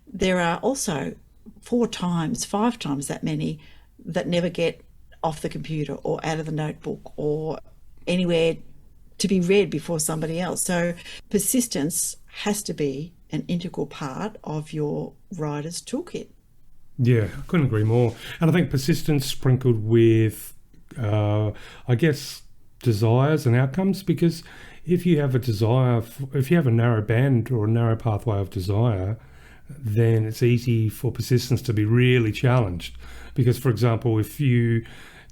there are also 4 times, 5 times that many that never get off the computer or out of the notebook or anywhere to be read before somebody else. So persistence has to be an integral part of your writer's toolkit. Yeah, I couldn't agree more. And I think persistence sprinkled with, desires and outcomes, because if you have a desire, if you have a narrow band or a narrow pathway of desire, then it's easy for persistence to be really challenged. Because, for example, if you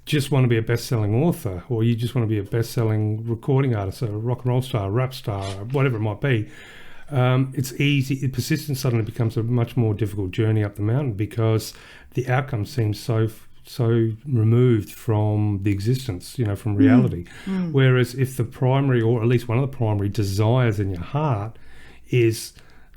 just want to be a best-selling author, or you just want to be a best-selling recording artist, a rock and roll star, a rap star, whatever it might be, it's easy. Persistence suddenly becomes a much more difficult journey up the mountain because the outcome seems so removed from the existence, from reality. Whereas if the primary, or at least one of the primary desires in your heart is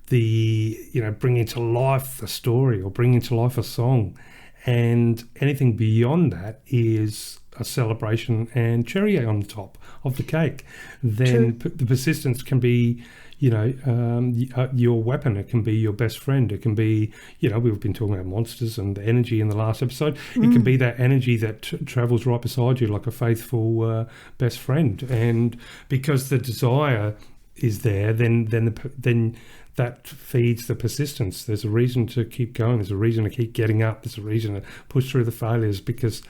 the, bringing to life a story or bringing to life a song, and anything beyond that is a celebration and cherry on the top of the cake, then the persistence can be, your weapon. It can be your best friend. It can be, we've been talking about monsters and the energy in the last episode. It can be that energy that travels right beside you like a faithful best friend. And because the desire is there, then that feeds the persistence. There's a reason to keep going. There's a reason to keep getting up. There's a reason to push through the failures, because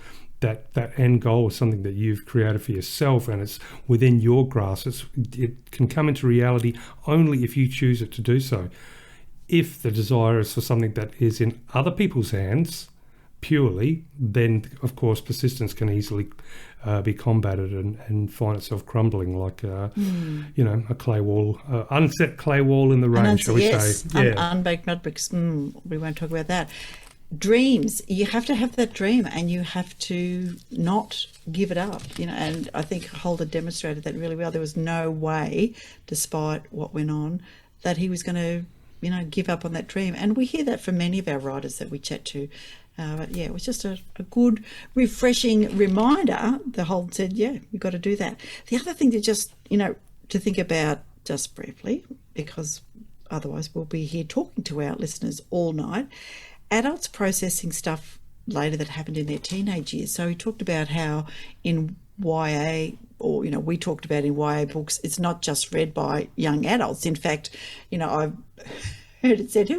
that end goal is something that you've created for yourself, and it's within your grasp. It can come into reality only if you choose it to do so. If the desire is for something that is in other people's hands, purely, then of course persistence can easily be combated and find itself crumbling like a clay wall, unset clay wall in the rain, shall we say? Unbaked mud bricks. We won't talk about that. Dreams, you have to have that dream and you have to not give it up, and I think Holden demonstrated that really well. There was no way, despite what went on, that he was going to give up on that dream. And we hear that from many of our writers that we chat to. But yeah, it was just a good, refreshing reminder that Holden said, yeah, you've got to do that. The other thing to just, to think about just briefly, because otherwise we'll be here talking to our listeners all night, adults processing stuff later that happened in their teenage years. So he talked about how in YA, or we talked about in YA books, it's not just read by young adults. In fact, I've heard it said,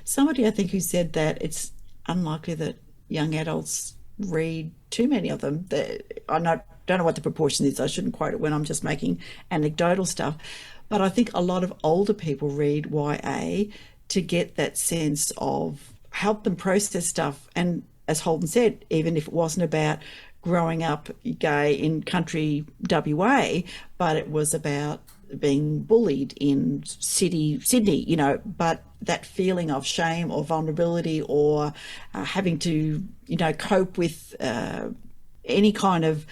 somebody I think who said that it's unlikely that young adults read too many of them. I don't know what the proportion is. I shouldn't quote it when I'm just making anecdotal stuff. But I think a lot of older people read YA to get that sense of help them process stuff. And as Holden said, even if it wasn't about growing up gay in country WA, but it was about being bullied in Sydney, but that feeling of shame or vulnerability or having to, cope with any kind of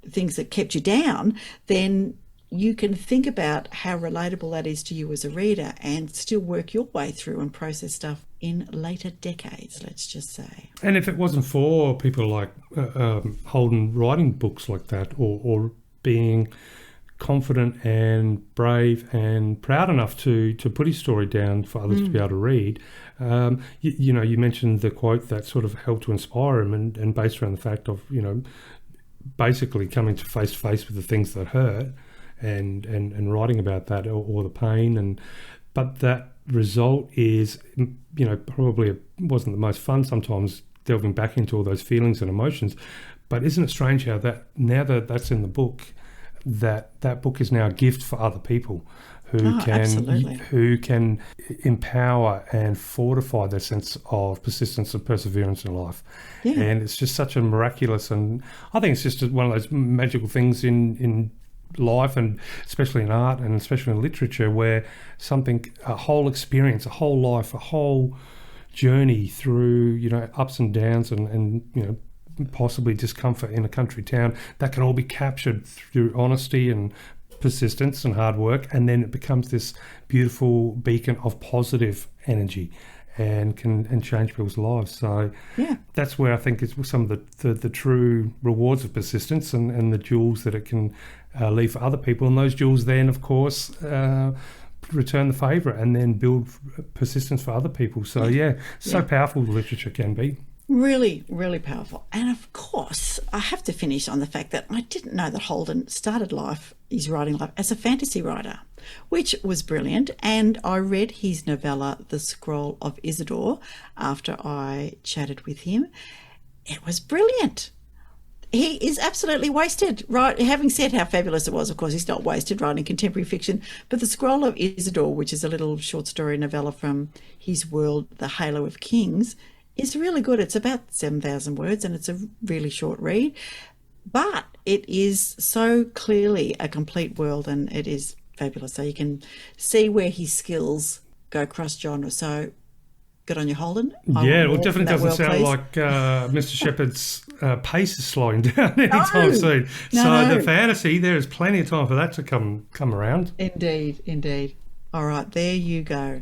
things that kept you down, then you can think about how relatable that is to you as a reader and still work your way through and process stuff in later decades, let's just say. And if it wasn't for people like Holden writing books like that or being confident and brave and proud enough to put his story down for others to be able to read, you mentioned the quote that sort of helped to inspire him and based around the fact of, basically coming to face with the things that hurt and writing about that or the pain. But that result is, probably wasn't the most fun sometimes, delving back into all those feelings and emotions. But isn't it strange how that now that that's in the book, that book is now a gift for other people who can empower and fortify their sense of persistence and perseverance in life. Yeah. And it's just such a miraculous, and I think it's just one of those magical things in life, and especially in art and especially in literature, where a whole experience, a whole life, a whole journey through, ups and downs and possibly discomfort in a country town, that can all be captured through honesty and persistence and hard work, and then it becomes this beautiful beacon of positive energy and can change people's lives. So that's where I think is some of the true rewards of persistence and the jewels that it can leave for other people. And those jewels then, of course, return the favour and then build persistence for other people. So so powerful literature can be. Really, really powerful. And of course, I have to finish on the fact that I didn't know that Holden started his writing life as a fantasy writer, which was brilliant. And I read his novella, The Scroll of Isidore, after I chatted with him. It was brilliant. He is absolutely wasted, right? Having said how fabulous it was, of course, he's not wasted writing contemporary fiction. But The Scroll of Isidore, which is a little short story novella from his world, The Halo of Kings, is really good. It's about 7,000 words and it's a really short read, but it is so clearly a complete world and it is fabulous. So you can see where his skills go cross genre. So good on you, Holden. It definitely doesn't sound like Mr. Sheppard's pace is slowing down anytime soon. The fantasy, there is plenty of time for that to come around. Indeed. All right, there you go.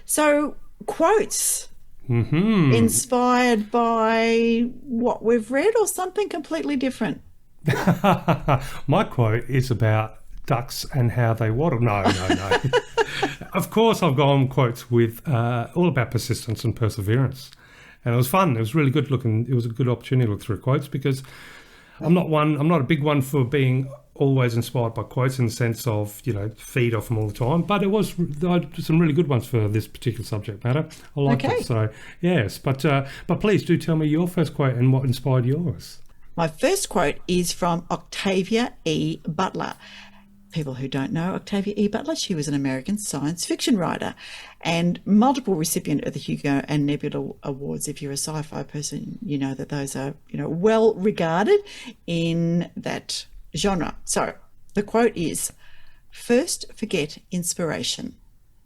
So quotes. Mm-hmm. Inspired by what we've read or something completely different? My quote is about ducks and how they waddle. No. Of course, I've gone quotes with all about persistence and perseverance. And it was fun. It was really good looking. It was a good opportunity to look through quotes because I'm not a big one for being always inspired by quotes in the sense of, feed off them all the time. But it was some really good ones for this particular subject matter. I like it. So, yes. But please do tell me your first quote and what inspired yours. My first quote is from Octavia E. Butler. people who don't know Octavia E. Butler, she was an American science fiction writer and multiple recipient of the Hugo and Nebula Awards. If you're a sci-fi person, you know that those are, well regarded in that genre. So the quote is, "First forget inspiration.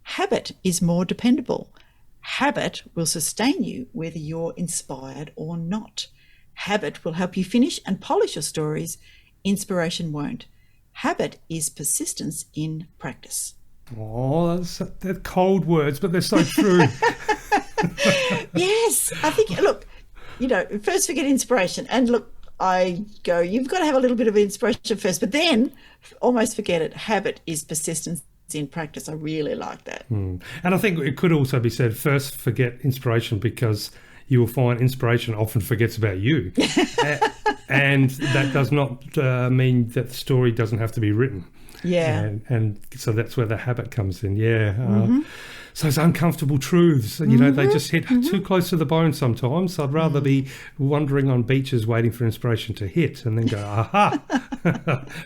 Habit is more dependable. Habit will sustain you whether you're inspired or not. Habit will help you finish and polish your stories. Inspiration won't. Habit is persistence in practice." Oh, they're cold words, but they're so true. Yes, I think, look, first forget inspiration. And look, I go, you've got to have a little bit of inspiration first, but then almost forget it. Habit is persistence in practice. I really like that. And I think it could also be said, first forget inspiration, because you will find inspiration often forgets about you. And that does not mean that the story doesn't have to be written. Yeah. And so that's where the habit comes in. Yeah. So it's uncomfortable truths. They just hit too close to the bone sometimes. I'd rather be wandering on beaches waiting for inspiration to hit and then go, aha,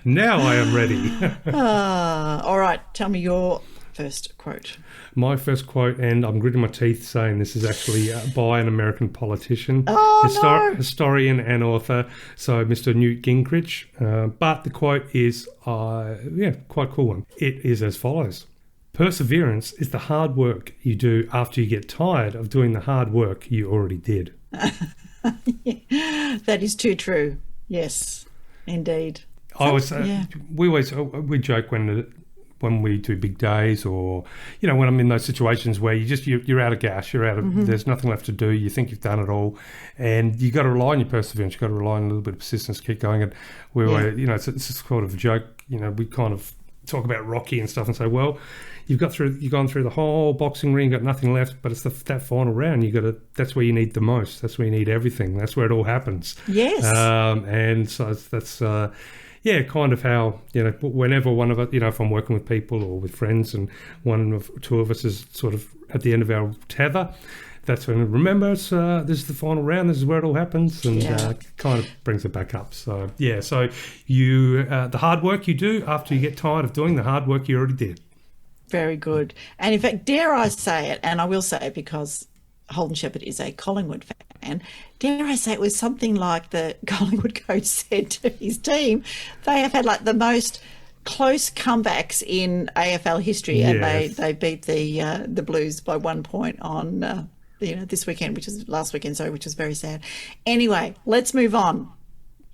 now I am ready. All right. Tell me your first quote. My first quote, and I'm gritting my teeth saying this is actually by an American politician, historian and author, so Mr. Newt Gingrich. But the quote is, quite cool one. It is as follows. "Perseverance is the hard work you do after you get tired of doing the hard work you already did." That is too true. Yes, indeed. We joke when we do big days, or when I'm in those situations where you're out of gas, you're out of there's nothing left to do, you think you've done it all, and you got to rely on your perseverance, you got to rely on a little bit of persistence, keep going. And it's sort of a joke. We kind of talk about Rocky and stuff and say, well, you've gone through the whole boxing ring, got nothing left, but it's that final round. That's where you need the most. That's where you need everything. That's where it all happens. Yes. And so that's kind of how, whenever one of us, if I'm working with people or with friends and two of us is sort of at the end of our tether, that's when, remember, this is the final round, this is where it all happens, and kind of brings it back up. So, so you, the hard work you do after you get tired of doing the hard work you already did. Very good. And in fact, dare I say it, and I will say it because Holden Sheppard is a Collingwood fan, dare I say it was something like the Collingwood coach said to his team, they have had like the most close comebacks in AFL history, and they beat the Blues by 1 point on this weekend, which is last weekend, which is very sad. Anyway, let's move on.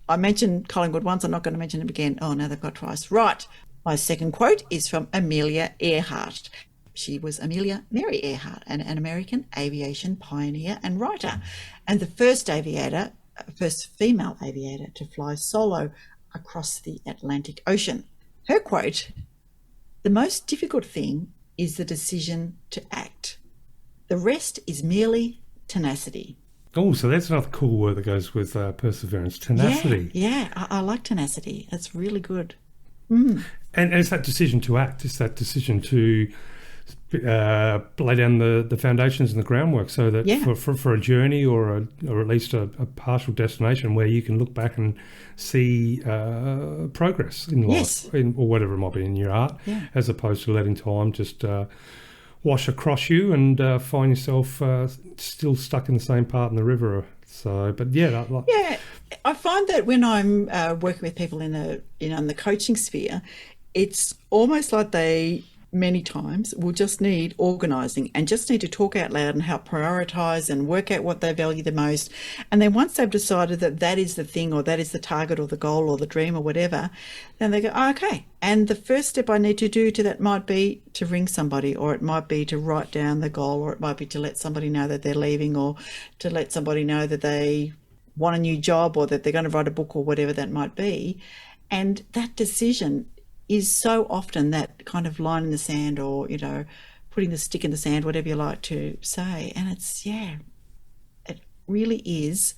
I mentioned Collingwood once, I'm not going to mention them again. Oh, now they've got twice. Right. My second quote is from Amelia Earhart. She was Amelia Mary Earhart, an American aviation pioneer and writer, and the first female aviator to fly solo across the Atlantic Ocean. Her quote, "The most difficult thing is the decision to act. The rest is merely tenacity." Oh, so that's another cool word that goes with perseverance, tenacity. Yeah, I like tenacity. That's really good. And it's that decision to act. It's that decision to lay down the foundations and the groundwork, so that for a journey or at least a partial destination where you can look back and see progress in life, or whatever it might be in your art, as opposed to letting time just wash across you and find yourself still stuck in the same part in the river. So, but I find that when I'm working with people in the coaching sphere, it's almost like they many times will just need organising and just need to talk out loud and help prioritise and work out what they value the most. And then once they've decided that is the thing, or that is the target or the goal or the dream or whatever, then they go, okay. And the first step I need to do to that might be to ring somebody, or it might be to write down the goal, or it might be to let somebody know that they're leaving, or to let somebody know that they want a new job, or that they're going to write a book, or whatever that might be. And that decision is so often that kind of line in the sand, or, putting the stick in the sand, whatever you like to say. And it really is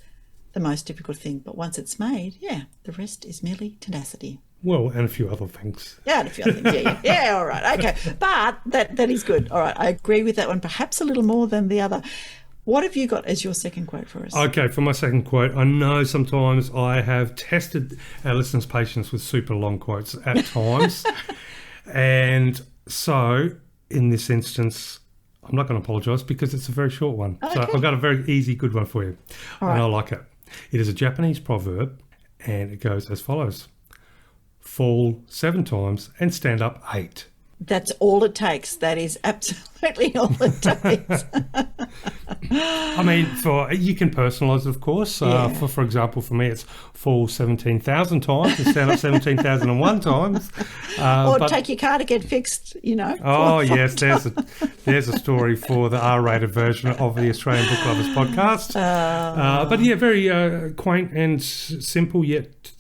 the most difficult thing. But once it's made, the rest is merely tenacity. Well, and a few other things. Yeah, and a few other things. Yeah, all right. Okay. But that is good. All right. I agree with that one, perhaps a little more than the other. What have you got as your second quote for us? Okay, for my second quote, I know sometimes I have tested our listeners' patience with super long quotes at times. And so, in this instance, I'm not going to apologise because it's a very short one. Okay. So I've got a very easy, good one for you. All right. And I like it. It is a Japanese proverb, and it goes as follows. Fall 7 times and stand up 8. That's all it takes. That is absolutely all it takes. I mean, you can personalise it, of course. For example, for me, it's fall 17,000 times and stand up 17,001 times. Or take your car to get fixed, Oh, yes, there's a story for the R-rated version of the Australian Book Lovers podcast. But yeah, very quaint and simple, yet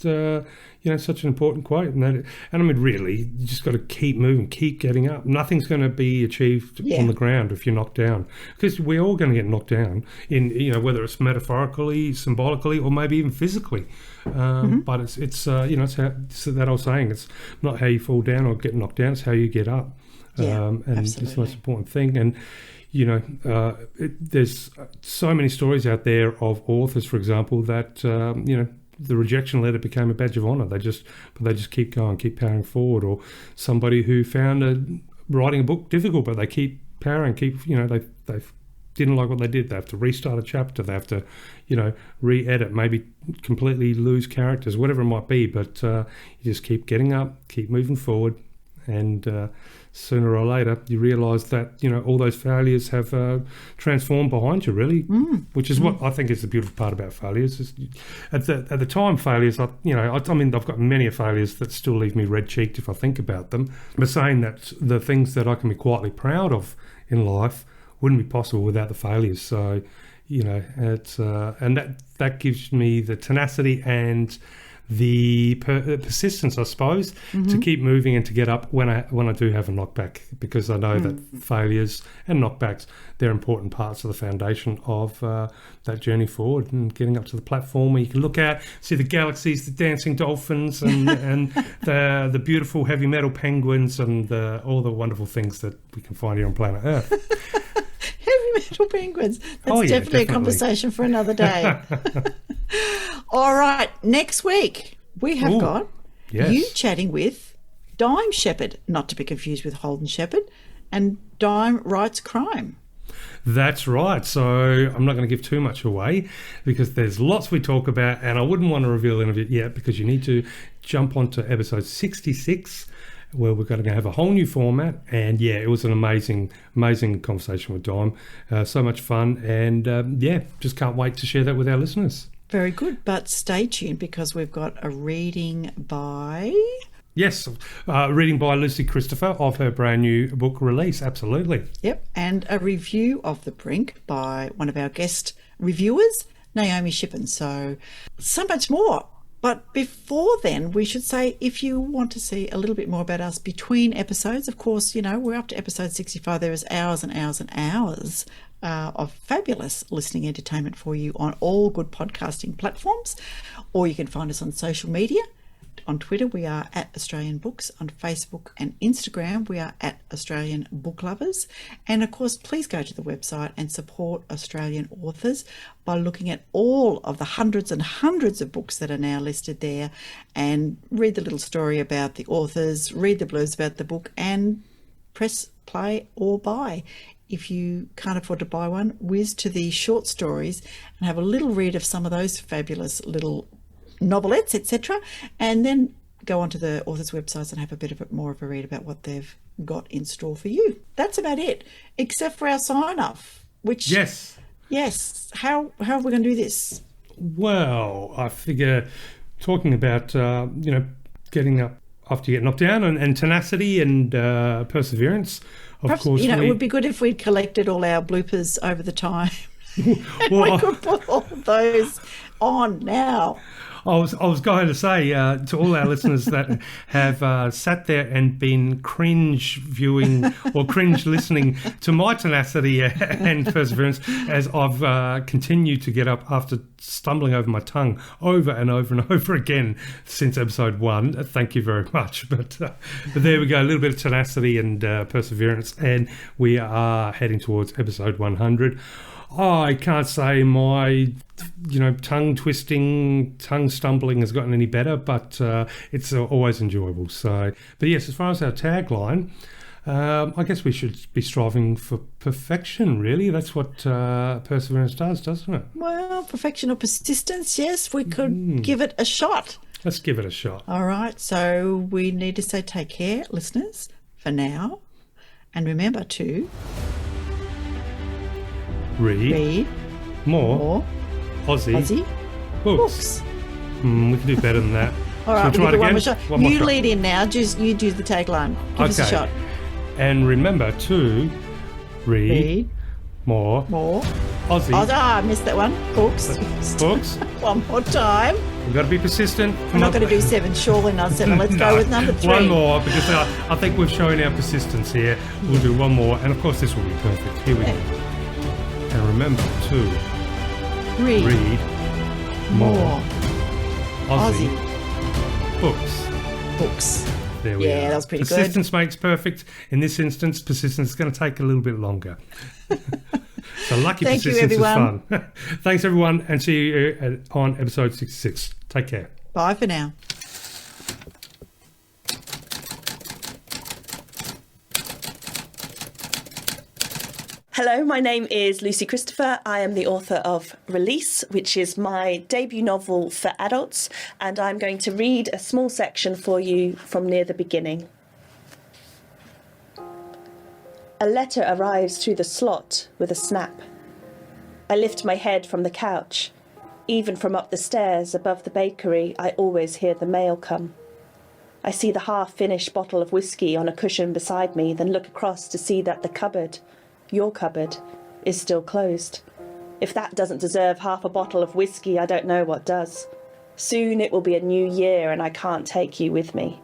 such an important quote. And I mean, really, you just got to keep moving, keep getting up. Nothing's going to be achieved on the ground if you're knocked down, because we're all going to get knocked down in, whether it's metaphorically, symbolically, or maybe even physically. But it's that old saying, it's not how you fall down or get knocked down, it's how you get up. And absolutely. it's the most important thing. And there's so many stories out there of authors, for example, that the rejection letter became a badge of honour. They just keep going, keep powering forward. Or somebody who found writing a book difficult, but they keep powering, they didn't like what they did. They have to restart a chapter. They have to, re-edit, maybe completely lose characters, whatever it might be. But you just keep getting up, keep moving forward, and sooner or later you realise that all those failures have transformed behind you, really, which is what I think is the beautiful part about failures. At the time, failures, I mean, I've got many failures that still leave me red-cheeked if I think about them. But saying that the things that I can be quietly proud of in life wouldn't be possible without the failures. So, it's and that gives me the tenacity and the persistence, I suppose, to keep moving and to get up when I do have a knockback, because I know that failures and knockbacks, they're important parts of the foundation of that journey forward, and getting up to the platform where you can look out, see the galaxies, the dancing dolphins, and the beautiful heavy metal penguins, and all the wonderful things that we can find here on planet Earth. Heavy metal penguins. That's definitely a conversation for another day. All right, next week we have got you chatting with Dime Sheppard, not to be confused with Holden Sheppard, and Dime writes crime. That's right. So I'm not going to give too much away because there's lots we talk about, and I wouldn't want to reveal any of it yet because you need to jump onto episode 66, where we're going to have a whole new format. And it was an amazing conversation with Dime. So much fun, and just can't wait to share that with our listeners. Very good, but stay tuned because we've got a reading by... Yes, reading by Lucy Christopher of her brand new book release, absolutely. Yep, and a review of The Brink by one of our guest reviewers, Naomi Shippen. So much more. But before then, we should say, if you want to see a little bit more about us between episodes, of course, we're up to episode 65. There is hours and hours and hours of fabulous listening entertainment for you on all good podcasting platforms, or you can find us on social media. On Twitter, we are at Australian Books. On Facebook and Instagram, we are at Australian Book Lovers. And of course, please go to the website and support Australian authors by looking at all of the hundreds and hundreds of books that are now listed there, and read the little story about the authors, read the blurbs about the book, and press play or buy. If you can't afford to buy one, whiz to the short stories and have a little read of some of those fabulous little novelettes, etc., and then go onto the authors' websites and have a bit of more of a read about what they've got in store for you. That's about it, except for our sign-off, which... Yes. How are we going to do this? Well, I figure talking about, getting up after you get knocked down, and tenacity and perseverance. Perhaps, course, it would be good if we'd collected all our bloopers over the time. Well, we could put all those on now. I was going to say to all our listeners that have sat there and been cringe viewing or cringe listening to my tenacity and perseverance as I've continued to get up after stumbling over my tongue over and over and over again since episode 1. Thank you very much. But there we go, a little bit of tenacity and perseverance, and we are heading towards episode 100. I can't say my, tongue twisting, tongue stumbling has gotten any better, but it's always enjoyable. So, but yes, as far as our tagline, I guess we should be striving for perfection, really. That's what perseverance does, doesn't it? Well, perfection or persistence, yes, we could give it a shot. Let's give it a shot. All right, so we need to say take care, listeners, for now. And remember to read more Aussie books. We can do better than that. All right, we'll we'll give it one more shot. You shot. lead in now. You do the tagline. Give us a shot. And remember to read more Aussie. I missed that one. Books. One more time. We've got to be persistent. We're not going to do 7, surely not 7. Let's go with number 3. One more, because I think we've shown our persistence here. We'll do one more, and of course this will be perfect. Here we go. And remember to read more Aussie books. There we are. That was pretty good. Persistence makes perfect. In this instance, persistence is going to take a little bit longer. So lucky Thank persistence you, everyone. is fun. Thanks, everyone, and see you on episode 66. Take care. Bye for now. Hello, my name is Lucy Christopher. I am the author of Release, which is my debut novel for adults, and I'm going to read a small section for you from near the beginning. A letter arrives through the slot with a snap. I lift my head from the couch. Even from up the stairs above the bakery, I always hear the mail come. I see the half-finished bottle of whiskey on a cushion beside me, then look across to see that the cupboard, your cupboard, is still closed. If that doesn't deserve half a bottle of whiskey, I don't know what does. Soon it will be a new year and I can't take you with me.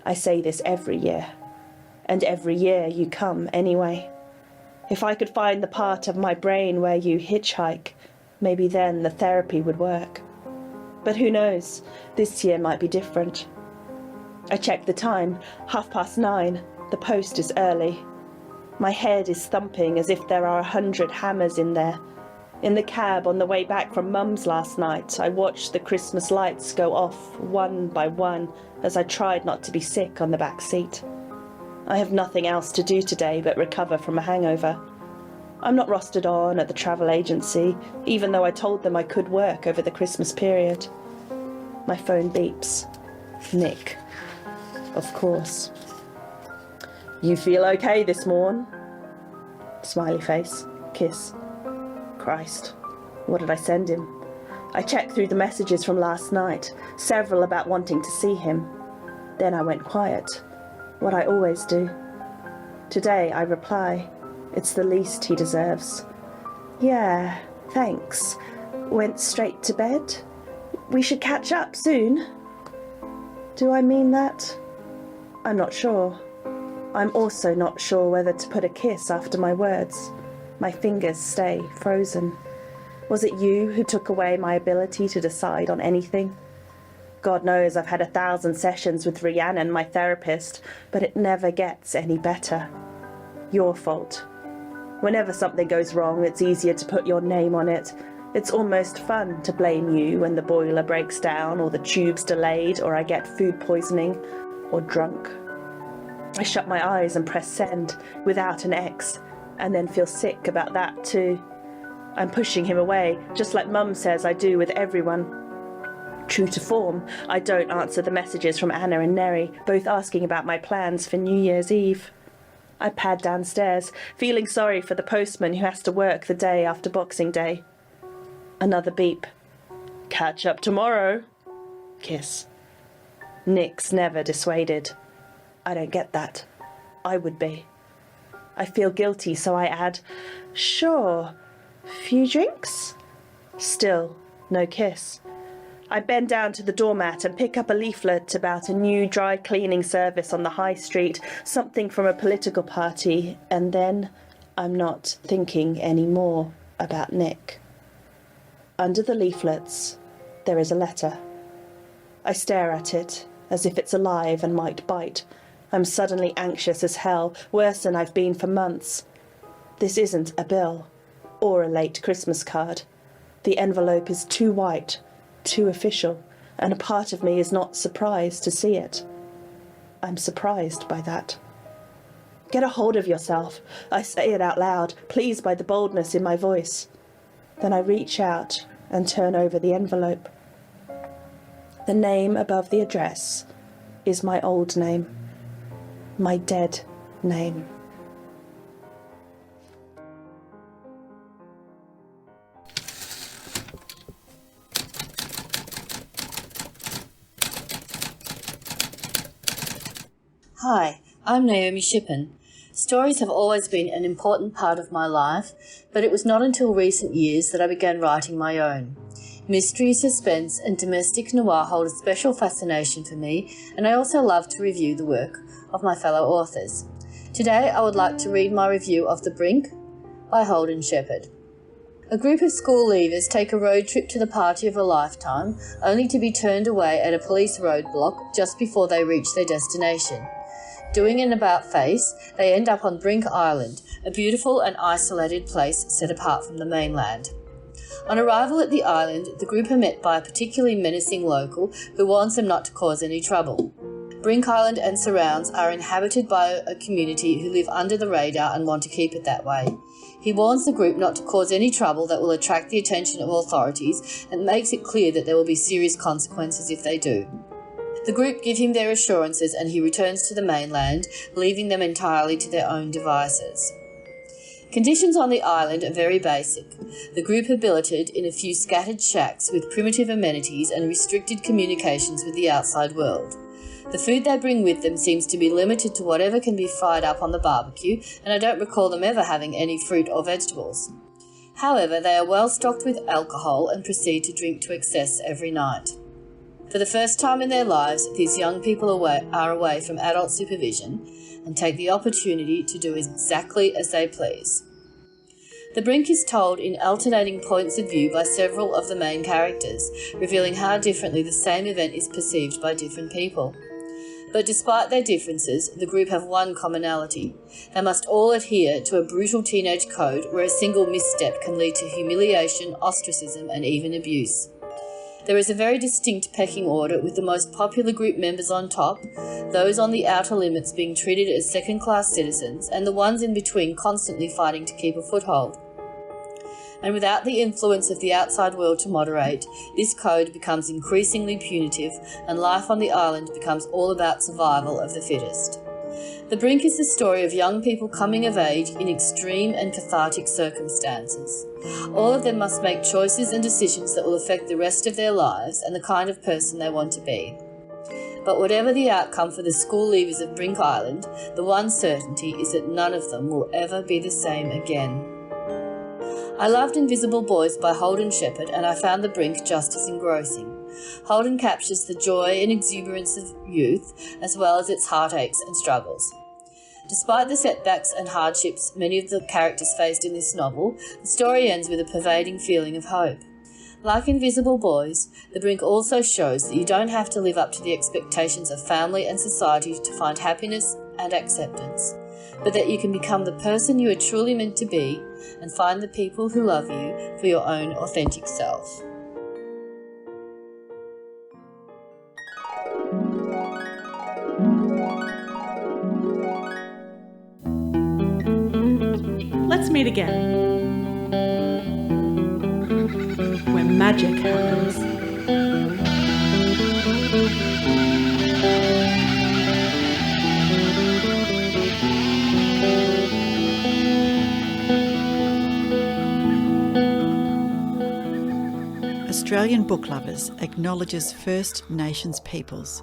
I say this every year. And every year you come anyway. If I could find the part of my brain where you hitchhike, maybe then the therapy would work. But who knows, this year might be different. I check the time, 9:30. The post is early. My head is thumping as if there are 100 hammers in there. In the cab on the way back from Mum's last night, I watched the Christmas lights go off one by one as I tried not to be sick on the back seat. I have nothing else to do today but recover from a hangover. I'm not rostered on at the travel agency, even though I told them I could work over the Christmas period. My phone beeps. Nick. Of course. You feel okay this morn? Smiley face. Kiss. Christ. What did I send him? I checked through the messages from last night, several about wanting to see him. Then I went quiet. What I always do. Today I reply, it's the least he deserves. Yeah, thanks. Went straight to bed? We should catch up soon. Do I mean that? I'm not sure. I'm also not sure whether to put a kiss after my words. My fingers stay frozen. Was it you who took away my ability to decide on anything? God knows I've had 1,000 sessions with Rhiannon, my therapist, but it never gets any better. Your fault. Whenever something goes wrong, it's easier to put your name on it. It's almost fun to blame you when the boiler breaks down, or the tube's delayed, or I get food poisoning, or drunk. I shut my eyes and press send without an X, and then feel sick about that too. I'm pushing him away, just like Mum says I do with everyone. True to form, I don't answer the messages from Anna and Neri, both asking about my plans for New Year's Eve. I pad downstairs, feeling sorry for the postman who has to work the day after Boxing Day. Another beep. Catch up tomorrow. Kiss. Nick's never dissuaded. I don't get that. I would be. I feel guilty, so I add, sure, few drinks? Still, no kiss. I bend down to the doormat and pick up a leaflet about a new dry cleaning service on the high street, something from a political party, and then I'm not thinking any more about Nick. Under the leaflets, there is a letter. I stare at it, as if it's alive and might bite. I'm suddenly anxious as hell, worse than I've been for months. This isn't a bill. or a late Christmas card. The envelope is too white, too official, and a part of me is not surprised to see it. I'm surprised by that. Get a hold of yourself. I say it out loud, pleased by the boldness in my voice. Then I reach out and turn over the envelope. The name above the address is my old name, my dead name. Hi, I'm Naomi Shippen. Stories have always been an important part of my life, but it was not until recent years that I began writing my own. Mystery, suspense and domestic noir hold a special fascination for me, and I also love to review the work of my fellow authors. Today I would like to read my review of The Brink by Holden Sheppard. A group of school leavers take a road trip to the party of a lifetime, only to be turned away at a police roadblock just before they reach their destination. Doing an about-face, they end up on Brink Island, a beautiful and isolated place set apart from the mainland. On arrival at the island, the group are met by a particularly menacing local who warns them not to cause any trouble. Brink Island and surrounds are inhabited by a community who live under the radar and want to keep it that way. He warns the group not to cause any trouble that will attract the attention of authorities and makes it clear that there will be serious consequences if they do. The group give him their assurances and he returns to the mainland, leaving them entirely to their own devices. Conditions on the island are very basic. The group are billeted in a few scattered shacks with primitive amenities and restricted communications with the outside world. The food they bring with them seems to be limited to whatever can be fried up on the barbecue, and I don't recall them ever having any fruit or vegetables. However, they are well stocked with alcohol and proceed to drink to excess every night. For the first time in their lives, these young people are away from adult supervision and take the opportunity to do exactly as they please. The Brink is told in alternating points of view by several of the main characters, revealing how differently the same event is perceived by different people. But despite their differences, the group have one commonality. They must all adhere to a brutal teenage code where a single misstep can lead to humiliation, ostracism, and even abuse. There is a very distinct pecking order, with the most popular group members on top, those on the outer limits being treated as second-class citizens, and the ones in between constantly fighting to keep a foothold. And without the influence of the outside world to moderate, this code becomes increasingly punitive, and life on the island becomes all about survival of the fittest. The Brink is the story of young people coming of age in extreme and cathartic circumstances. All of them must make choices and decisions that will affect the rest of their lives and the kind of person they want to be. But whatever the outcome for the school leavers of Brink Island, the one certainty is that none of them will ever be the same again. I loved Invisible Boys by Holden Sheppard, and I found The Brink just as engrossing. Holden captures the joy and exuberance of youth, as well as its heartaches and struggles. Despite the setbacks and hardships many of the characters faced in this novel, the story ends with a pervading feeling of hope. Like Invisible Boys, The Brink also shows that you don't have to live up to the expectations of family and society to find happiness and acceptance, but that you can become the person you are truly meant to be and find the people who love you for your own authentic self. Let's meet again, where magic happens. Australian Book Lovers acknowledges First Nations peoples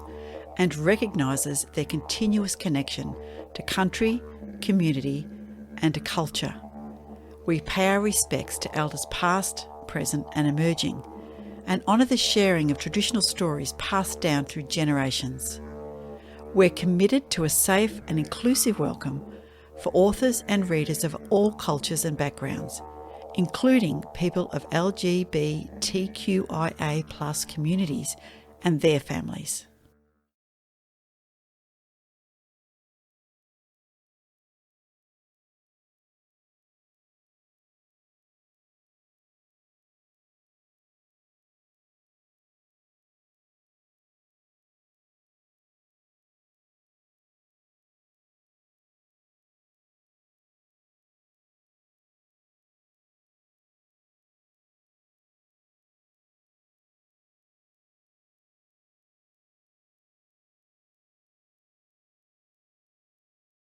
and recognises their continuous connection to country, community and to culture. We pay our respects to elders past, present and emerging, and honour the sharing of traditional stories passed down through generations. We're committed to a safe and inclusive welcome for authors and readers of all cultures and backgrounds, including people of LGBTQIA+ communities and their families.